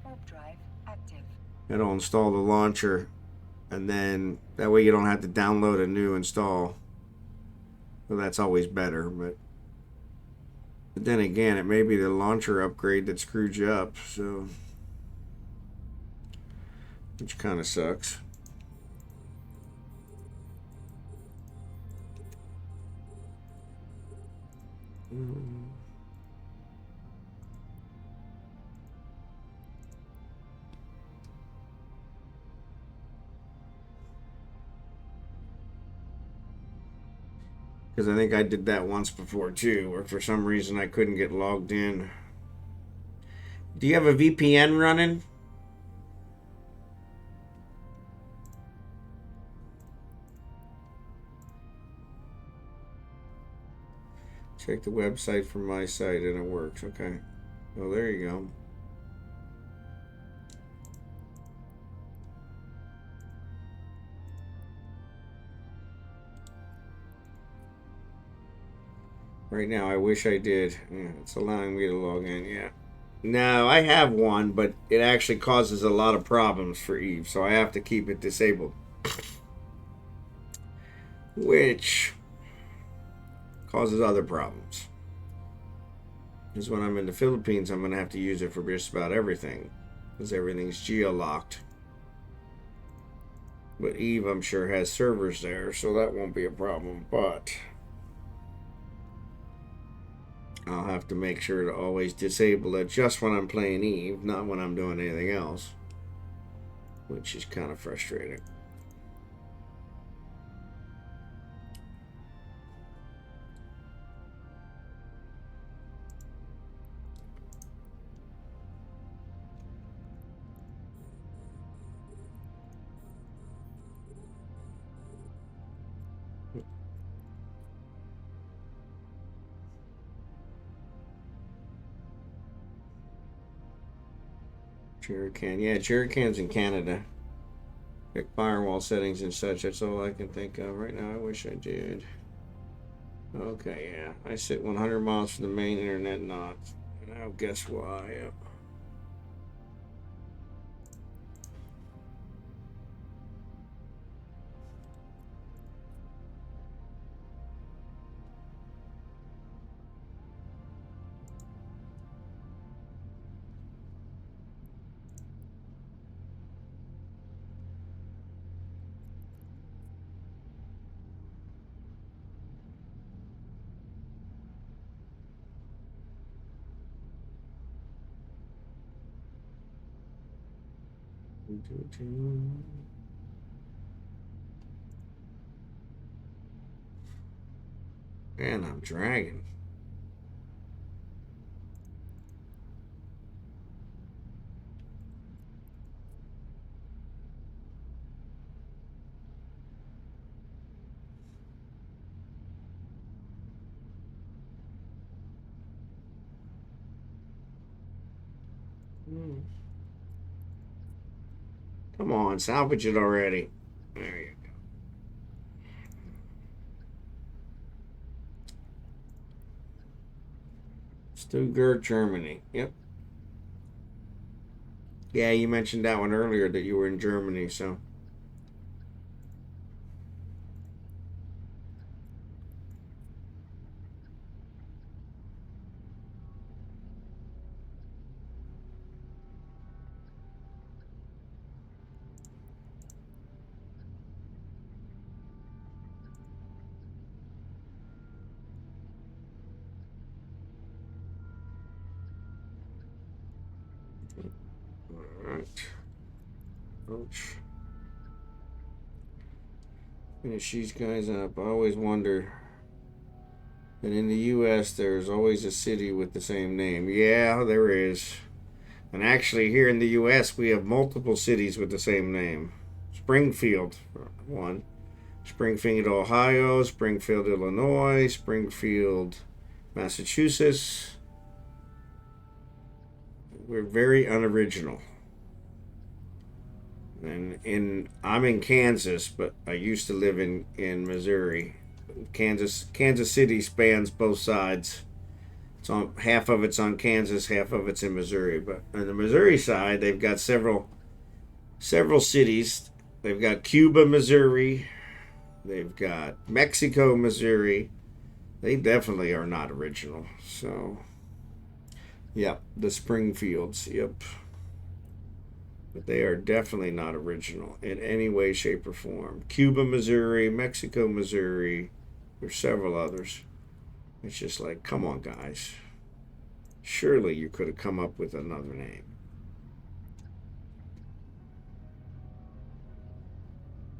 Warp drive active. It'll install the launcher, and then that way you don't have to download a new install. Well, that's always better, but then again, it may be the launcher upgrade that screwed you up, so which kind of sucks. Because I think I did that once before too, or for some reason I couldn't get logged in. Do you have a VPN running? Check the website from my site and it works. Okay. Well, there you go. Right now, I wish I did. Yeah, it's allowing me to log in. Yeah. No, I have one, but it actually causes a lot of problems for Eve, so I have to keep it disabled. Which causes other problems. Because when I'm in the Philippines, I'm going to have to use it for just about everything. Because everything's geo-locked. But Eve, I'm sure, has servers there, so that won't be a problem. But I'll have to make sure to always disable it just when I'm playing Eve, not when I'm doing anything else, which is kind of frustrating. Jerrycan. Yeah, Jerrycan's in Canada. Pick firewall settings and such. That's all I can think of right now. I wish I did. Okay, yeah. I sit 100 miles from the main internet not. Now guess why. Yep. Man, I'm dragging. Come on, salvage it already. There you go. Stuttgart, Germany. Yep. Yeah, you mentioned that one earlier that you were in Germany, so. Alright. Ouch. Finish these guys up. I always wonder that in the US there's always a city with the same name. Yeah, there is. And actually, here in the US, we have multiple cities with the same name. Springfield, one. Springfield, Ohio. Springfield, Illinois. Springfield, Massachusetts. We're very unoriginal. And I'm in Kansas, but I used to live in Missouri. Kansas City spans both sides. It's on half of it's on Kansas, half of it's in Missouri. But on the Missouri side, they've got several cities. They've got Cuba, Missouri. They've got Mexico, Missouri. They definitely are not original. So, yep, the Springfields. Yep. But they are definitely not original in any way, shape, or form. Cuba, Missouri, Mexico, Missouri. There's several others. It's just like, come on, guys. Surely you could have come up with another name.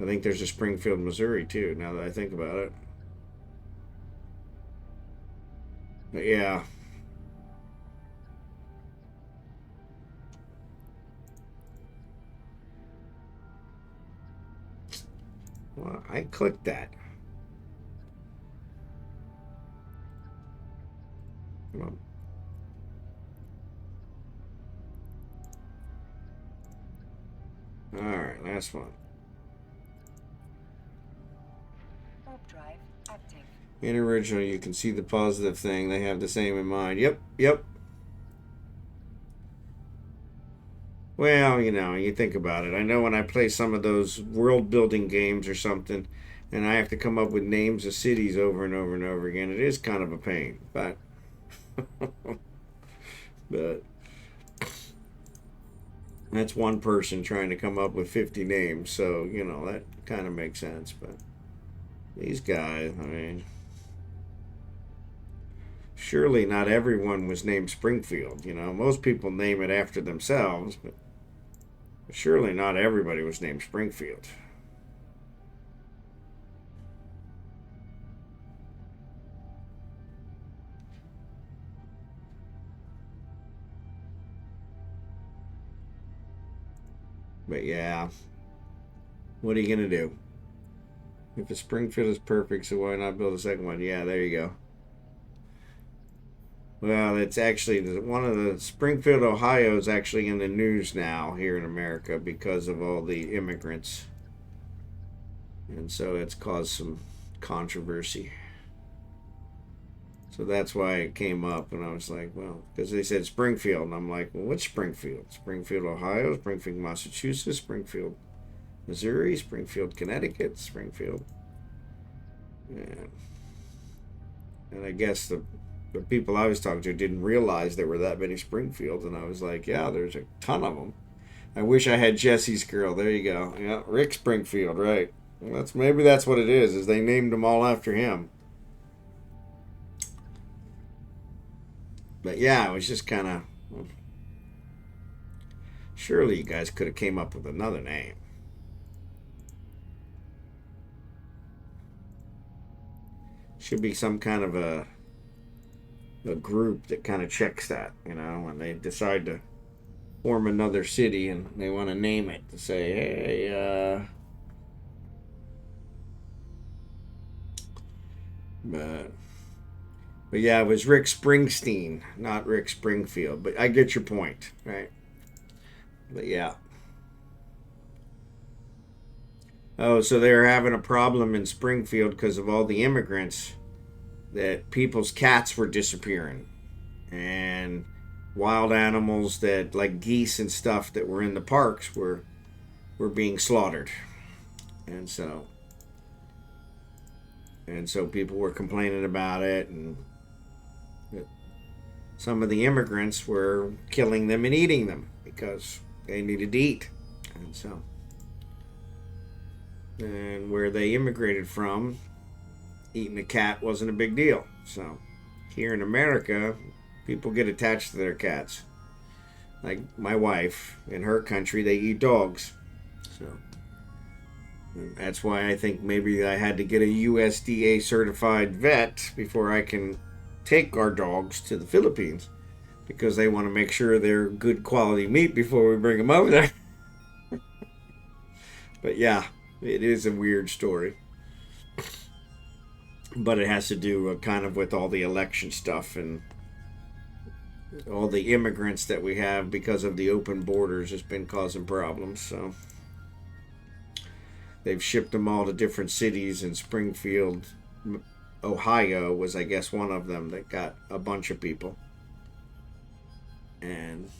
I think there's a Springfield, Missouri, too, now that I think about it. But yeah. Well, I clicked that. Come on. Alright, last one. Warp drive active. In original, you can see the positive thing. They have the same in mind. Yep. Well, you think about it. I know when I play some of those world building games or something, and I have to come up with names of cities over and over and over again, it is kind of a pain. But, but That's one person trying to come up with 50 names, so, you know, that kind of makes sense. But these guys, I mean, surely not everyone was named Springfield. You know, most people name it after themselves, but surely not everybody was named Springfield. But yeah, what are you going to do? If a Springfield is perfect, so why not build a second one? Yeah, there you go. Well, it's actually one of the Springfield, Ohio is actually in the news now here in America because of all the immigrants. And so it's caused some controversy. So that's why it came up, and I was like, well, because they said Springfield, and I'm like, well, which Springfield? Springfield, Ohio, Springfield, Massachusetts, Springfield, Missouri, Springfield, Connecticut, Springfield. Yeah. And I guess the people I was talking to didn't realize there were that many Springfields, and I was like, yeah, there's a ton of them. I wish I had Jesse's girl. There you go. Yeah, Rick Springfield, right? Well, maybe that's what it is they named them all after him. But yeah, it was just kind of. Surely you guys could have came up with another name. Should be some kind of a group that kind of checks that, you know, when they decide to form another city and they want to name it to say, hey, but yeah, it was Rick Springsteen, not Rick Springfield. But I get your point, right? But yeah. Oh, so they're having a problem in Springfield because of all the immigrants, that people's cats were disappearing. And wild animals that, like geese and stuff that were in the parks, were being slaughtered. And so people were complaining about it, and some of the immigrants were killing them and eating them because they needed to eat. And where they immigrated from, eating a cat wasn't a big deal. So here in America, people get attached to their cats. Like my wife, in her country, they eat dogs. So that's why I think maybe I had to get a USDA certified vet before I can take our dogs to the Philippines, because they want to make sure they're good quality meat before we bring them over there. But yeah, it is a weird story. But it has to do kind of with all the election stuff and all the immigrants that we have because of the open borders has been causing problems. So they've shipped them all to different cities, and Springfield, Ohio was, I guess, one of them that got a bunch of people. And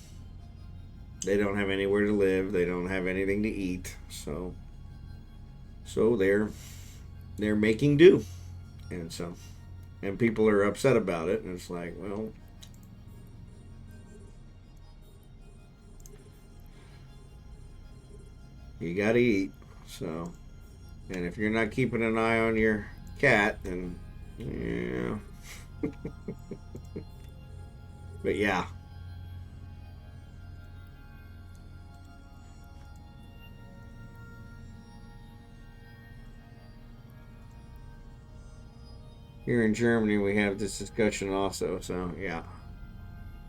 they don't have anywhere to live. They don't have anything to eat. So they're making do. And people are upset about it, and it's like, well, you gotta eat. So, and if you're not keeping an eye on your cat, then yeah. But yeah. Here in Germany, we have this discussion also. So yeah.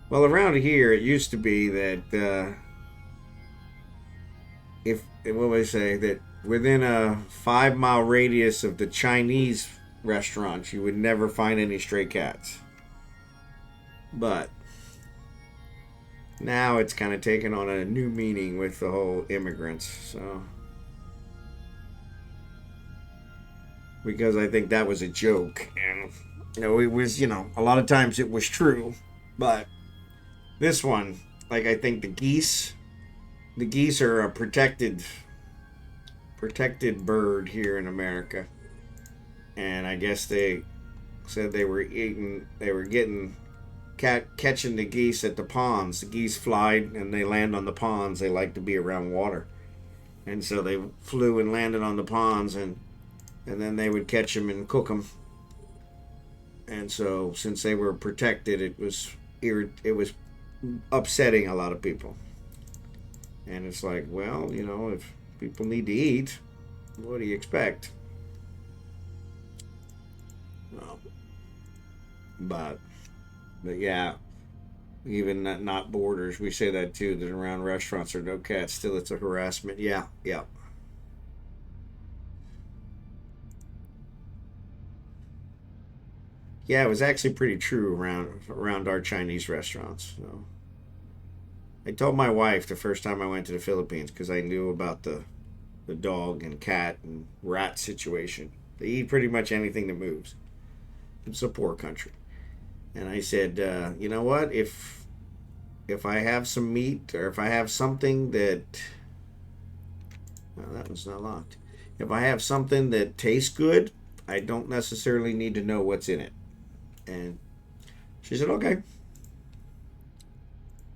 Well, around here, it used to be that what would I say, that within a 5-mile radius of the Chinese restaurants, you would never find any stray cats. But now it's kind of taken on a new meaning with the whole immigrants. So, because I think that was a joke, and it was, a lot of times it was true, but this one, like, I think the geese are a protected bird here in America, and I guess they said they were getting catching the geese at the ponds. The geese fly and they land on the ponds. They like to be around water. And so they flew and landed on the ponds, and then they would catch them and cook them. And so since they were protected, it was upsetting a lot of people. And it's like, well, you know, if people need to eat, what do you expect? Well, but yeah, even not borders. We say that too, that around restaurants are no cats. Still, it's a harassment. Yeah, yeah. Yeah, it was actually pretty true around our Chinese restaurants. So I told my wife the first time I went to the Philippines, because I knew about the dog and cat and rat situation. They eat pretty much anything that moves. It's a poor country. And I said, you know what? If I have some meat, or if I have something that... Well, that one's not locked. If I have something that tastes good, I don't necessarily need to know what's in it. And she said, okay.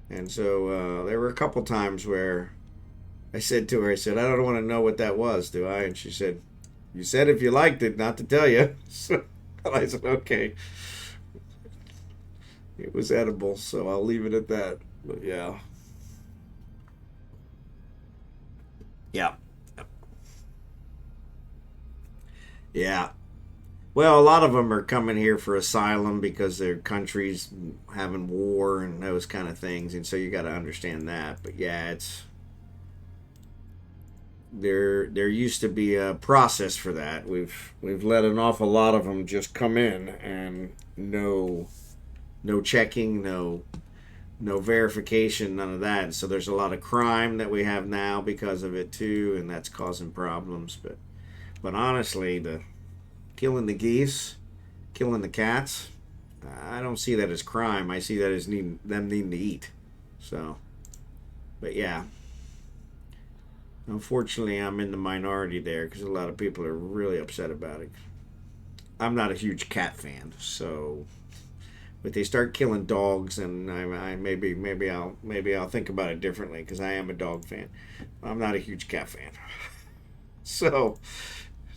And so there were a couple times where I said to her, I said, I don't want to know what that was, do I? And she said, you said if you liked it, not to tell you. So I said, okay. It was edible, so I'll leave it at that. But yeah. Yeah. Yeah. Well, a lot of them are coming here for asylum because their country's having war and those kind of things, and so you got to understand that. But yeah, there used to be a process for that. We've let an awful lot of them just come in, and no checking, no verification, none of that. So there's a lot of crime that we have now because of it too, and that's causing problems. But honestly, the killing the geese, killing the cats, I don't see that as crime. I see that as them needing to eat. So, but yeah, unfortunately, I'm in the minority there because a lot of people are really upset about it. I'm not a huge cat fan, so but they start killing dogs, and I maybe I'll think about it differently, because I am a dog fan. I'm not a huge cat fan. So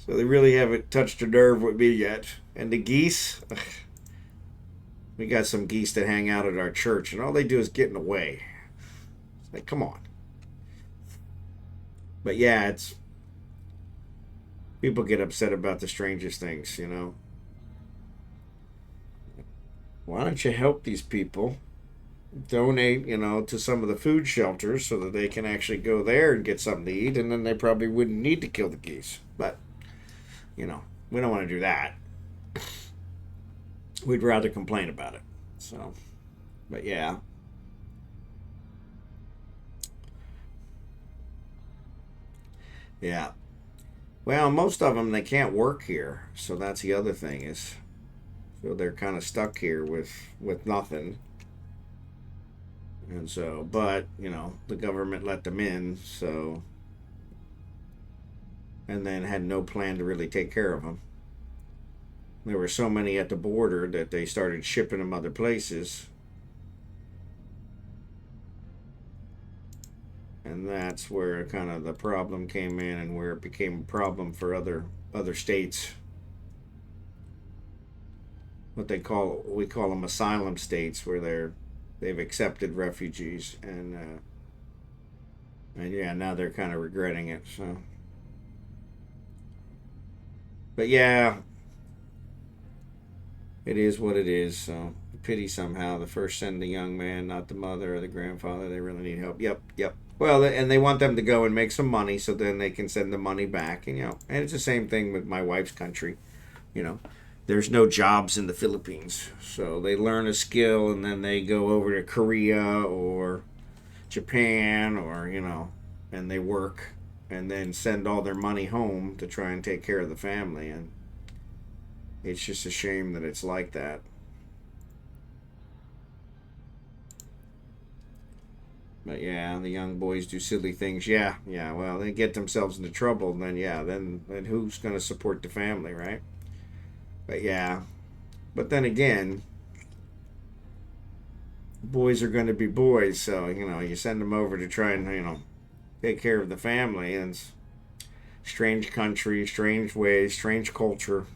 they really haven't touched a nerve with me yet. And the geese, we got some geese that hang out at our church, and all they do is get in the way. It's like, come on. But yeah, it's people get upset about the strangest things, you know. Why don't you help these people? Donate, you know, to some of the food shelters so that they can actually go there and get something to eat, and then they probably wouldn't need to kill the geese. But you know, we don't want to do that. We'd rather complain about it. So, but yeah. Yeah. Well, most of them, they can't work here. So that's the other thing is, so they're kind of stuck here with nothing. And so, but, you know, the government let them in, so, and then had no plan to really take care of them. There were so many at the border that they started shipping them other places. And that's where kind of the problem came in, and where it became a problem for other states. We call them asylum states, where they've accepted refugees, and yeah, now they're kind of regretting it. So, but yeah, it is what it is. So pity somehow. The first send the young man, not the mother or the grandfather. They really need help. Yep. Well, and they want them to go and make some money, so then they can send the money back. And and it's the same thing with my wife's country. You know, there's no jobs in the Philippines, so they learn a skill and then they go over to Korea or Japan, or and they work and then send all their money home to try and take care of the family. And it's just a shame that it's like that. But yeah, the young boys do silly things. Yeah. Well, they get themselves into trouble, and then who's going to support the family, right? But yeah. But then again, boys are going to be boys. So, you know, you send them over to try and, you know, take care of the family. And it's strange country, strange ways, strange culture.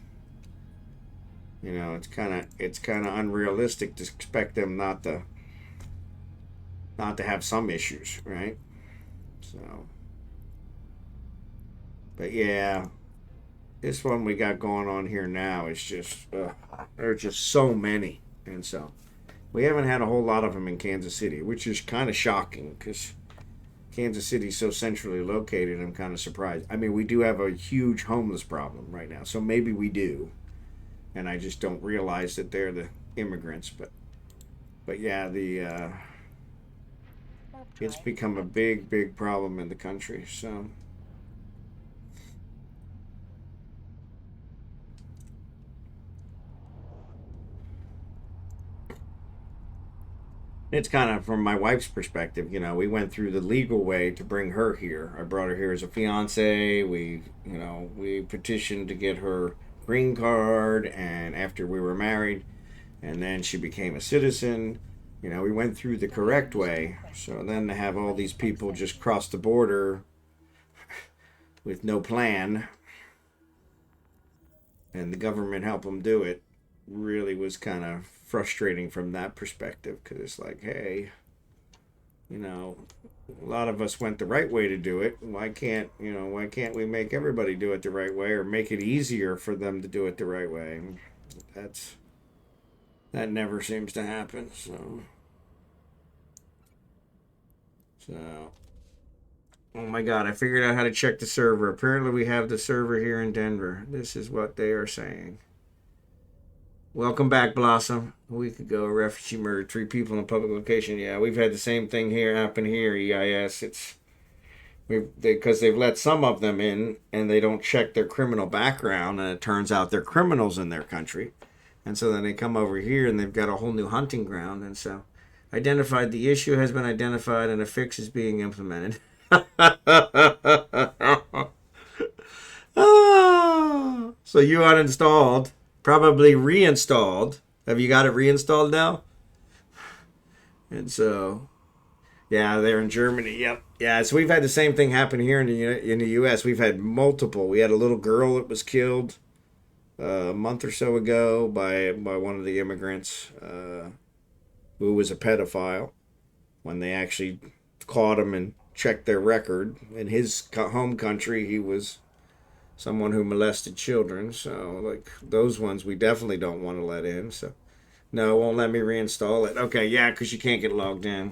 You know, it's kind of unrealistic to expect them not to have some issues, right? So, but yeah, this one we got going on here now is just there's just so many, and so we haven't had a whole lot of them in Kansas City, which is kind of shocking because Kansas City's so centrally located. I'm kind of surprised. I mean, we do have a huge homeless problem right now, so maybe we do, and I just don't realize that they're the immigrants. But yeah, the it's become a big problem in the country. So it's kind of from my wife's perspective. You know, we went through the legal way to bring her here. I brought her here as a fiance. We petitioned to get her green card, and after we were married, and then she became a citizen. You know, we went through the correct way. So then to have all these people just cross the border with no plan and the government help them do it really was kind of frustrating from that perspective, because it's like, hey, you know, a lot of us went the right way to do it. Why can't we make everybody do it the right way, or make it easier for them to do it the right way? That never seems to happen. So oh my god, I figured out how to check the server. Apparently we have the server here in Denver. This is what they are saying. Welcome back, Blossom. A week ago, a refugee murdered 3 people in a public location. Yeah, we've had the same thing happen here, EIS. Because they've let some of them in, and they don't check their criminal background, and it turns out they're criminals in their country. And so then they come over here, and they've got a whole new hunting ground. And so, the issue has been identified, and a fix is being implemented. So you uninstalled, probably reinstalled. Have you got it reinstalled now? And so, yeah, they're in Germany. Yep. Yeah, so we've had the same thing happen here in the U.S. We've had multiple. We had a little girl that was killed a month or so ago by one of the immigrants who was a pedophile. When they actually caught him and checked their record, in his home country, he was someone who molested children. So, like, those ones we definitely don't want to let in. So, no, it won't let me reinstall it. Okay, yeah, because you can't get logged in.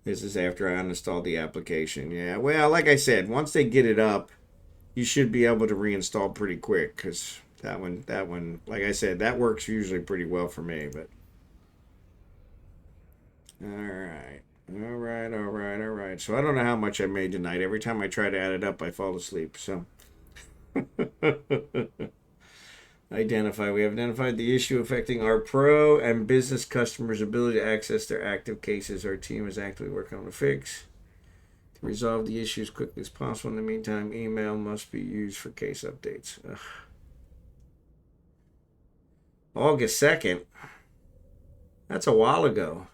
This is after I uninstalled the application. Yeah, well, like I said, once they get it up, you should be able to reinstall pretty quick, because that one, like I said, that works usually pretty well for me. But all right. So I don't know how much I made tonight. Every time I try to add it up, I fall asleep. So we have identified the issue affecting our pro and business customers' ability to access their active cases. Our team is actively working on a fix to resolve the issue as quickly as possible. In the meantime, email must be used for case updates. Ugh. August 2nd. That's a while ago.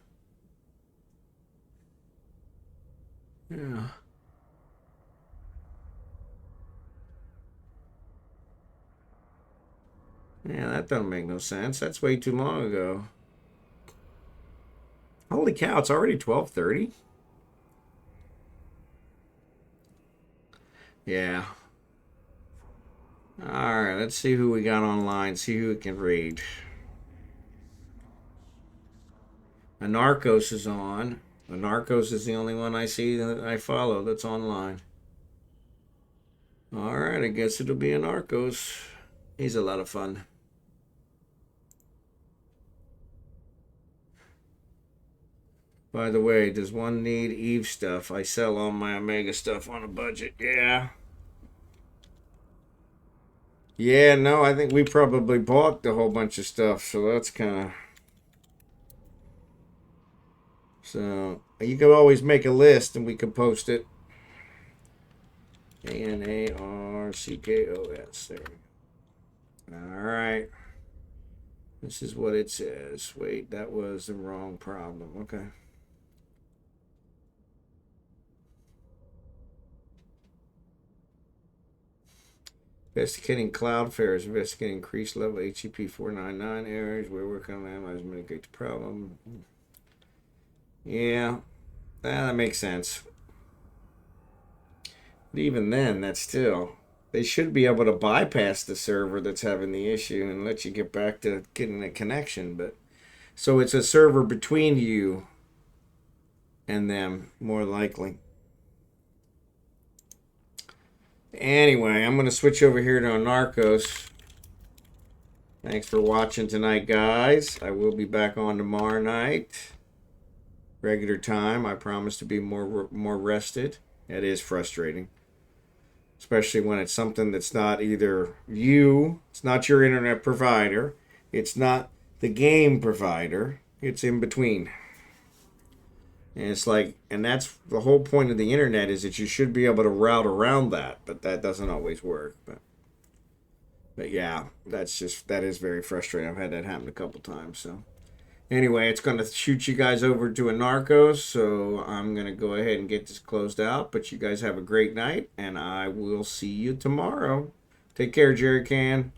Yeah. Yeah, that doesn't make no sense. That's way too long ago. Holy cow, it's already 12:30. Yeah. All right, let's see who we got online. See who we can read. Anarchos is on. Anarchos is the only one I see that I follow that's online. All right, I guess it'll be Anarchos. He's a lot of fun. By the way, does one need Eve stuff? I sell all my Omega stuff on a budget. Yeah. Yeah, no, I think we probably bought a whole bunch of stuff, so that's kind of... So, you can always make a list and we can post it. Anarchos. There. All right. This is what it says. Wait, that was the wrong problem. Okay. Investigating Cloudflare's investigating increased level HTTP 499 errors. We're working on analyzing to mitigate the problem. Yeah, that makes sense. But even then, that's still, they should be able to bypass the server that's having the issue and let you get back to getting a connection. But so it's a server between you and them, more likely. Anyway, I'm going to switch over here to Narcos. Thanks for watching tonight, guys. I will be back on tomorrow night. Regular time. I promise to be more rested. It is frustrating. Especially when it's something that's not either you, it's not your internet provider, it's not the game provider, it's in between. And it's like, and that's the whole point of the internet, is that you should be able to route around that, but that doesn't always work. But yeah, that is very frustrating. I've had that happen a couple times. So anyway, it's going to shoot you guys over to a Narcos, so I'm going to go ahead and get this closed out. But you guys have a great night, and I will see you tomorrow. Take care, Jerry Can.